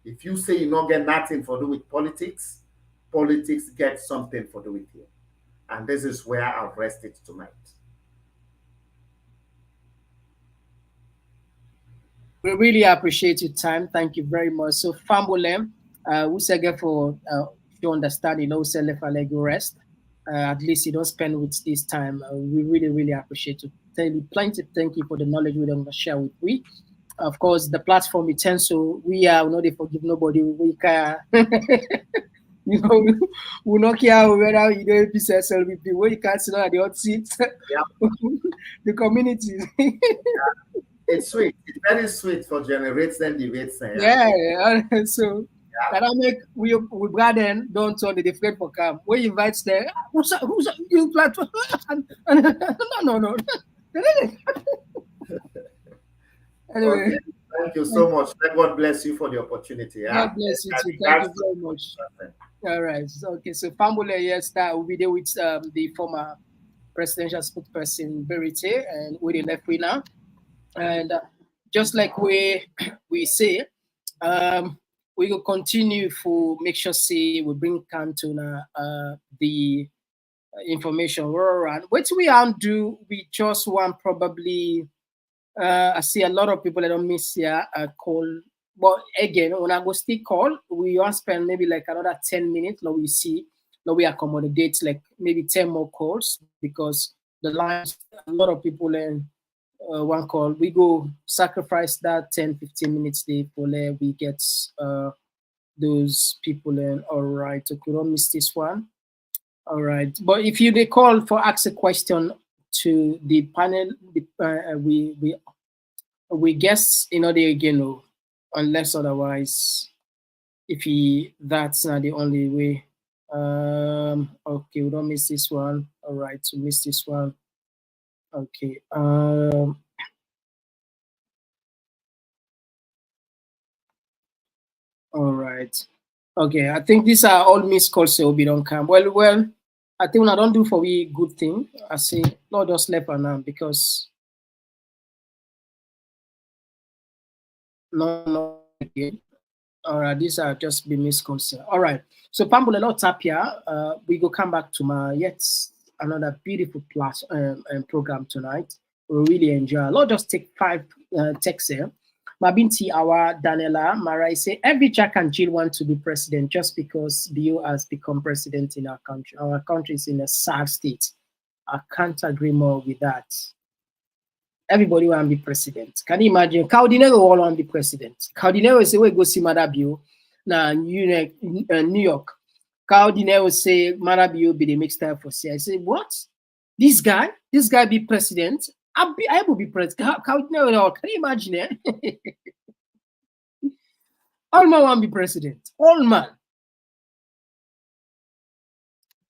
if you say you don't get nothing for do with politics, politics gets something for do with you. And this is where I'll rest it tonight. We really appreciate your time. Thank you very much. So, Fambolem, we say for you understand, you know, say for Lego rest. At least you don't spend with this time. We really, really appreciate you. Thank you for the knowledge we don't share with we. Of course, the platform it tends so we are not they forgive nobody. We can, you know, we not care whether you know SLVP where you can't sit on the hot seat. Yeah. The community. Yeah. It's sweet. It's very sweet for generates and debates. Yeah. So that I make we brother don't turn the different for come. We invite them. Who's you platform? No. Anyway. Okay. Thank you so much. God bless you for the opportunity. Yeah? God bless you too. Thank you very much. All right. Okay. So Pambule, yes, that will be there with the former presidential spokesperson Verity, and we the left winner. And just like we say, we will continue to make sure say we bring Cantona the information around. What we do, we just want probably I see a lot of people that don't miss here call. But again, when I go still call, we want to spend maybe like another 10 minutes. Now we see, now we accommodate like maybe 10 more calls because the lines, a lot of people in one call. We go sacrifice that 10-15 minutes there for we get those people in. All right, okay, don't miss this one. All right, but if you they call for ask a question to the panel, we guess they again, unless otherwise, if that's not the only way. Okay, we don't miss this one. All right, so miss this one. Okay. All right. Okay, I think these are all missed calls, so we don't come. Well, I think I don't do for we good thing. I say, Lord, just left on now because no again. All right, these are just be missed calls. All right, so Pambula Lord Tapia, we go come back to my yet another beautiful program tonight. We really enjoy. Lord, just take 5 texts here. Mabinti Awa Daniela Marai say every Jack and Jill want to be president just because Bio has become president in our country. Our country is in a sad state. I can't agree more with that. Everybody want to be president. Can you imagine? Cardinero all want to be president. Cardinero say we go see Madabio na New York. Cardinero say Madabio be the mixed time for say. I say what? This guy be president. I will be president. Can you imagine? All man want to be president. All man.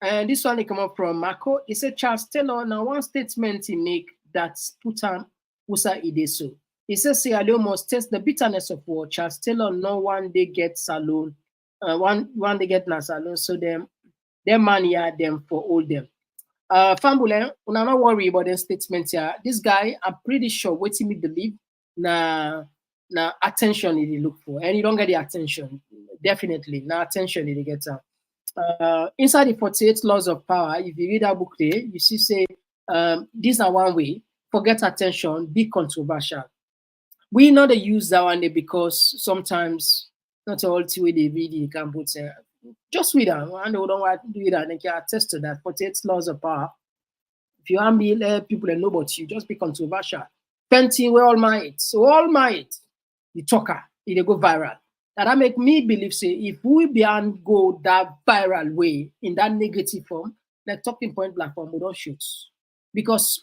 And this one they come up from Marco. He said Charles Taylor. Now one statement he make that put on Usa Ideso. He says say I almost test the bitterness of war. Charles Taylor no one they get saloon. One they get na saloon. So them man here them for all them. Fambule, una not worry about the statement here. This guy, I'm pretty sure what he believe na attention he look for, and you don't get the attention. Definitely, na attention he get. Inside the 48 laws of power, if you read that book there, you see say these are one way. Forget attention, be controversial. We know they use that one day because sometimes not all the way they read you can put just read that, and they don't want to do that. They can attest to that. 48 laws of power. If you want to let people that know about you, just be controversial. Painting, we all might. So all might. The talker, it go viral. That make me believe, say, if we beyond go that viral way in that negative form, like talking point platform, we don't shoot. Because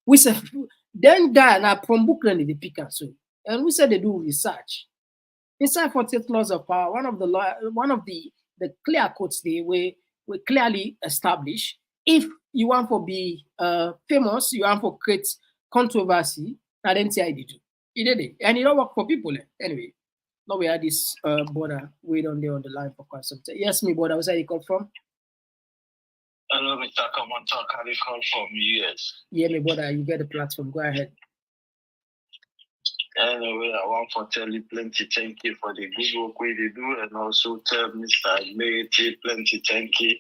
we said, then guy now from Brooklyn the picker, so and we said they do research. Inside 48 laws of power, one of the clear codes they we clearly establish. If you want to be famous, you want to create controversy, I didn't say I did. He did it. And it don't work for people. Anyway, now we had this border wait on there on the line for quite some time. Yes, me border, where's you call from? Hello, Mr. Komon-Tok, how do you call from US? Yeah, me brother, you get the platform. Go ahead. Anyway, I want to tell you plenty thank you for the good work we do, and also tell Mr. Admirity plenty thank you.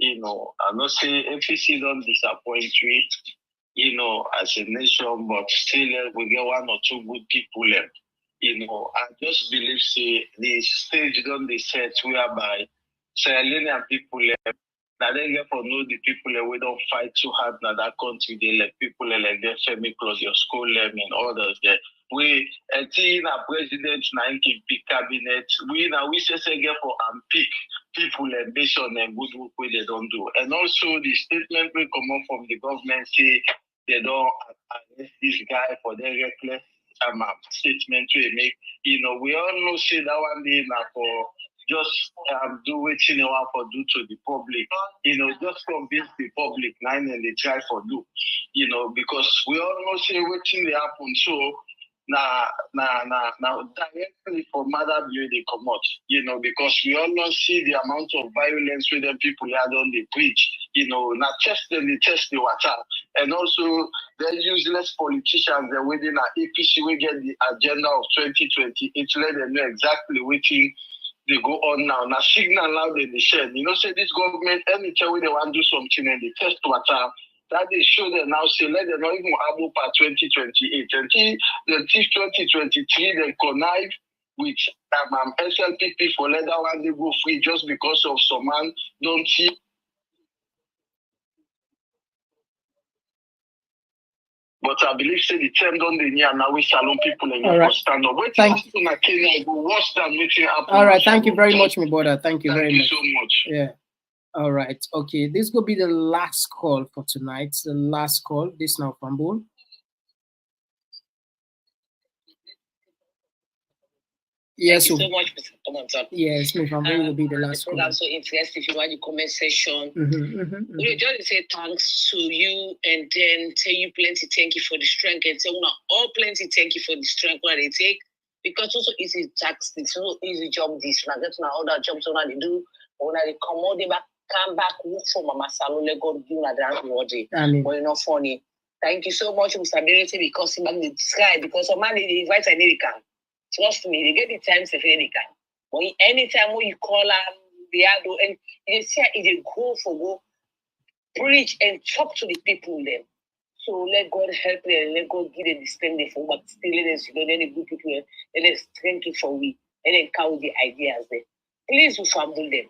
I know say FEC don't disappoint we, as a nation, but still we get 1 or 2 good people left. I just believe say the stage don't be set whereby Sierra Leonean people left. Now they get for know the people that we don't fight too hard in that country. They like people like their family close your school and others there. We a president now can pick cabinet. We say get for pick people and based on them good work where they don't do. And also the statement will come up from the government say they don't arrest this guy for their reckless statement to make. We all know say that one day now for just do what you want to do to the public, just convince the public now and they try for do, because we all know say what thing they happen. So now directly for mother view they come out, because we almost see the amount of violence with them people here on the preach, now test them, they test the water. And also the useless politicians they're within our APC we get the agenda of 2028, let them know exactly which thing they go on now. Now signal now they share. Say this government anytime they want to do something and they test water. That they show them now, say, let them not even able for 2028. Until 2023, they connive with SLPP for let that one they go free just because of some man don't see. But I believe say the term don't they near now we salon people and stand up. Thank you. All right, thank you very much, my brother. Thank you very much. So much. Yeah. All right. Okay. This will be the last call for tonight. The last call. This now from Bull. Yes. Thank you so much, Mr. Komon-Tok. Yes, Mr. Bull will be the last call. I'm so interested if you want the comment section. We just say thanks to you and then tell you plenty thank you for the strength and tell all plenty thank you for the strength what they take. Because also easy tax, it's so easy job this. Now that's all that jobs when they do, when they come out, they back. Come back, look for Mama Salon, let God do that rewarding. But you're not funny. Thank you so much, Mr. Ability, because he the sky, because a man they invite American. Trust me, they get the time to they can. But anytime when you call them, they are and they say they go for go, preach and talk to the people then. So let God help them, let God give them the strength for but still let us then the good people let us strength for we and then count the ideas there. Please we fumble them.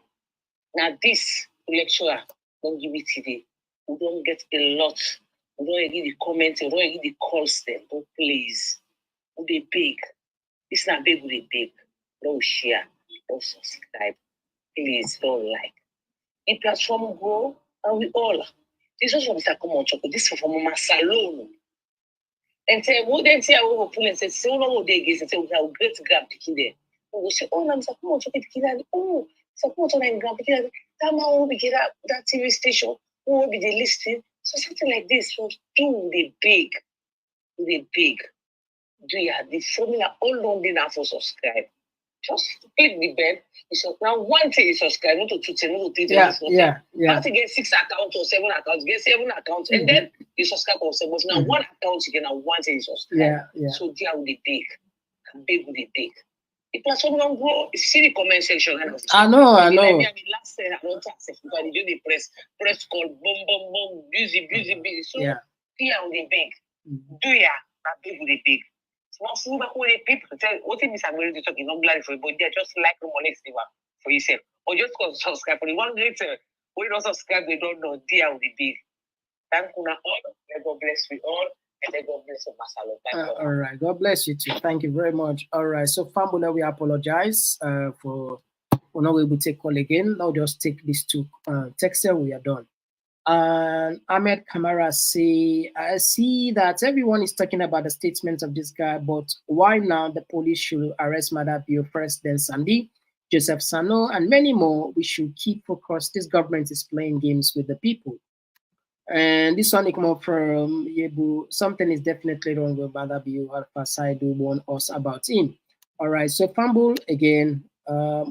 Now this lecturer don't give it today. We don't get a lot. We don't get the comments. We don't get the calls them. But please, they big. It's not big. They big. Don't share. Don't subscribe. Please don't like. The platform grow and we all. This is from Mr. Komon-Tok. This is from Mama Salon. And say, what then say I will pull and say, so long they get and say we have great grand picking there. We will say, oh, Mr. Komon-Tok picking there. Oh. Support on and grand because that man will be get that TV station, who will be the listing. So something like this, so do the big. Do you have the formula all long enough for subscribe? Just click the bell. Now one thing is subscribe, not to Twitter, not to Twitter. Yeah. How to get 6 accounts or 7 accounts, get 7 accounts, and then you subscribe on 7. Now one account you get now one thing is subscribe. Yeah. So there will be big with the big. The platform don't grow. See the comment section. I know. I mean, last time I don't accept because they do the press call, boom, busy. So here on the big. Do ya that big with the big. Small food back with the people tell what thing is I'm going to talk in glad for but they're just like the money for yourself. Or just cause subscribe for the one later. When you don't subscribe, they don't know dear with the big. Thank you all. May God bless you all. And then God bless you, Masalo. All right. God bless you too. Thank you very much. All right. So, Fambula, we apologize for not able to take call again. Now just take these two texts and we are done. And Ahmed Kamara say, I see that everyone is talking about the statements of this guy, but why now the police should arrest Mother Bio first, then Sandy, Joseph Sano, and many more? We should keep focused. This government is playing games with the people. And this one come up from Yebu. Something is definitely wrong with Badabio Alpha Saidu warn us about him. All right, so Fumble again.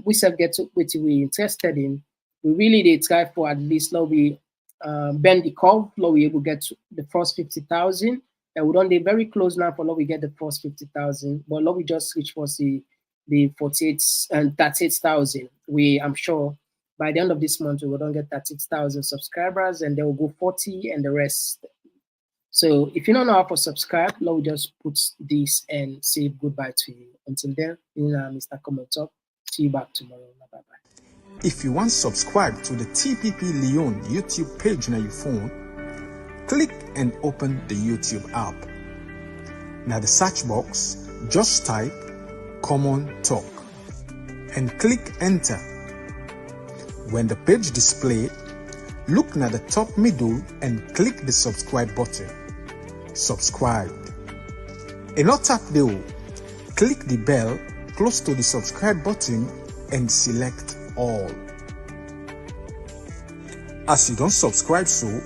We self get to what we interested in. We really did try for at least now we bend the curve. Now we able get to the first 50,000. And we don't be very close now for now we get the first 50,000. But now we just reach for the 48 and 38,000. I'm sure. By the end of this month, we will don't get 36,000 subscribers, and they will go 40 and the rest. So if you don't know how to subscribe, now we just put this and say goodbye to you. Until then, Mr. Komon-Tok. See you back tomorrow. Bye-bye. If you want to subscribe to the TPP Lyon YouTube page on your phone, click and open the YouTube app. Now the search box, just type Komon-Tok and click enter. When the page display, look at the top middle and click the subscribe button. Subscribe. And not tap the click the bell close to the subscribe button and select all. As you don't subscribe, so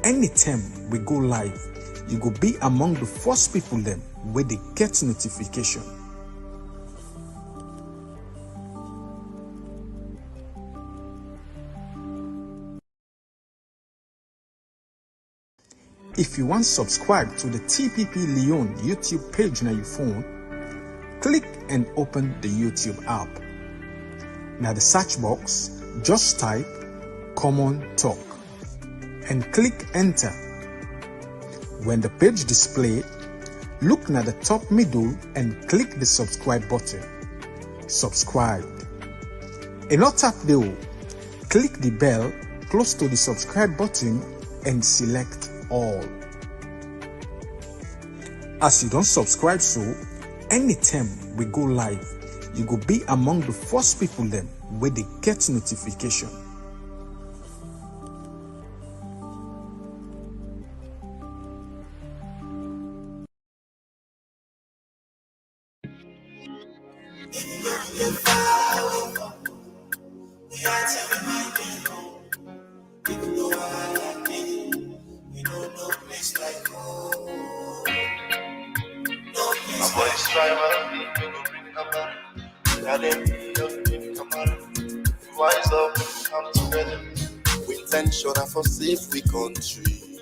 anytime we go live, you go be among the first people them where they get notification. If you want to subscribe to the TPP Lyon YouTube page on your phone, click and open the YouTube app. Now the search box, just type Komon-Tok and click enter. When the page display, look at the top middle and click the subscribe button. Subscribe. And not tap the click the bell close to the subscribe button and select all. As you don't subscribe, so anytime we go live, you go be among the first people them where they get notification. Wise up, come together. We intention for safe we country.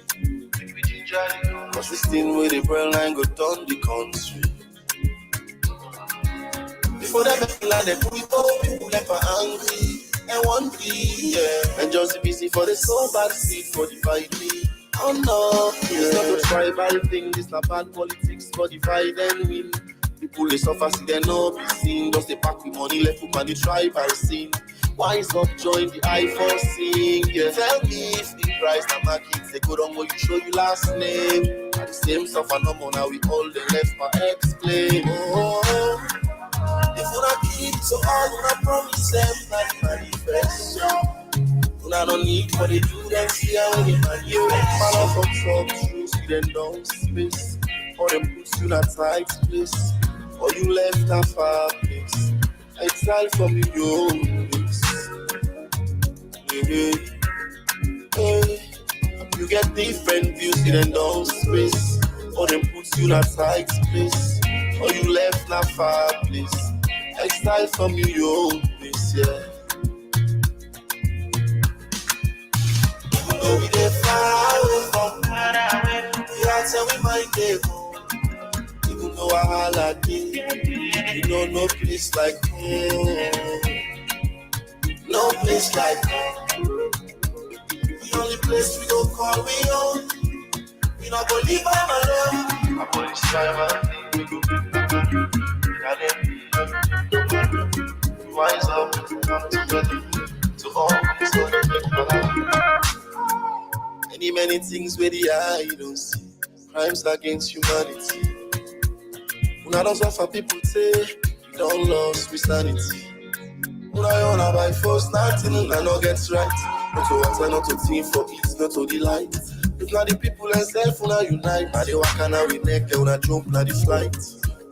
Cause this thing with the brain line go down the country. Before that battle line, they put people left are angry and one yeah. And just busy for the soul bad seed for the fight me. Oh no, it's not a tribal thing, this not bad politics for divide and win. People they suffer, see they no be seen. Just they pack with money left up on the tribal scene. Wise up, join the I4 sing. Yeah. Tell me if the price na markets they go down where you show you last name. At the same stuff and no more now we all the left for explain. Oh, if we not keep so all we not promise them like manifest. We not need for the do them see how they manufacture. Man off from some shoes, see them down space. Or them puts you in a tight place. Or you left a far place. Exile from your own place. Hey, hey. You get different views in a down space. Or them puts you in a tight place. Or you left a far place. Exile from your own place, yeah. Even though we get far away from yeah, tell we might get home. Even though I holla you know no place like home. No place like home. The only place we don't call we own. We not gonna leave by my love. I put this time we go wise up, come together. To all many things where the eye don't see. Crimes against humanity. Una don't suffer people say we don't lose with sanity. Una yona by force, nothing una no gets right. Not to water, not to team for it, not to delight. If not the people and self una unite. Now they walk and we neck, they una jump na the flight.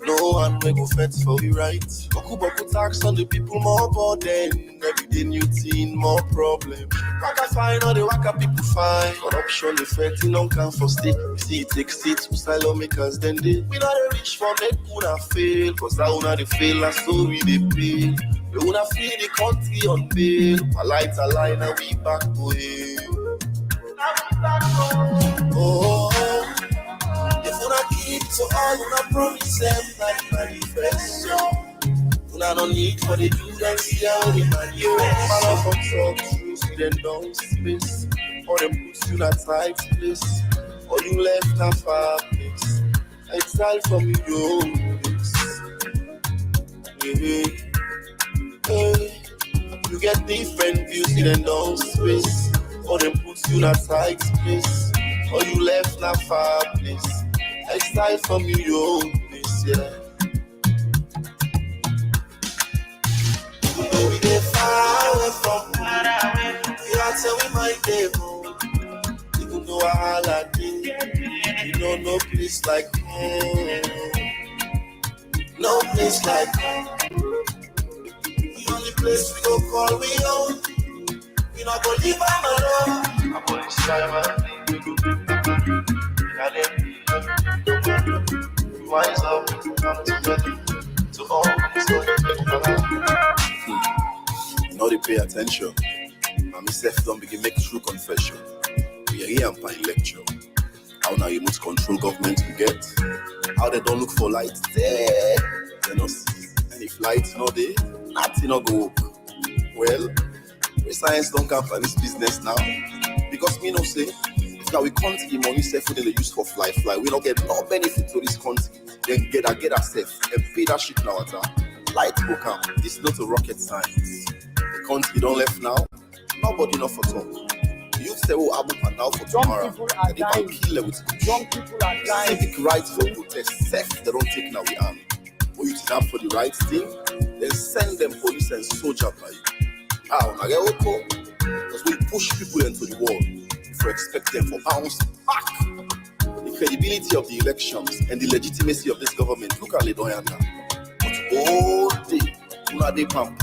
No one will go fetch for we right. Boku tax on the people more burden. Every day new thing, more problem. Waka fine, all the waka people fine. Corruption effect, no can for stay. We see it takes states to silo makers then they. We not a rich for make una fail. Cause that una they fail and so we they pay. We wanna feel the country on bail. A light a line and we back to hell. Oh, if una keep to all una promise them like manifest. Una no need for the do them see how they manifest. Man off from some shoes, see them down space. Or them puts you in a tight place. Or you left a far place. Exile from your own place. Hey, hey. You get different views, see them down space. Or them puts you in a tight place. Or you left a far place. Exile from your own place, yeah. We get far away from home. We are tell we might get home. Even though I holla you know no place like home. No place like home. The only place we go call we own. We not go leave by my love. I'm going to try my thing. wise up, come together to all You know they pay attention. And myself don't begin make true confession. We are here and find lecture. How now you must control government we get. How they don't look for light there. They don't see any flights, no day. Nothing no go up. Well, the science don't come for this business now. Because me no say, if now we can't the money safe within the use for fly. We don't get no benefit to this country. Then get a safe and pay that shit now at time. Light will come. It's not a rocket science. The country don't left now. Nobody know for talk. You say, oh, Abu and now for tomorrow. And they can kill them with young people are dying. Civic rights for protest. Safe, they don't take now the army. But you stand for the right thing, then send them police and soldier by you. Because we push people into the wall. If we expect them to bounce back. The credibility of the elections and the legitimacy of this government, look at Ledoyana. But all day, they can